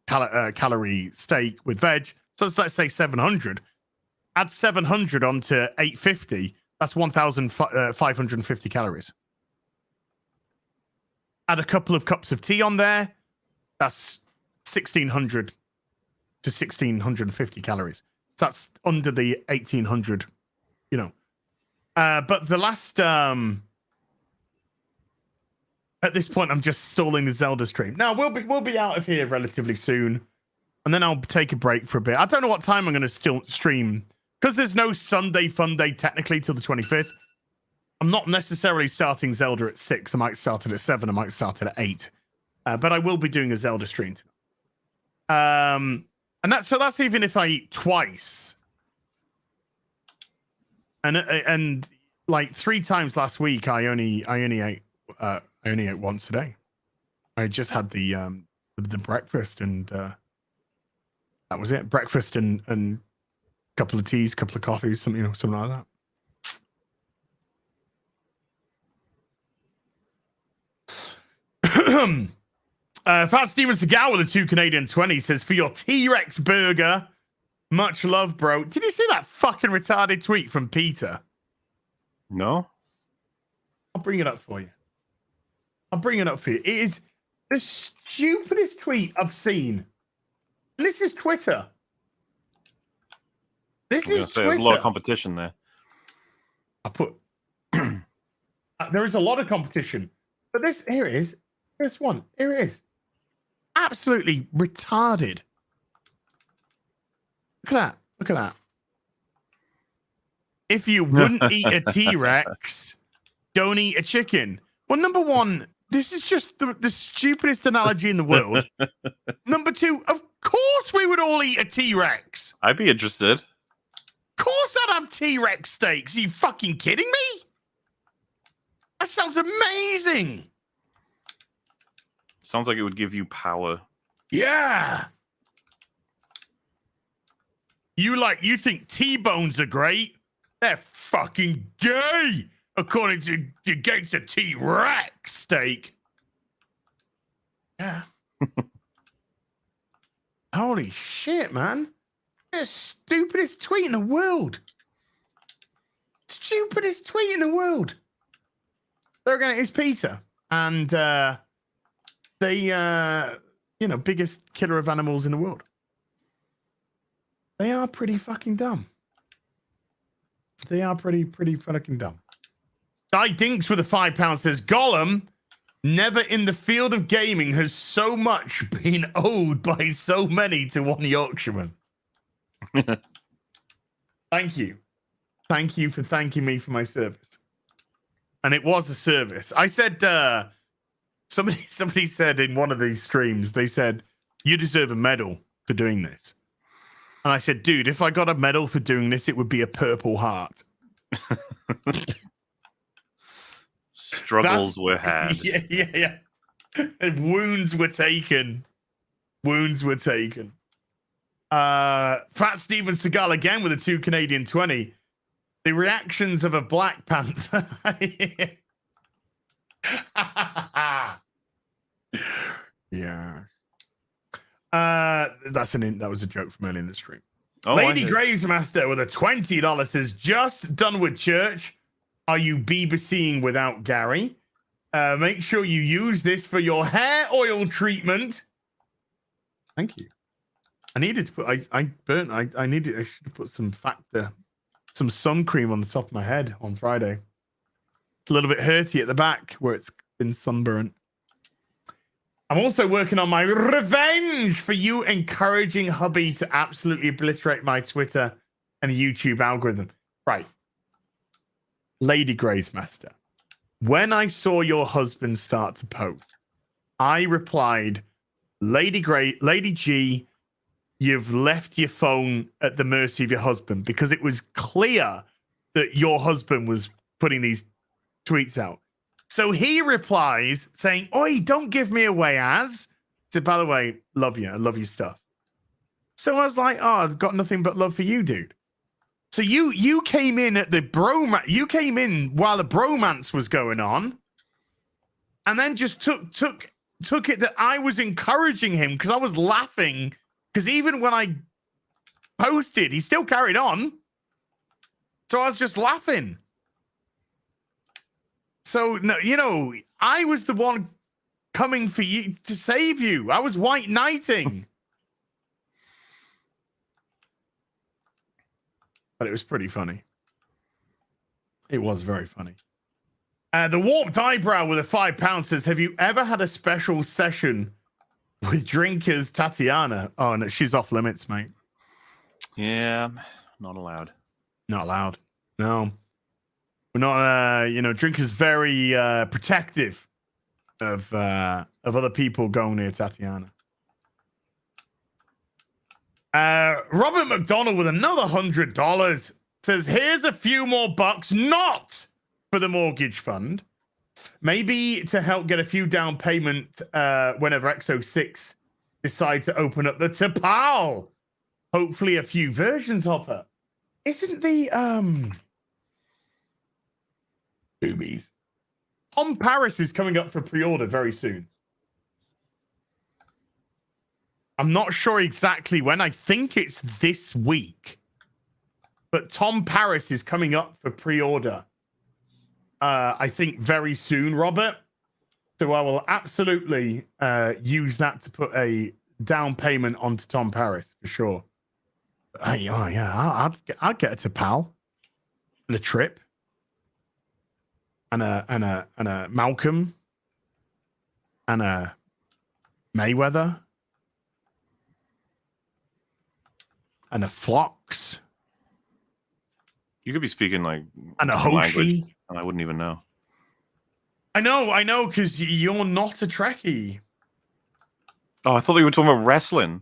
calorie steak with veg. So let's say 700. Add 700 onto 850. That's 1,550 calories. Add a couple of cups of tea on there. That's 1,600 to 1,650 calories. So that's under the 1,800, But the last... At this point, I'm just stalling the Zelda stream. Now, we'll be out of here relatively soon. And then I'll take a break for a bit. I don't know what time I'm going to still stream. Because there's no Sunday Fun Day technically till the 25th. I'm not necessarily starting Zelda at 6. I might start it at 7. I might start it at 8. But I will be doing a Zelda stream. And that's even if I eat twice. And like 3 times last week, I only ate once a day. I just had the breakfast, and that was it. Breakfast and a couple of teas, couple of coffees, something like that. Fat Steven Seagal with a 2 Canadian 20 says, for your T-Rex burger, much love, bro. Did you see that fucking retarded tweet from Peter? No. I'll bring it up for you. It is the stupidest tweet I've seen. And this is Twitter. This is Twitter. There's a lot of competition there. I put... there is a lot of competition. But here it is. First one. Here it is. Absolutely retarded. Look at that. If you wouldn't eat a T-Rex, don't eat a chicken. Well, number one, this is just the stupidest analogy in the world. Number two, of course we would all eat a T-Rex. I'd be interested. Of course I'd have T-Rex steaks. Are you fucking kidding me? That sounds amazing. Sounds like it would give you power. Yeah. You think T-bones are great? They're fucking gay, according to the gangster T-Rex steak. Yeah. Holy shit, man. The stupidest tweet in the world. Stupidest tweet in the world. It's Peter. And the biggest killer of animals in the world. They are pretty fucking dumb. They are pretty fucking dumb. Guy Dinks with a £5 says, Gollum, never in the field of gaming has so much been owed by so many to one Yorkshireman. Thank you. Thank you for thanking me for my service. And it was a service. I said, somebody said in one of these streams, they said, you deserve a medal for doing this. And I said, dude, if I got a medal for doing this, it would be a Purple Heart. Struggles were had. Yeah. Wounds were taken. Fat Steven Seagal again with a 2 Canadian 20. The reactions of a Black Panther. Yeah. That was a joke from earlier in the stream. Oh, Lady Gravesmaster with a $20 says, just done with church. Are you BBCing without Gary? Make sure you use this for your hair oil treatment. Thank you. I needed to put I should have put some sun cream on the top of my head on Friday. It's a little bit hurty at the back where it's been sunburnt. I'm also working on my revenge for you encouraging hubby to absolutely obliterate my Twitter and YouTube algorithm. Right. Lady Gravesmaster, when I saw your husband start to post, I replied, Lady G, you've left your phone at the mercy of your husband, because it was clear that your husband was putting these tweets out. So he replies saying, oi, don't give me away, Az. I said, by the way, love you. I love your stuff. So I was like, oh, I've got nothing but love for you, dude. So you came in at the bromance. You came in while the bromance was going on, and then just took it that I was encouraging him because I was laughing. Because even when I posted, he still carried on. So I was just laughing. So, no, I was the one coming for you to save you. I was white knighting. But it was pretty funny. It was very funny. The Warped Eyebrow with a £5 says, have you ever had a special session with Drinkers Tatiana? Oh, no, she's off limits, mate. Yeah, not allowed. Not allowed. No. We're not, Drinker's very protective of other people going near Tatiana. Robert McDonald with another $100 says, here's a few more bucks, not for the mortgage fund. Maybe to help get a few down payment whenever Exo6 decide to open up the T'Pol. Hopefully a few versions of her. Isn't the boobies? Tom Paris is coming up for pre-order very soon. I'm not sure exactly when. I think it's this week. But Tom Paris is coming up for pre-order. I think very soon, Robert. So I will absolutely use that to put a down payment onto Tom Paris for sure. Yeah, I'd get it to Pal and a Trip and a Malcolm and a Mayweather and a Flox. You could be speaking like and a language, Hoshi. and I wouldn't even know. I know, because you're not a Trekkie. Oh, I thought you were talking about wrestling.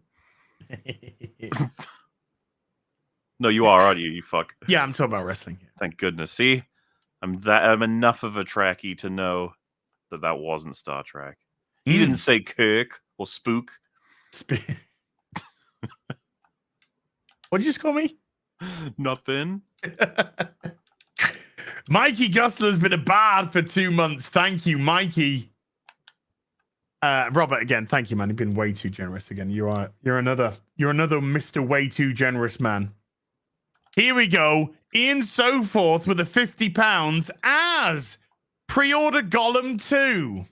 No, you are, aren't you? You fuck. Yeah, I'm talking about wrestling. Thank goodness. See, I'm enough of a Trekkie to know that wasn't Star Trek. He didn't say Kirk or Spook. What'd you just call me? Nothing. Mikey Gustler's been a bard for 2 months. Thank you, Mikey. Robert, again, thank you, man. You've been way too generous again. You're another Mr. Way Too Generous man. Here we go. Ian Soforth with a £50 as pre-order Gollum 2.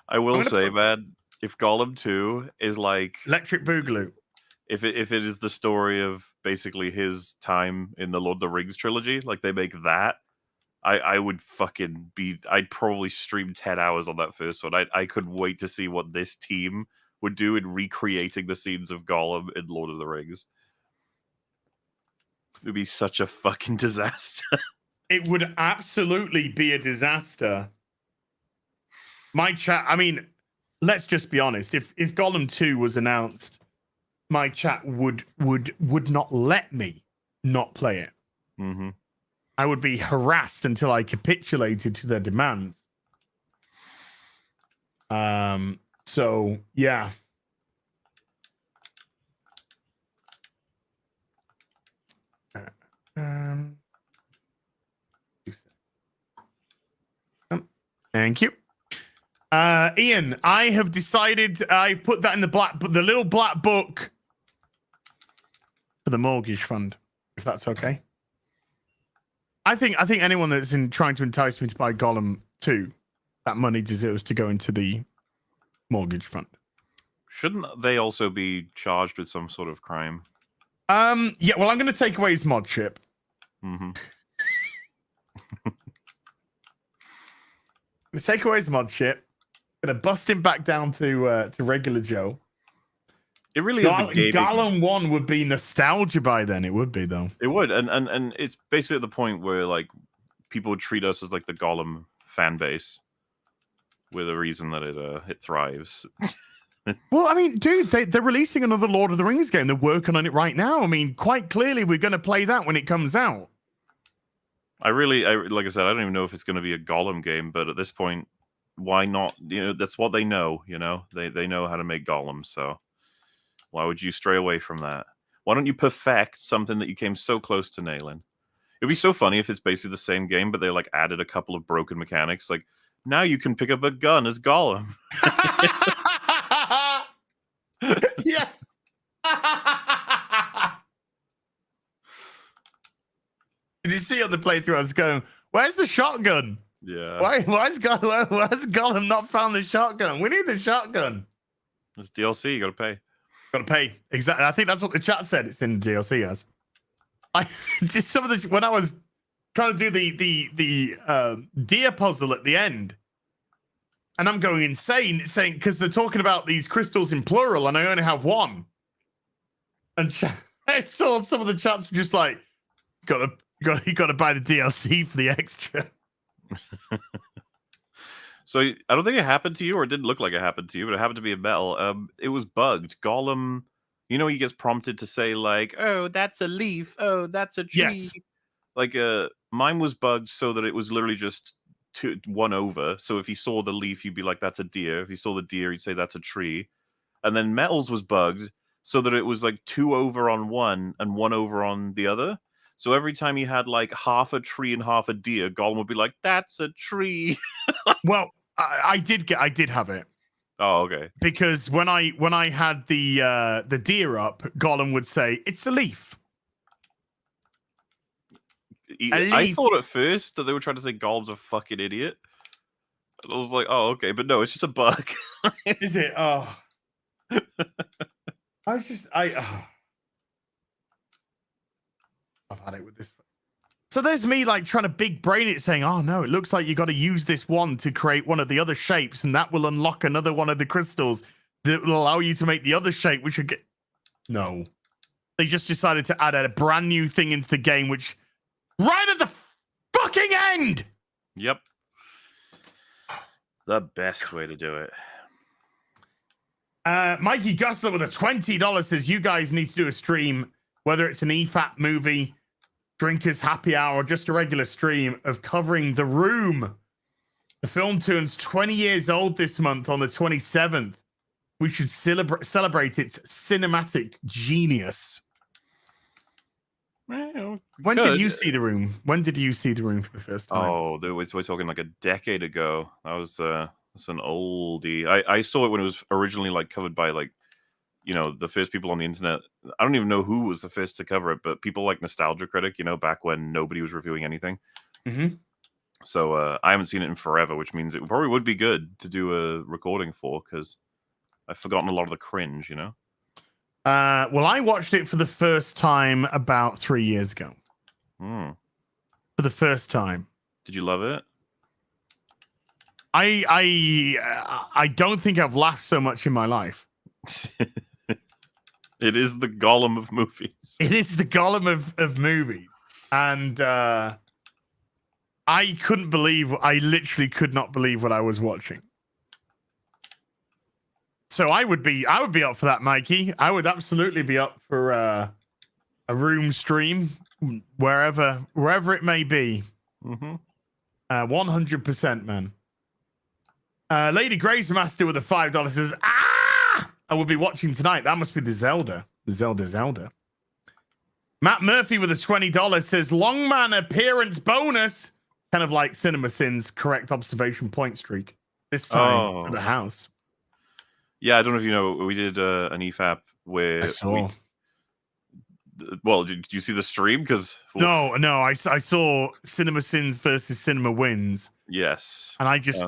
I will say, man, if Gollum 2 is like Electric Boogaloo, if it is the story of basically his time in the Lord of the Rings trilogy, like they make that, I would fucking be. I'd probably stream 10 hours on that first one. I could wait to see what this team would do in recreating the scenes of Gollum in Lord of the Rings. It would be such a fucking disaster. It would absolutely be a disaster. My chat, I mean, let's just be honest. If Gollum 2 was announced, my chat would not let me not play it. Mm-hmm. I would be harassed until I capitulated to their demands. So yeah. Thank you. Ian, I have decided I put that in the little black book for the mortgage fund, if that's okay. I think anyone that's trying to entice me to buy Gollum 2, that money deserves to go into the mortgage fund. Shouldn't they also be charged with some sort of crime? Yeah, well, I'm going to take away his mod chip. Mm-hmm. I'm going to take away his mod chip. I'm going to bust him back down to regular Joe. It really is the gaming. Gollum 1 would be nostalgia by then. It would be, though. It would, and it's basically at the point where like people would treat us as like the Gollum fan base, with a reason that it thrives. Well, I mean, dude, they're releasing another Lord of the Rings game. They're working on it right now. I mean, quite clearly, we're going to play that when it comes out. I like I said, I don't even know if it's going to be a Gollum game, but at this point, why not? You know, that's what they know. You know, they know how to make Gollum, so why would you stray away from that? Why don't you perfect something that you came so close to nailing? It'd be so funny if it's basically the same game, but they like added a couple of broken mechanics. Like now you can pick up a gun as Gollum. Yeah. Did you see on the playthrough? I was going, "Where's the shotgun? Yeah. Why's Gollum not found the shotgun? We need the shotgun." It's DLC. You got to pay. Got to pay. Exactly. I think that's what the chat said. It's in DLC as. I just some of the when I was trying to do the deer puzzle at the end, and I'm going insane saying because they're talking about these crystals in plural, and I only have one. And I saw some of the chats were just like, you got to buy the DLC for the extra. So I don't think it happened to you, or it didn't look like it happened to you, but it happened to be in Metal. It was bugged. Gollum, he gets prompted to say like, "Oh, that's a leaf. Oh, that's a tree." Yes. Like, mine was bugged so that it was literally just one over. So if he saw the leaf, you'd be like, "That's a deer." If he saw the deer, he'd say, "That's a tree." And then Metal's was bugged so that it was like 2 over on one and 1 over on the other. So every time he had like half a tree and half a deer, Gollum would be like, "That's a tree." Well, I did have it. Oh, okay. Because when I had the deer up, Gollum would say, "It's a leaf." I thought at first that they were trying to say Gollum's a fucking idiot. And I was like, "Oh, okay," but no, it's just a bug. Is it? Oh, I've had it with this. So there's me like trying to big brain it, saying, "Oh no, it looks like you got to use this one to create one of the other shapes, and that will unlock another one of the crystals that will allow you to make the other shape." Which would get no. They just decided to add a brand new thing into the game, which right at the fucking end. Yep. The best way to do it. Mikey Gusler with a $20 says, "You guys need to do a stream, whether it's an EFAP movie, Drinkers Happy Hour, or just a regular stream of covering The Room. The film turns 20 years old this month on the 27th. We should celebrate its cinematic genius." Well, When did you see The Room? When did you see The Room for the first time? Oh, we're talking like a decade ago. That was that's an oldie. I saw it when it was originally like covered by like, the first people on the internet. I don't even know who was the first to cover it, but people like Nostalgia Critic, back when nobody was reviewing anything. Mm-hmm. So I haven't seen it in forever, which means it probably would be good to do a recording for, because I've forgotten a lot of the cringe, Well, I watched it for the first time about 3 years ago. Hmm. For the first time. Did you love it? I don't think I've laughed so much in my life. It is the Gollum of movies. It is the Gollum of movies. And I literally could not believe what I was watching. So I would be up for that, Mikey. I would absolutely be up for a Room stream, wherever it may be. Mm-hmm. 100%, man. Lady Grace Master with a $5 says, "Ah, I will be watching tonight." That must be the Zelda. Zelda. Matt Murphy with a $20 says, "Longman appearance bonus." Kind of like Cinema Sins correct observation point streak. This time for the house. Yeah, I don't know if you know, we did an EFAP where I saw. Well, did you see the stream? Because no, I saw Cinema Sins versus Cinema Wins. Yes, and I just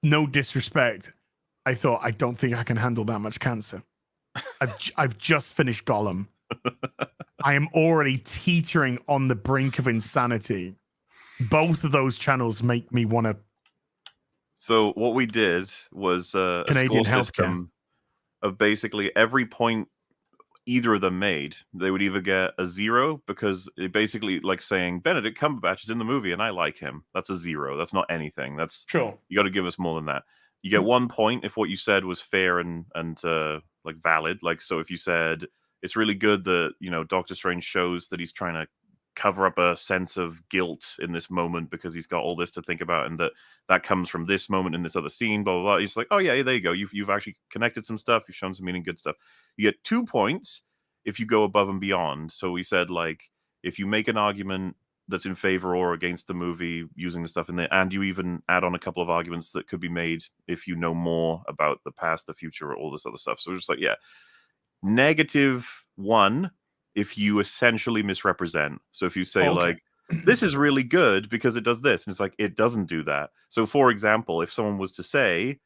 no disrespect, I thought, I don't think I can handle that much cancer. I've just finished Gollum. I am already teetering on the brink of insanity. Both of those channels make me want to. So what we did was a Canadian score healthcare system of basically every point either of them made, they would either get a 0, because it basically like saying Benedict Cumberbatch is in the movie and I like him. That's a 0. That's not anything. That's sure. You got to give us more than that. You get 1 point if what you said was fair and like valid. Like, so if you said it's really good that Doctor Strange shows that he's trying to cover up a sense of guilt in this moment because he's got all this to think about, and that comes from this moment in this other scene, blah blah blah. It's like, oh yeah, there you go. You've actually connected some stuff. You've shown some meaning, good stuff. You get 2 points if you go above and beyond. So we said, like, if you make an argument that's in favor or against the movie using the stuff in there, and you even add on a couple of arguments that could be made if you know more about the past, the future, all this other stuff. So we're just like, yeah, -1 if you essentially misrepresent. So if you say like, this is really good because it does this, and it's like, it doesn't do that. So for example, if someone was to say,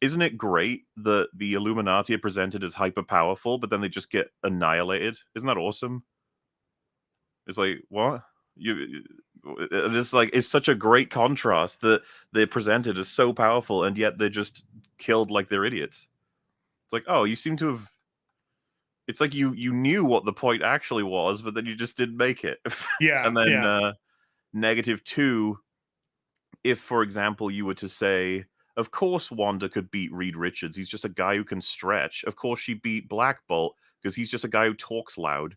isn't it great that the Illuminati are presented as hyper powerful, but then they just get annihilated? Isn't that awesome? It's like, what? It's like, it's such a great contrast that they're presented as so powerful and yet they're just killed like they're idiots. It's like, oh, you seem to have. It's like you knew what the point actually was, but then you just didn't make it. Yeah. And then -2 if, for example, you were to say, of course Wanda could beat Reed Richards. He's just a guy who can stretch. Of course she beat Black Bolt because he's just a guy who talks loud.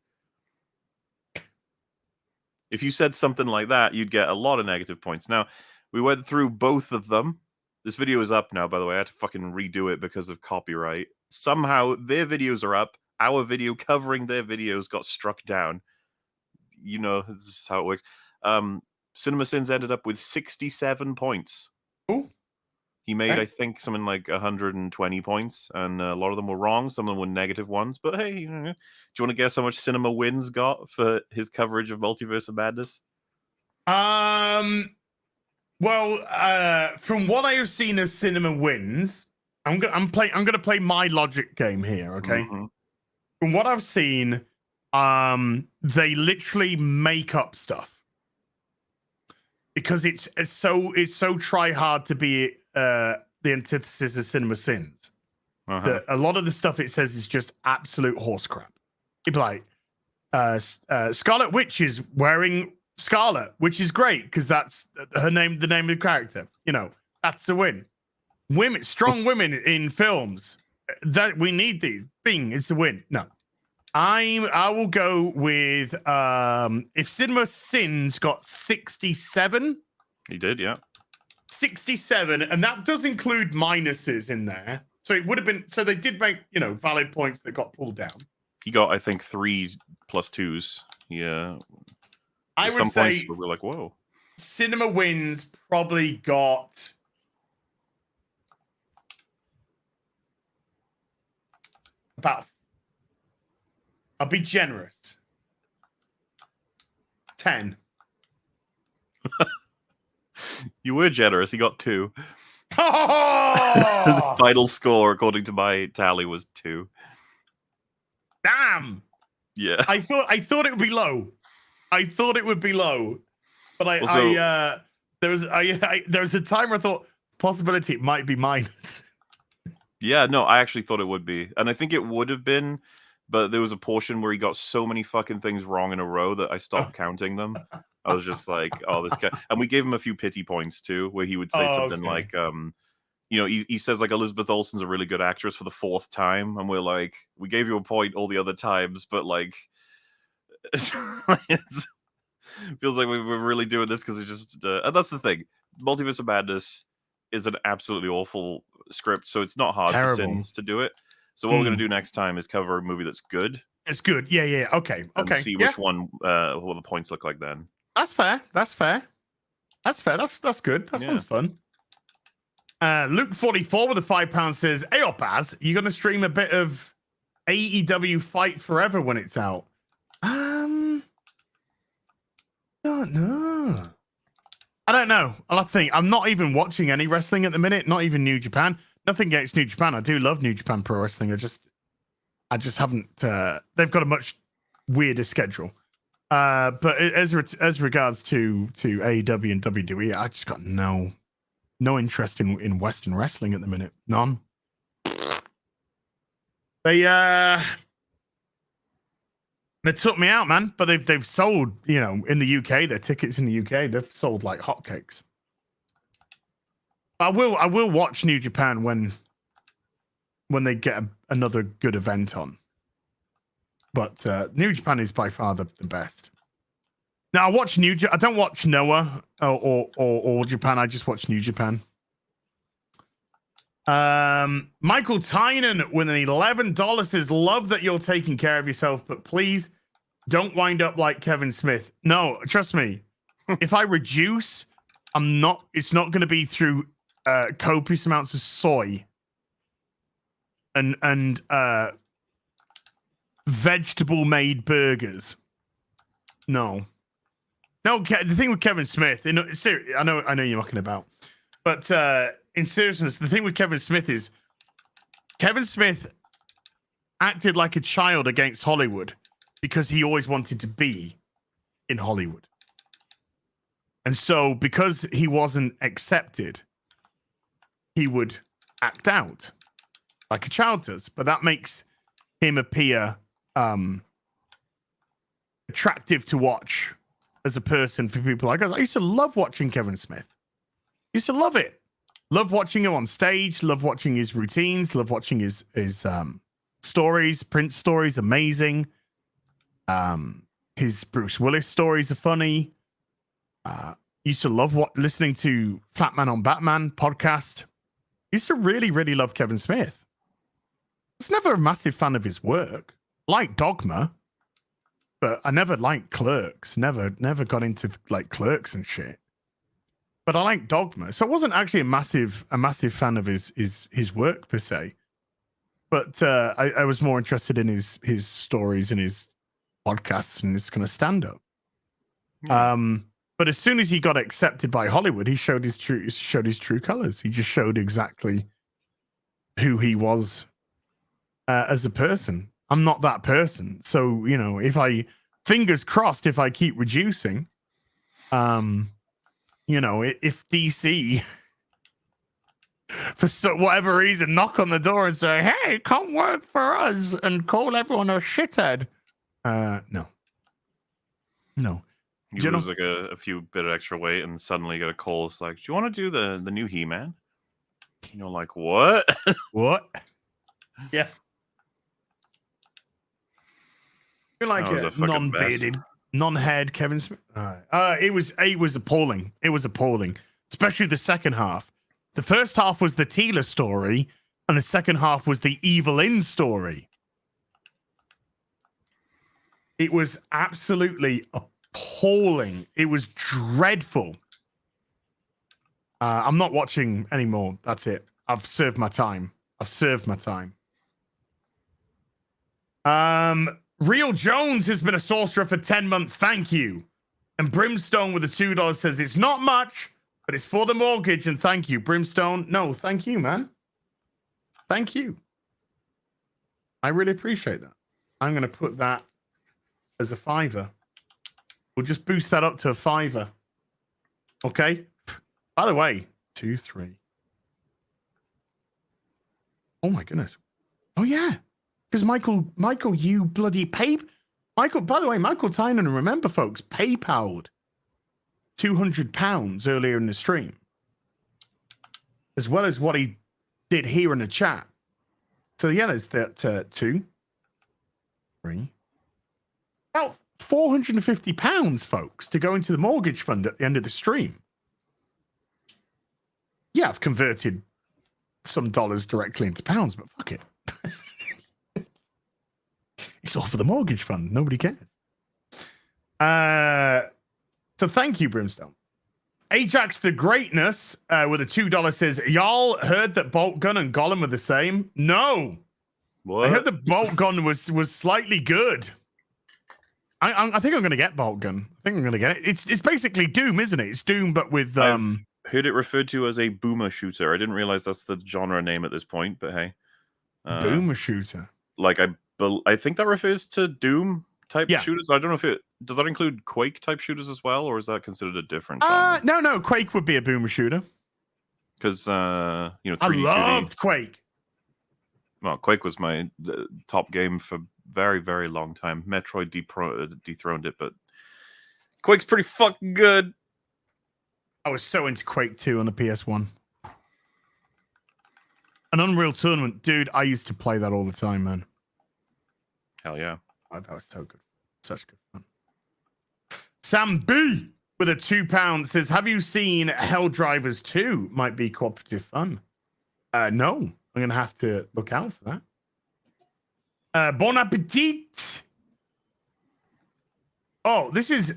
If you said something like that, you'd get a lot of negative points. Now, we went through both of them. This video is up now, by the way. I had to fucking redo it because of copyright. Somehow, their videos are up. Our video covering their videos got struck down. You know, this is how it works. Cinema Sins ended up with 67 points. Ooh. He made, I think, something like 120 points, and a lot of them were wrong. Some of them were negative ones. But hey, do you want to guess how much Cinema Wins got for his coverage of Multiverse of Madness? Well, from what I have seen of Cinema Wins, I'm gonna play my logic game here. Okay. Mm-hmm. From what I've seen, they literally make up stuff because it's so try hard to be the antithesis of Cinema Sins. That a lot of the stuff it says is just absolute horse crap. It'd be like Scarlet Witch is wearing Scarlet, which is great because that's her name, the name of the character. You know, that's a win. Women, strong women in films. That we need these. Bing, it's a win. No. I will go with if Cinema Sins got 67. He did, yeah. 67, and that does include minuses in there. So it would have been, so they did make, valid points that got pulled down. He got, I think, 3 plus 2s. Yeah. I would say we're like, whoa. Cinema Wins probably got about, I'll be generous, 10. You were generous. He got 2. Oh! The final score, according to my tally, was 2. Damn. Yeah. I thought it would be low. I thought it would be low, but there was a time where I thought possibility it might be minus. Yeah, no, I actually thought it would be, and I think it would have been, but there was a portion where he got so many fucking things wrong in a row that I stopped counting them. I was just like, oh, this guy, and we gave him a few pity points too, where he would say something like, he says like Elizabeth Olsen's a really good actress for the 4th time, and we're like, we gave you a point all the other times, but like. It feels like we're really doing this because it just and that's the thing. Multiverse of Madness is an absolutely awful script, so it's not hard for Sins to do it. So what we're going to do next time is cover a movie that's good. It's good. Yeah. Okay. And see which one what the points look like then. That's fair. That's good. That sounds fun. Luke 44 with a £5 says, "Hey, Baz, you going to stream a bit of AEW Fight Forever when it's out?" No. I don't know. I'll have to think. I'm not even watching any wrestling at the minute. Not even New Japan. Nothing against New Japan. I do love New Japan Pro Wrestling. I just haven't. They've got a much weirder schedule. But as regards to AEW and WWE, I just got no interest in Western wrestling at the minute. None. They took me out, man. But they've sold, in the UK, their tickets in the UK, they've sold like hotcakes. I will watch New Japan when they get another good event on. But New Japan is by far the best. Now I watch I don't watch Noah or Japan. I just watch New Japan. Michael Tynan with an $11 says, "Love that you're taking care of yourself, but please don't wind up like Kevin Smith." No, trust me. If I reduce, it's not going to be through copious amounts of soy and vegetable made burgers. No, the thing with Kevin Smith, I know you're mucking about, but in seriousness, the thing with Kevin Smith is Kevin Smith acted like a child against Hollywood because he always wanted to be in Hollywood. And so because he wasn't accepted, he would act out like a child does. But that makes him appear attractive to watch as a person for people like us. I used to love watching Kevin Smith. Used to love it. Love watching him on stage. Love watching his routines. Love watching his stories. Prince stories, amazing. His Bruce Willis stories are funny. Used to love listening to Fat Man on Batman podcast. Used to really, really love Kevin Smith. I was never a massive fan of his work. Like Dogma, but I never liked Clerks. Never got into like Clerks and shit. But I like Dogma, so I wasn't actually a massive fan of his work per se. But I was more interested in his stories and his podcasts and his kind of stand up. But as soon as he got accepted by Hollywood, he showed his true colors. He just showed exactly who he was as a person. I'm not that person, so fingers crossed, if I keep reducing, if DC for whatever reason knock on the door and say, "Hey, come work for us," and call everyone a shithead, no. You lose like a few bit of extra weight and suddenly get a call. It's like, do you want to do the new He-Man? Like, what? What? Yeah. You're like a non-bearded, non-haired Kevin Smith. It was appalling. It was appalling, especially the second half. The first half was the Teela story, and the second half was the Evil In story. It was absolutely appalling. It was dreadful. I'm not watching anymore. That's it. I've served my time. Real Jones has been a sorcerer for 10 months. Thank you. And Brimstone with a $2 says, it's not much, but it's for the mortgage. And thank you, Brimstone. No, thank you, man. Thank you. I really appreciate that. I'm going to put that as a $5. We'll just boost that up to a $5. Okay. By the way, 2, 3. Oh my goodness. Oh yeah. Because Michael, you bloody Michael, by the way, Michael Tynan, remember folks, PayPal'd £200 earlier in the stream. As well as what he did here in the chat. So yeah, there's that 2, 3. About £450, folks, to go into the mortgage fund at the end of the stream. Yeah, I've converted some dollars directly into pounds, but fuck it. It's all for the mortgage fund. Nobody cares. So thank you, Brimstone. Ajax the Greatness with a $2 says, y'all heard that Bolt Gun and Gollum are the same? No. What? I heard that Bolt Gun was slightly good. I think I'm going to get Bolt Gun. I think I'm going to get it. It's basically Doom, isn't it? It's Doom, but with... I've heard it referred to as a boomer shooter. I didn't realize that's the genre name at this point, but hey. Boomer shooter. Like, I think that refers to Doom type shooters. I don't know if does that include Quake type shooters as well, or is that considered a different genre? No, Quake would be a boomer shooter. Because 3D I loved Quake. Well, Quake was my top game for very, very long time. Metroid dethroned it, but Quake's pretty fucking good. I was so into Quake 2 on the PS1. An Unreal Tournament, dude. I used to play that all the time, man. Hell yeah. Oh, that was so good. Such good fun. Sam B with a £2 says, have you seen Helldivers 2? Might be cooperative fun. No. I'm going to have to look out for that. Bon appetit. Oh, this is...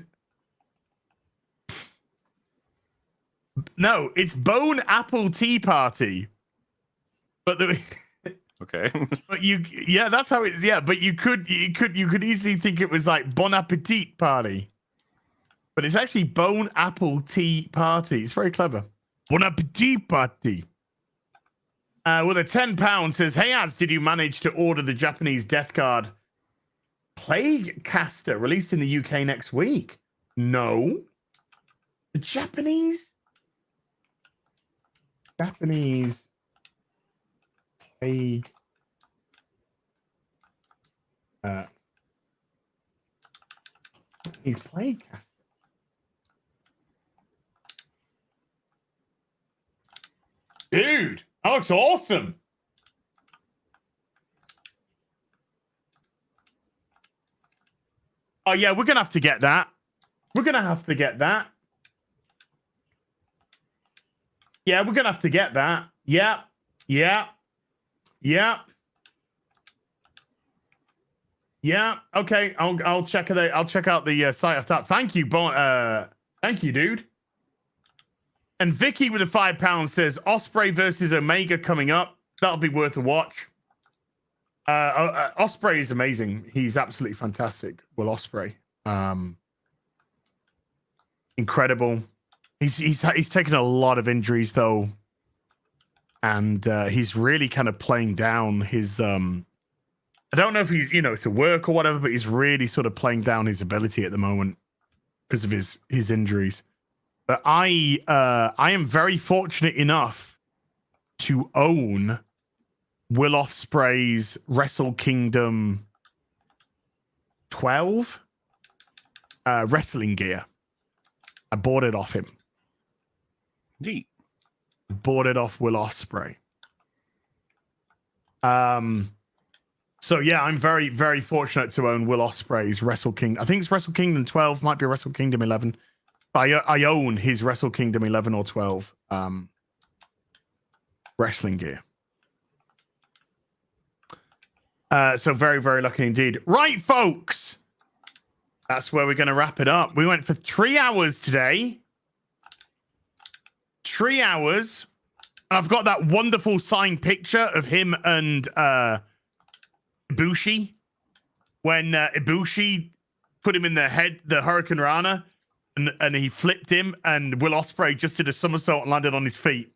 No, it's Bone Apple Tea Party. But the... Okay. But that's how it. Yeah, but you could easily think it was like Bon Appetit Party, but it's actually Bone Apple Tea Party. It's very clever. Bon Appetit Party. With a £10 says, "Hey Az, did you manage to order the Japanese Death Card Plague Caster released in the UK next week?" No. The Japanese Plague. Plague Caster. Dude, that looks awesome. Oh, yeah, we're going to have to get that. We're going to have to get that. Yeah, we're going to have to get that. Yeah. Yeah. Yeah. Yeah. Okay. I'll check it out. I'll check out the site after that. Thank you, thank you, dude. And Vicky with a £5 says Osprey versus Omega coming up. That'll be worth a watch. Osprey is amazing. He's absolutely fantastic. Will Osprey, incredible. He's taken a lot of injuries though, and he's really kind of playing down his. I don't know if he's it's a work or whatever, but he's really sort of playing down his ability at the moment because of his injuries. But I am very fortunate enough to own Will Ospreay's Wrestle Kingdom 12 wrestling gear. I bought it off him. Neat. Bought it off Will Ospreay. So yeah, I'm very, very fortunate to own Will Ospreay's Wrestle Kingdom. I think it's Wrestle Kingdom 12, might be Wrestle Kingdom 11. I own his Wrestle Kingdom 11 or 12 wrestling gear. So very, very lucky indeed. Right, folks. That's where we're going to wrap it up. We went for 3 hours today. 3 hours. And I've got that wonderful signed picture of him and Ibushi. When Ibushi put him in the Hurricane Rana, and he flipped him, and Will Ospreay just did a somersault and landed on his feet.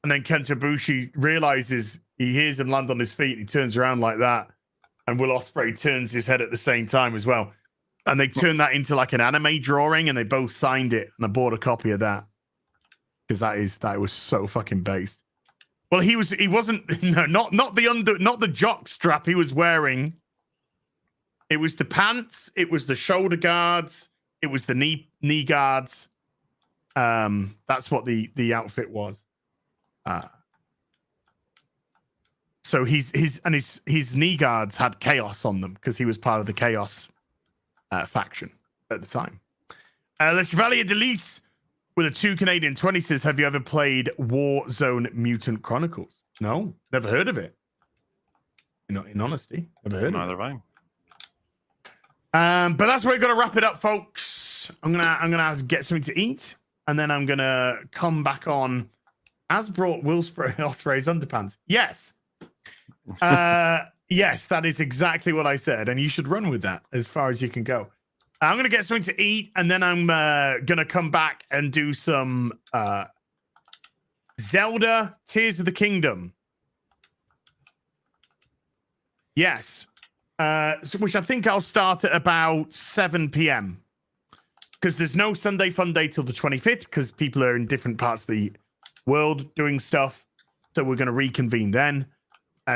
And then Kenta Ibushi realizes he hears him land on his feet. He turns around like that. And Will Ospreay turns his head at the same time as well. And they turned that into like an anime drawing, and they both signed it. And I bought a copy of that. Because that was so fucking based. Well, he wasn't, no, not the jock strap he was wearing. It was the pants, it was the shoulder guards, it was the knee guards. That's what the outfit was. So his knee guards had chaos on them because he was part of the chaos faction at the time. Le Chevalier de Lys with a 2 Canadian 20 says, have you ever played Warzone Mutant Chronicles? No, never heard of it. In honesty, never heard of it. Neither have I. But that's where we're gonna wrap it up, folks. I'm gonna have to get something to eat, and then I'm gonna come back on. As brought Will Ospreay's underpants. Yes. Yes, that is exactly what I said, and you should run with that as far as you can go. I'm going to get something to eat, and then I'm going to come back and do some Zelda Tears of the Kingdom. Yes. Which I think I'll start at about 7 p.m. Because there's no Sunday Fun Day till the 25th, because people are in different parts of the world doing stuff. So we're going to reconvene then.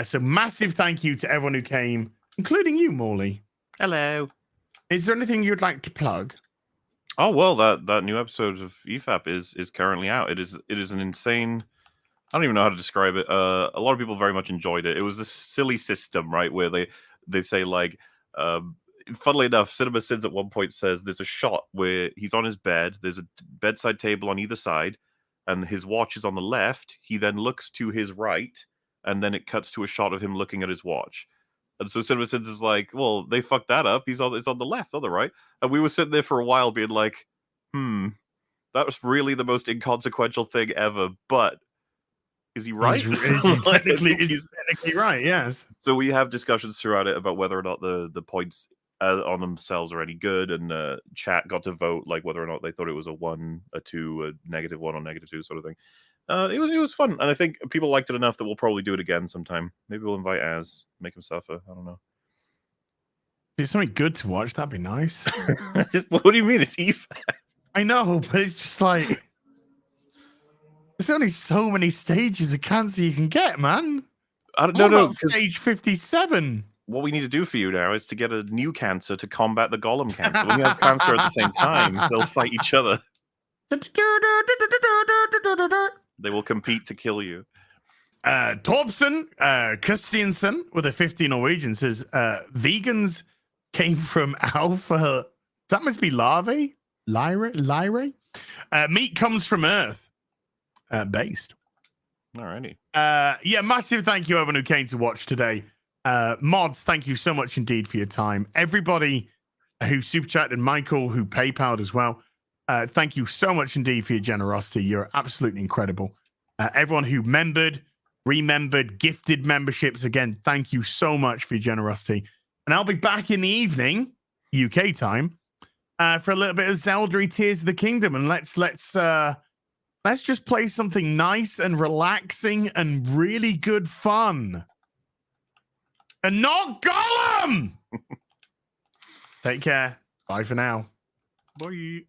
So massive thank you to everyone who came, including you, Morley. Hello. Is there anything you'd like to plug? Oh well, that new episode of EFAP is currently out. It is an insane. I don't even know how to describe it. A lot of people very much enjoyed it. It was this silly system, right, where they say like, funnily enough, Cinema Sins at one point says there's a shot where he's on his bed. There's a bedside table on either side, and his watch is on the left. He then looks to his right, and then it cuts to a shot of him looking at his watch. And so Cinema Sins is like, well, they fucked that up. It's on the left, not the right. And we were sitting there for a while being like, that was really the most inconsequential thing ever. But is he right? He's technically right, yes. So we have discussions throughout it about whether or not the points on themselves are any good. And chat got to vote like whether or not they thought it was a 1, a 2, a -1 or -2 sort of thing. It was fun, and I think people liked it enough that we'll probably do it again sometime. Maybe we'll invite Az, make him suffer. I don't know. If it's something good to watch, that'd be nice. What do you mean? It's EFAP. I know, but it's just like there's only so many stages of cancer you can get, man. I don't know. Stage 57. What we need to do for you now is to get a new cancer to combat the Gollum cancer. When you have cancer at the same time, they'll fight each other. They will compete to kill you. Torpson Christiansen with a 50 Norwegian says vegans came from alpha. That must be larvae. Lyra. Meat comes from Earth. Based. Alrighty. Yeah, massive thank you everyone who came to watch today. Mods, thank you so much indeed for your time. Everybody who super chatted, Michael who PayPal'd as well. Thank you so much indeed for your generosity. You're absolutely incredible. Everyone who remembered, gifted memberships, again, thank you so much for your generosity. And I'll be back in the evening, UK time, for a little bit of Zelda Tears of the Kingdom. And let's just play something nice and relaxing and really good fun. And not Gollum! Take care. Bye for now. Bye.